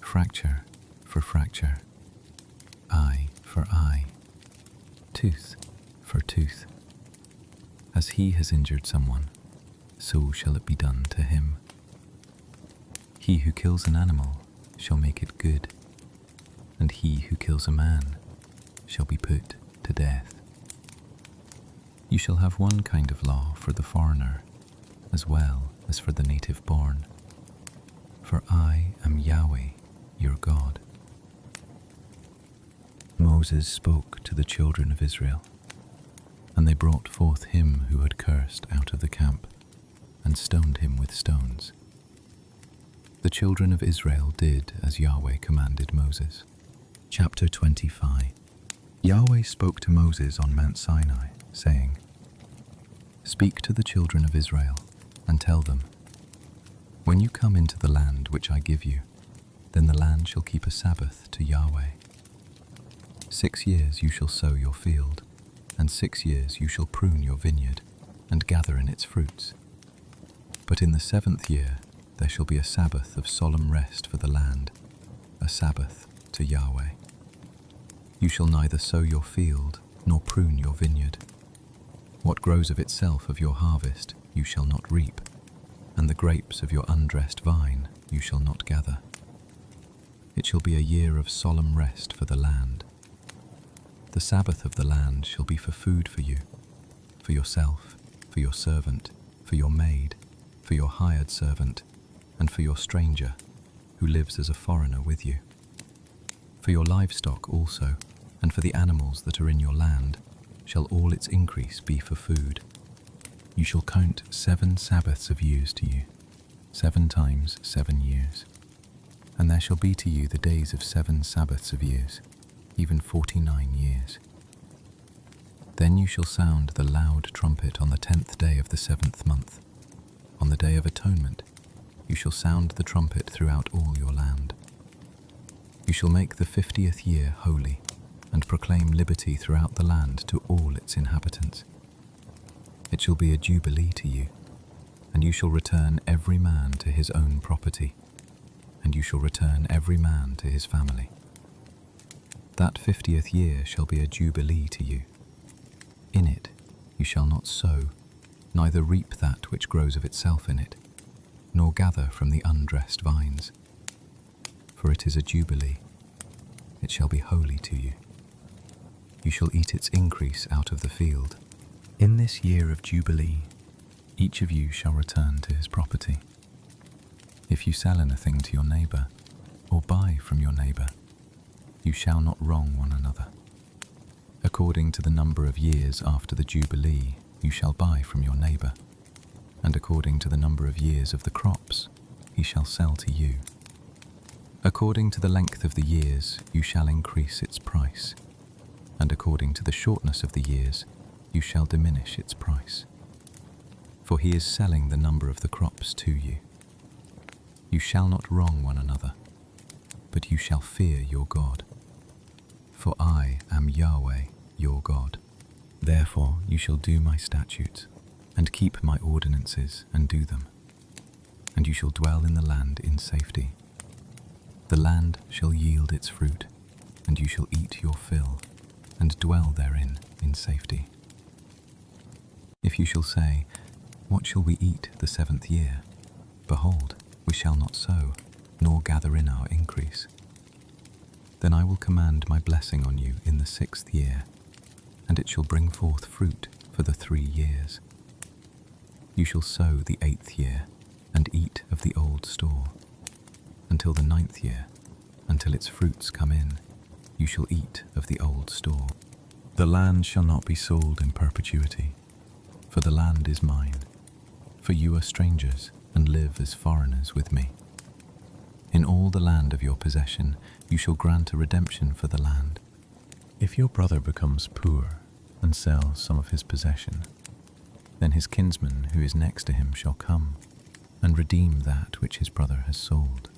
Fracture for fracture, eye for eye, tooth for tooth. As he has injured someone, so shall it be done to him. He who kills an animal shall make it good, and he who kills a man shall be put to death. You shall have one kind of law for the foreigner, as well as for the native born. For I am Yahweh, your God. Moses spoke to the children of Israel, and they brought forth him who had cursed out of the camp, and stoned him with stones. The children of Israel did as Yahweh commanded Moses. Chapter 25. Yahweh spoke to Moses on Mount Sinai, saying, Speak to the children of Israel, and tell them, When you come into the land which I give you, then the land shall keep a Sabbath to Yahweh. 6 years you shall sow your field, and 6 years you shall prune your vineyard, and gather in its fruits. But in the 7th year there shall be a Sabbath of solemn rest for the land, a Sabbath to Yahweh. You shall neither sow your field, nor prune your vineyard. What grows of itself of your harvest you shall not reap, and the grapes of your undressed vine you shall not gather. It shall be a year of solemn rest for the land. The Sabbath of the land shall be for food for you, for yourself, for your servant, for your maid, for your hired servant, and for your stranger, who lives as a foreigner with you. For your livestock also, and for the animals that are in your land, shall all its increase be for food. You shall count 7 Sabbaths of years to you, 7 times 7 years. And there shall be to you the days of 7 Sabbaths of years, even 49 years. Then you shall sound the loud trumpet on the 10th day of the 7th month. On the day of atonement, you shall sound the trumpet throughout all your land. You shall make the 50th year holy, and proclaim liberty throughout the land to all its inhabitants. It shall be a jubilee to you, and you shall return every man to his own property, and you shall return every man to his family. That 50th year shall be a jubilee to you. In it you shall not sow, neither reap that which grows of itself in it, nor gather from the undressed vines. For it is a jubilee, it shall be holy to you. You shall eat its increase out of the field. In this year of jubilee, each of you shall return to his property. If you sell anything to your neighbor, or buy from your neighbor, you shall not wrong one another. According to the number of years after the jubilee, you shall buy from your neighbor, and according to the number of years of the crops, he shall sell to you. According to the length of the years, you shall increase its price, and according to the shortness of the years, you shall diminish its price. For he is selling the number of the crops to you. You shall not wrong one another, but you shall fear your God. For I am Yahweh, your God. Therefore you shall do my statutes, and keep my ordinances, and do them. And you shall dwell in the land in safety. The land shall yield its fruit, and you shall eat your fill, and dwell therein in safety. If you shall say, What shall we eat the 7th year? Behold, we shall not sow, nor gather in our increase. Then I will command my blessing on you in the 6th year, and it shall bring forth fruit for the 3 years. You shall sow the 8th year, and eat of the old store. Until the 9th year, until its fruits come in, you shall eat of the old store. The land shall not be sold in perpetuity, for the land is mine. For you are strangers, and live as foreigners with me. In all the land of your possession, you shall grant a redemption for the land. If your brother becomes poor, and sells some of his possession, then his kinsman who is next to him shall come, and redeem that which his brother has sold.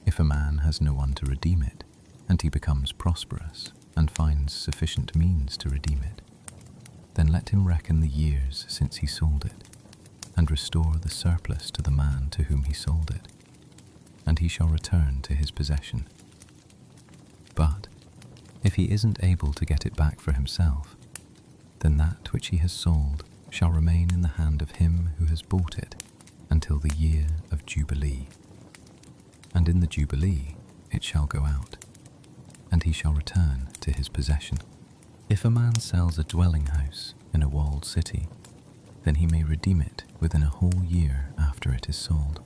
If a man has no one to redeem it, and he becomes prosperous, and finds sufficient means to redeem it, then let him reckon the years since he sold it, and restore the surplus to the man to whom he sold it, and he shall return to his possession. But if he isn't able to get it back for himself, then that which he has sold shall remain in the hand of him who has bought it until the year of Jubilee. And in the Jubilee it shall go out, and he shall return to his possession. If a man sells a dwelling house in a walled city, then he may redeem it within a whole year after it is sold.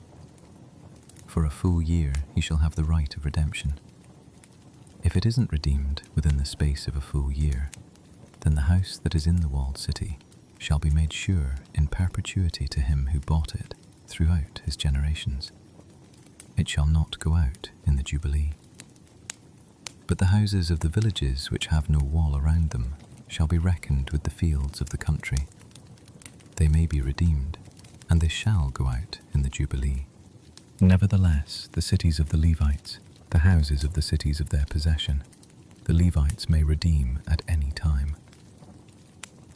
For a full year he shall have the right of redemption. If it isn't redeemed within the space of a full year, then the house that is in the walled city shall be made sure in perpetuity to him who bought it throughout his generations. It shall not go out in the Jubilee. But the houses of the villages which have no wall around them shall be reckoned with the fields of the country. They may be redeemed, and they shall go out in the Jubilee. Nevertheless, the cities of the Levites, the houses of the cities of their possession, the Levites may redeem at any time.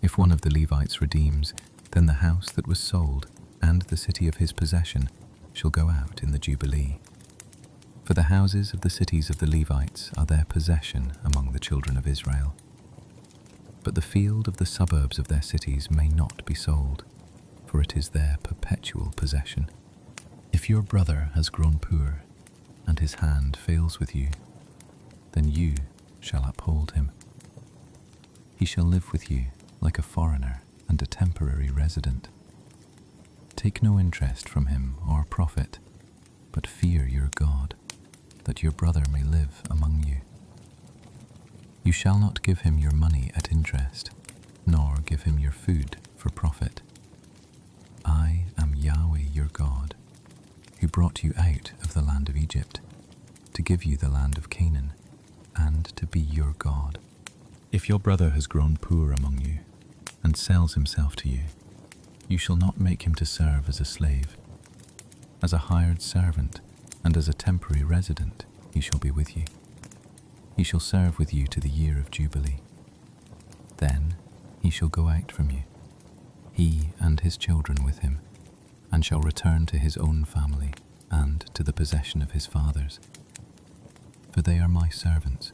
If one of the Levites redeems, then the house that was sold and the city of his possession shall go out in the Jubilee. For the houses of the cities of the Levites are their possession among the children of Israel. But the field of the suburbs of their cities may not be sold, for it is their perpetual possession. If your brother has grown poor, and his hand fails with you, then you shall uphold him. He shall live with you like a foreigner and a temporary resident. Take no interest from him or profit, but fear your God, that your brother may live among you. You shall not give him your money at interest, nor give him your food for profit. I am Yahweh your God, who brought you out of the land of Egypt, to give you the land of Canaan, and to be your God. If your brother has grown poor among you, and sells himself to you, you shall not make him to serve as a slave. As a hired servant, and as a temporary resident, he shall be with you. He shall serve with you to the year of Jubilee. Then he shall go out from you, he and his children with him, and shall return to his own family and to the possession of his fathers. For they are my servants,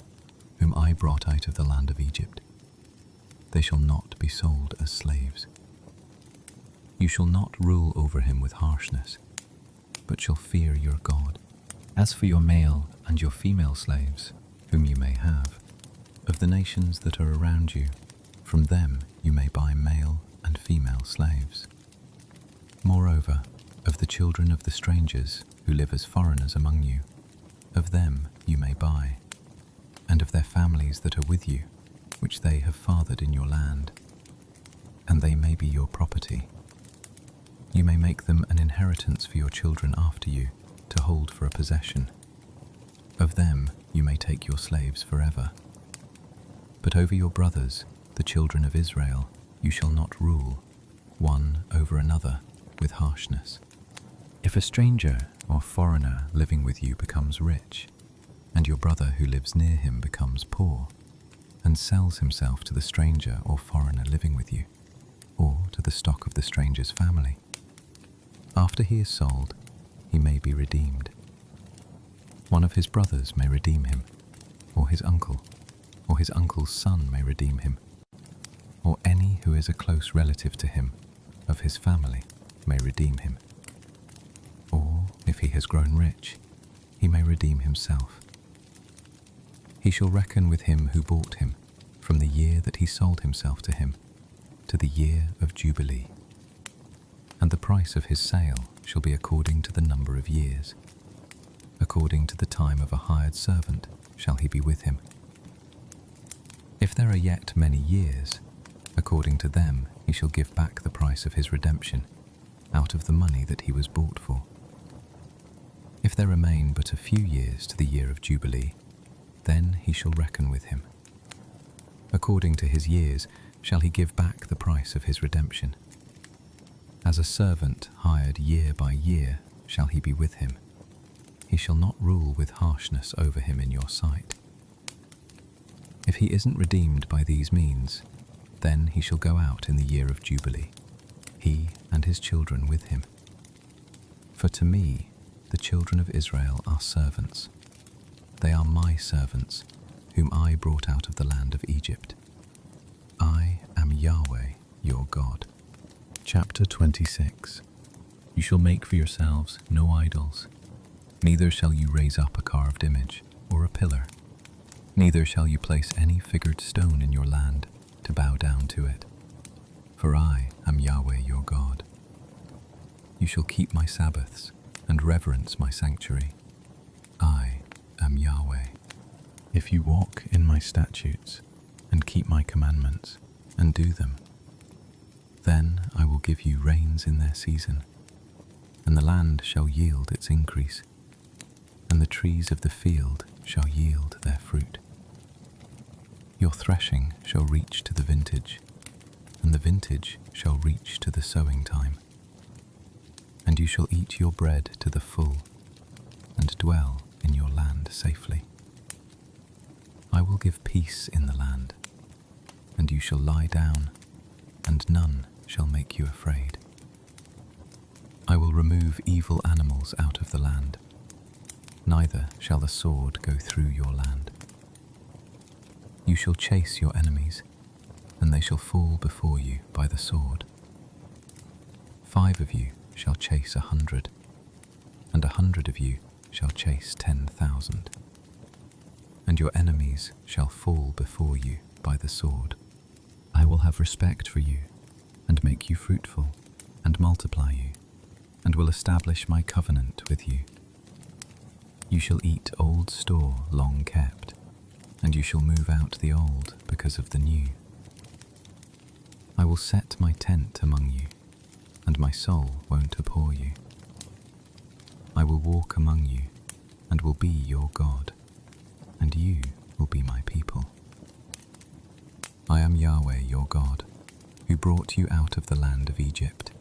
whom I brought out of the land of Egypt. They shall not be sold as slaves. You shall not rule over him with harshness, but shall fear your God. As for your male and your female slaves, whom you may have, of the nations that are around you, from them you may buy male and female slaves. Moreover, of the children of the strangers who live as foreigners among you, of them you may buy, and of their families that are with you, which they have fathered in your land, and they may be your property. You may make them an inheritance for your children after you, to hold for a possession. Of them you may take your slaves forever. But over your brothers, the children of Israel, you shall not rule, one over another, with harshness. If a stranger or foreigner living with you becomes rich, and your brother who lives near him becomes poor, and sells himself to the stranger or foreigner living with you, or to the stock of the stranger's family, after he is sold, he may be redeemed. One of his brothers may redeem him, or his uncle's son may redeem him, or any who is a close relative to him of his family may redeem him. Or, if he has grown rich, he may redeem himself. He shall reckon with him who bought him from the year that he sold himself to him to the year of Jubilee. And the price of his sale shall be according to the number of years. According to the time of a hired servant shall he be with him. If there are yet many years, according to them he shall give back the price of his redemption, out of the money that he was bought for. If there remain but a few years to the year of Jubilee, then he shall reckon with him. According to his years shall he give back the price of his redemption. As a servant hired year by year shall he be with him. He shall not rule with harshness over him in your sight. If he isn't redeemed by these means, then he shall go out in the year of Jubilee, he and his children with him. For to me, the children of Israel are servants. They are my servants, whom I brought out of the land of Egypt. I am Yahweh, your God. Chapter 26. You shall make for yourselves no idols, neither shall you raise up a carved image or a pillar, neither shall you place any figured stone in your land to bow down to it. For I am Yahweh your God. You shall keep my Sabbaths and reverence my sanctuary. I am Yahweh. If you walk in my statutes and keep my commandments and do them, then I will give you rains in their season, and the land shall yield its increase, and the trees of the field shall yield their fruit. Your threshing shall reach to the vintage, and the vintage shall reach to the sowing time. And you shall eat your bread to the full, and dwell in your land safely. I will give peace in the land, and you shall lie down, and none shall make you afraid. I will remove evil animals out of the land, neither shall the sword go through your land. You shall chase your enemies, and they shall fall before you by the sword. 5 of you shall chase 100, and 100 of you shall chase 10,000. And your enemies shall fall before you by the sword. I will have respect for you, and make you fruitful, and multiply you, and will establish my covenant with you. You shall eat old store long kept, and you shall move out the old because of the new. I will set my tent among you, and my soul won't abhor you. I will walk among you, and will be your God, and you will be my people. I am Yahweh your God, who brought you out of the land of Egypt,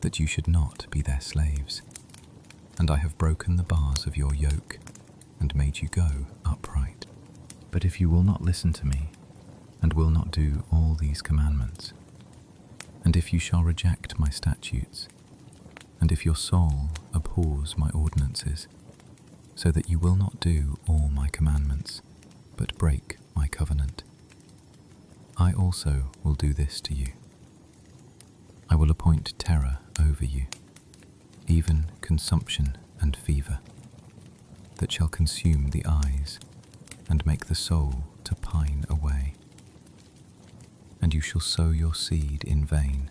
that you should not be their slaves. And I have broken the bars of your yoke, and made you go upright. But if you will not listen to me, and will not do all these commandments, and if you shall reject my statutes, and if your soul abhors my ordinances, so that you will not do all my commandments, but break my covenant, I also will do this to you. I will appoint terror over you, even consumption and fever, that shall consume the eyes and make the soul to pine away. And you shall sow your seed in vain,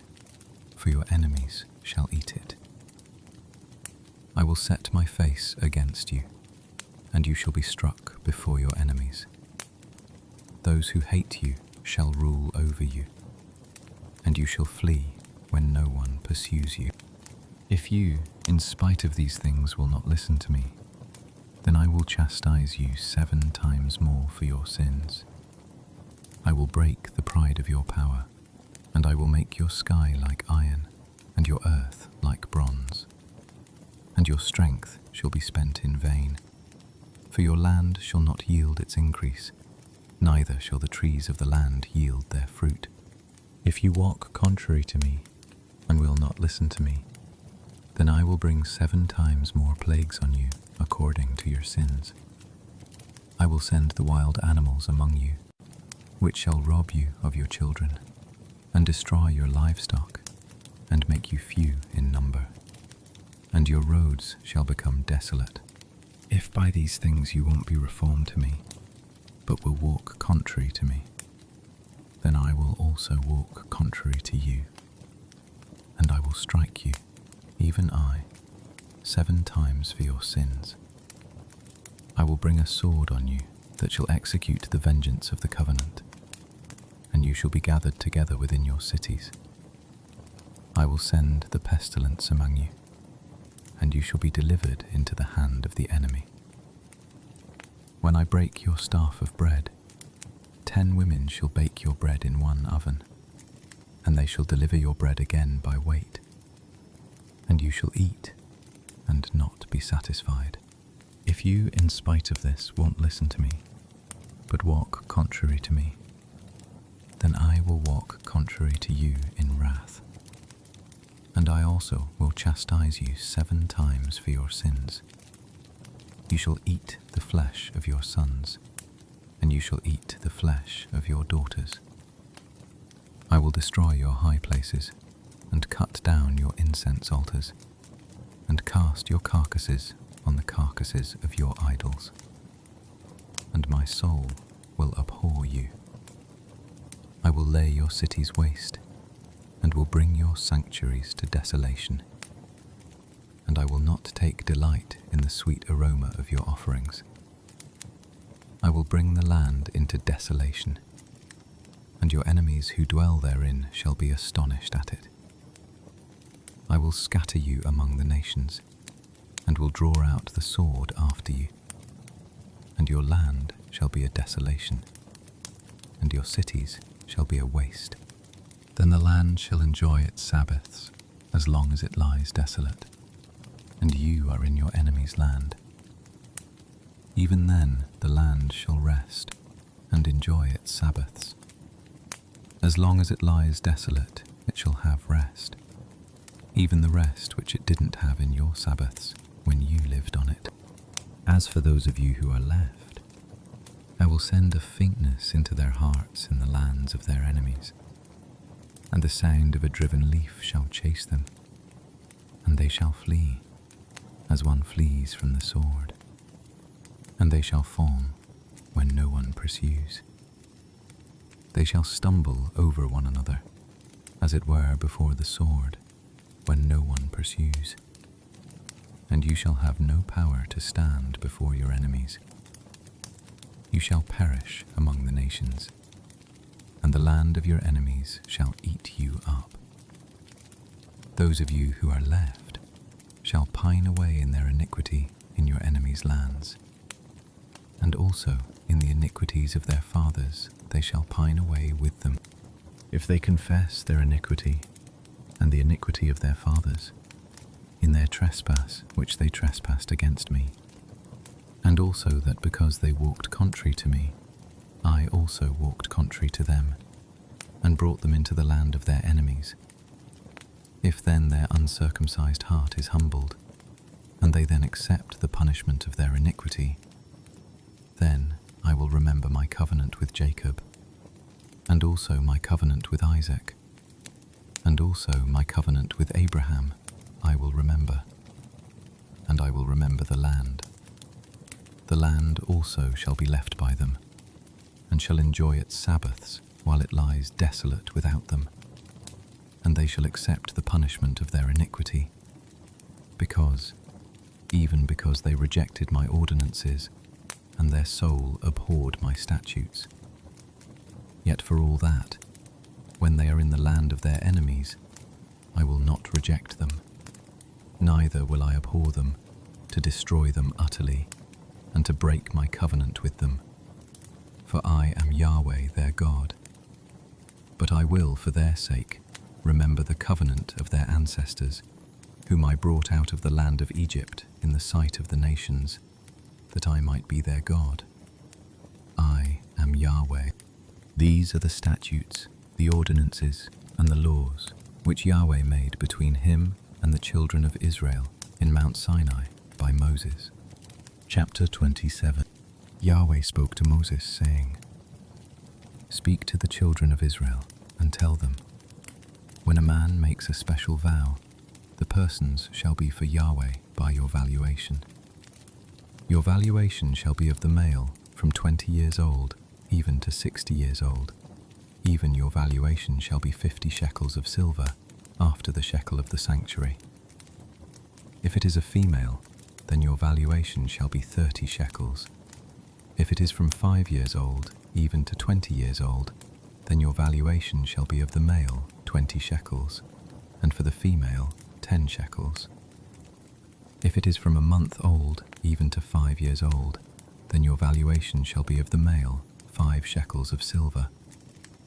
for your enemies shall eat it. I will set my face against you, and you shall be struck before your enemies. Those who hate you shall rule over you, and you shall flee when no one pursues you. If you, in spite of these things, will not listen to me, then I will chastise you 7 times more for your sins. I will break the pride of your power, and I will make your sky like iron, and your earth like bronze. And your strength shall be spent in vain, for your land shall not yield its increase, neither shall the trees of the land yield their fruit. If you walk contrary to me, and will not listen to me, then I will bring 7 times more plagues on you according to your sins. I will send the wild animals among you, which shall rob you of your children, and destroy your livestock, and make you few in number. And your roads shall become desolate. If by these things you won't be reformed to me, but will walk contrary to me, then I will also walk contrary to you, and I will strike you, even I, 7 times for your sins. I will bring a sword on you that shall execute the vengeance of the covenant, and you shall be gathered together within your cities. I will send the pestilence among you, and you shall be delivered into the hand of the enemy. When I break your staff of bread, 10 women shall bake your bread in one oven, and they shall deliver your bread again by weight. And you shall eat, and not be satisfied. If you, in spite of this, won't listen to me, but walk contrary to me, then I will walk contrary to you in wrath. And I also will chastise you 7 times for your sins. You shall eat the flesh of your sons, and you shall eat the flesh of your daughters. I will destroy your high places, and cut down your incense altars, and cast your carcasses on the carcasses of your idols. And my soul will abhor you. I will lay your cities waste, and will bring your sanctuaries to desolation. And I will not take delight in the sweet aroma of your offerings. I will bring the land into desolation, and your enemies who dwell therein shall be astonished at it. I will scatter you among the nations, and will draw out the sword after you. And your land shall be a desolation, and your cities shall be a waste. Then the land shall enjoy its Sabbaths, as long as it lies desolate, and you are in your enemy's land. Even then the land shall rest, and enjoy its Sabbaths. As long as it lies desolate, it shall have rest, even the rest which it didn't have in your Sabbaths when you lived on it. As for those of you who are left, I will send a faintness into their hearts in the lands of their enemies, and the sound of a driven leaf shall chase them, and they shall flee, as one flees from the sword, and they shall fall when no one pursues. They shall stumble over one another, as it were before the sword, when no one pursues. And you shall have no power to stand before your enemies. You shall perish among the nations, and the land of your enemies shall eat you up. Those of you who are left shall pine away in their iniquity in your enemies' lands, and also in the iniquities of their fathers they shall pine away with them. If they confess their iniquity and the iniquity of their fathers, in their trespass which they trespassed against me, and also that because they walked contrary to me, I also walked contrary to them, and brought them into the land of their enemies. If then their uncircumcised heart is humbled, and they then accept the punishment of their iniquity, then I will remember my covenant with Jacob, and also my covenant with Isaac, and also my covenant with Abraham I will remember, and I will remember the land. The land also shall be left by them, and shall enjoy its Sabbaths while it lies desolate without them, and they shall accept the punishment of their iniquity, even because they rejected my ordinances, and their soul abhorred my statutes. Yet for all that, when they are in the land of their enemies, I will not reject them, neither will I abhor them, to destroy them utterly, and to break my covenant with them. For I am Yahweh their God. But I will, for their sake, remember the covenant of their ancestors, whom I brought out of the land of Egypt in the sight of the nations, that I might be their God. I am Yahweh. These are the statutes, the ordinances, and the laws, which Yahweh made between him and the children of Israel in Mount Sinai by Moses. Chapter 27. Yahweh spoke to Moses, saying, Speak to the children of Israel, and tell them, when a man makes a special vow, the persons shall be for Yahweh by your valuation. Your valuation shall be of the male from 20 years old even to 60 years old. Even your valuation shall be 50 shekels of silver after the shekel of the sanctuary. If it is a female, then your valuation shall be 30 shekels. If it is from 5 years old even to 20 years old, then your valuation shall be of the male 20 shekels, and for the female 10 shekels. If it is from a month old even to 5 years old, then your valuation shall be of the male 5 shekels of silver,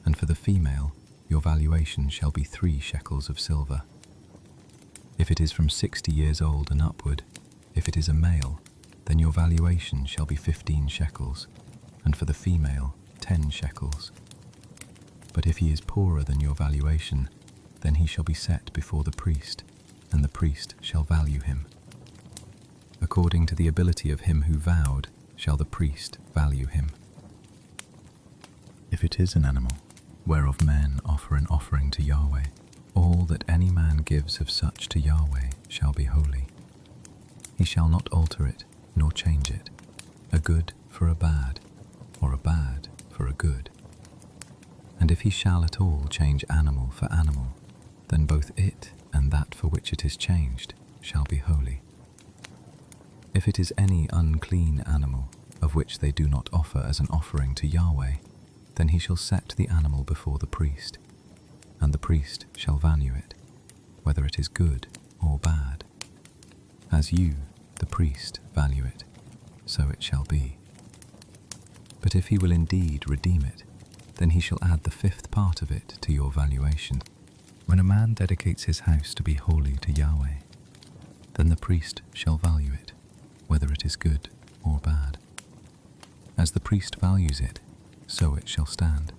and for the female your valuation shall be 3 shekels of silver. If it is from 60 years old and upward, if it is a male, then your valuation shall be 15 shekels, and for the female 10 shekels. But if he is poorer than your valuation, then he shall be set before the priest, and the priest shall value him. According to the ability of him who vowed, shall the priest value him. If it is an animal, whereof men offer an offering to Yahweh, all that any man gives of such to Yahweh shall be holy. He shall not alter it, nor change it, a good for a bad, or a bad for a good. And if he shall at all change animal for animal, then both it and that for which it is changed shall be holy. If it is any unclean animal, of which they do not offer as an offering to Yahweh, then he shall set the animal before the priest, and the priest shall value it, whether it is good or bad. As you, the priest, value it, so it shall be. But if he will indeed redeem it, then he shall add the 5th part of it to your valuation. When a man dedicates his house to be holy to Yahweh, then the priest shall value it, whether it is good or bad. As the priest values it, so it shall stand.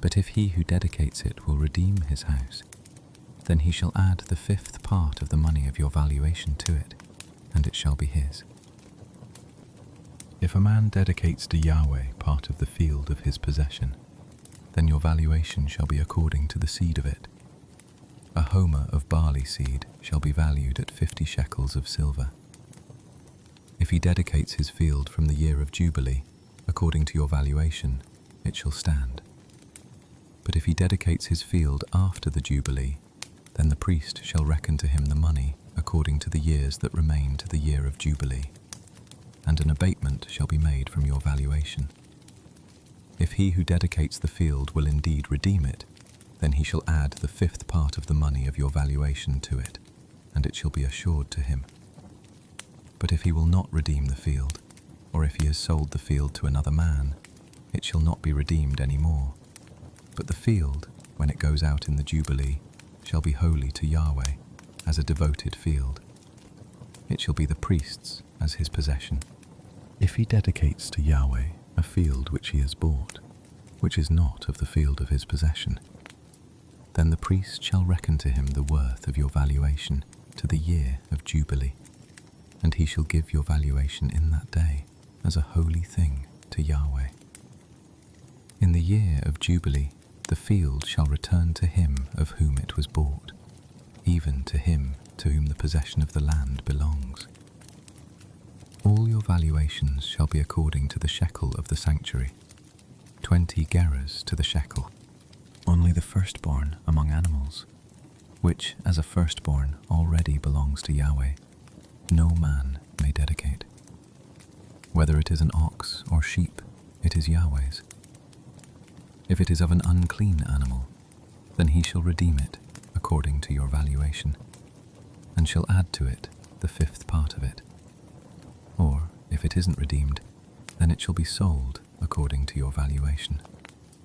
But if he who dedicates it will redeem his house, then he shall add the 5th part of the money of your valuation to it, and it shall be his. If a man dedicates to Yahweh part of the field of his possession, then your valuation shall be according to the seed of it. A homer of barley seed shall be valued at 50 shekels of silver. If he dedicates his field from the year of Jubilee, according to your valuation, it shall stand. But if he dedicates his field after the Jubilee, then the priest shall reckon to him the money according to the years that remain to the year of Jubilee, and an abatement shall be made from your valuation. If he who dedicates the field will indeed redeem it, then he shall add the 5th part of the money of your valuation to it, and it shall be assured to him. But if he will not redeem the field, or if he has sold the field to another man, it shall not be redeemed any more. But the field, when it goes out in the Jubilee, shall be holy to Yahweh, as a devoted field. It shall be the priest's as his possession. If he dedicates to Yahweh a field which he has bought, which is not of the field of his possession, then the priest shall reckon to him the worth of your valuation to the year of Jubilee, and he shall give your valuation in that day as a holy thing to Yahweh. In the year of Jubilee, the field shall return to him of whom it was bought, even to him to whom the possession of the land belongs. All your valuations shall be according to the shekel of the sanctuary, 20 gerahs to the shekel. Only the firstborn among animals, which as a firstborn already belongs to Yahweh, no man may dedicate. Whether it is an ox or sheep, it is Yahweh's. If it is of an unclean animal, then he shall redeem it according to your valuation, and shall add to it the 5th part of it. Or, if it isn't redeemed, then it shall be sold according to your valuation.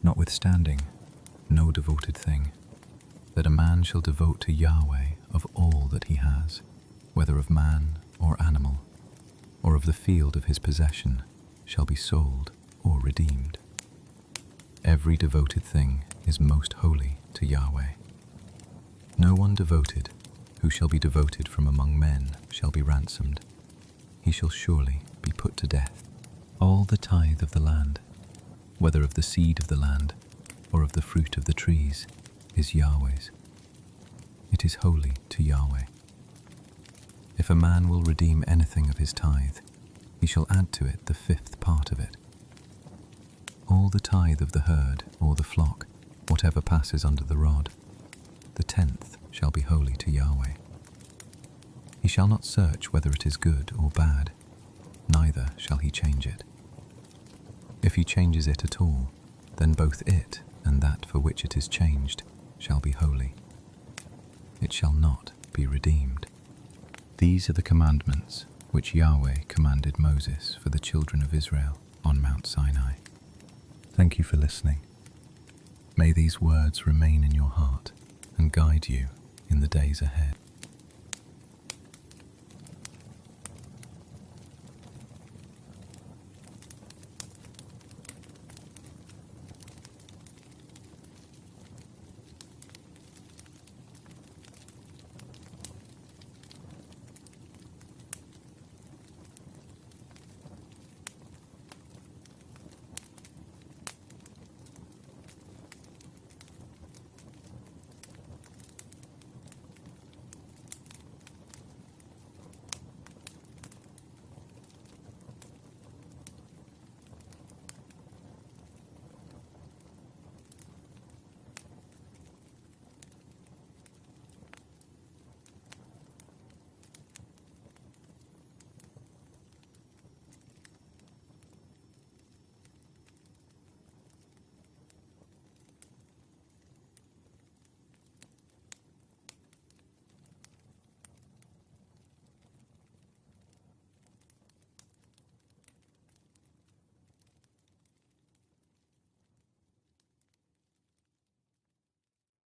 Notwithstanding, no devoted thing, that a man shall devote to Yahweh of all that he has, whether of man or animal, or of the field of his possession, shall be sold or redeemed. Every devoted thing is most holy to Yahweh. No one devoted, who shall be devoted from among men, shall be ransomed. He shall surely be put to death. All the tithe of the land, whether of the seed of the land, or of the fruit of the trees, is Yahweh's. It is holy to Yahweh. If a man will redeem anything of his tithe, he shall add to it the 5th part of it. All the tithe of the herd or the flock, whatever passes under the rod, the 10th shall be holy to Yahweh. He shall not search whether it is good or bad, neither shall he change it. If he changes it at all, then both it and that for which it is changed shall be holy. It shall not be redeemed. These are the commandments which Yahweh commanded Moses for the children of Israel on Mount Sinai. Thank you for listening. May these words remain in your heart and guide you in the days ahead.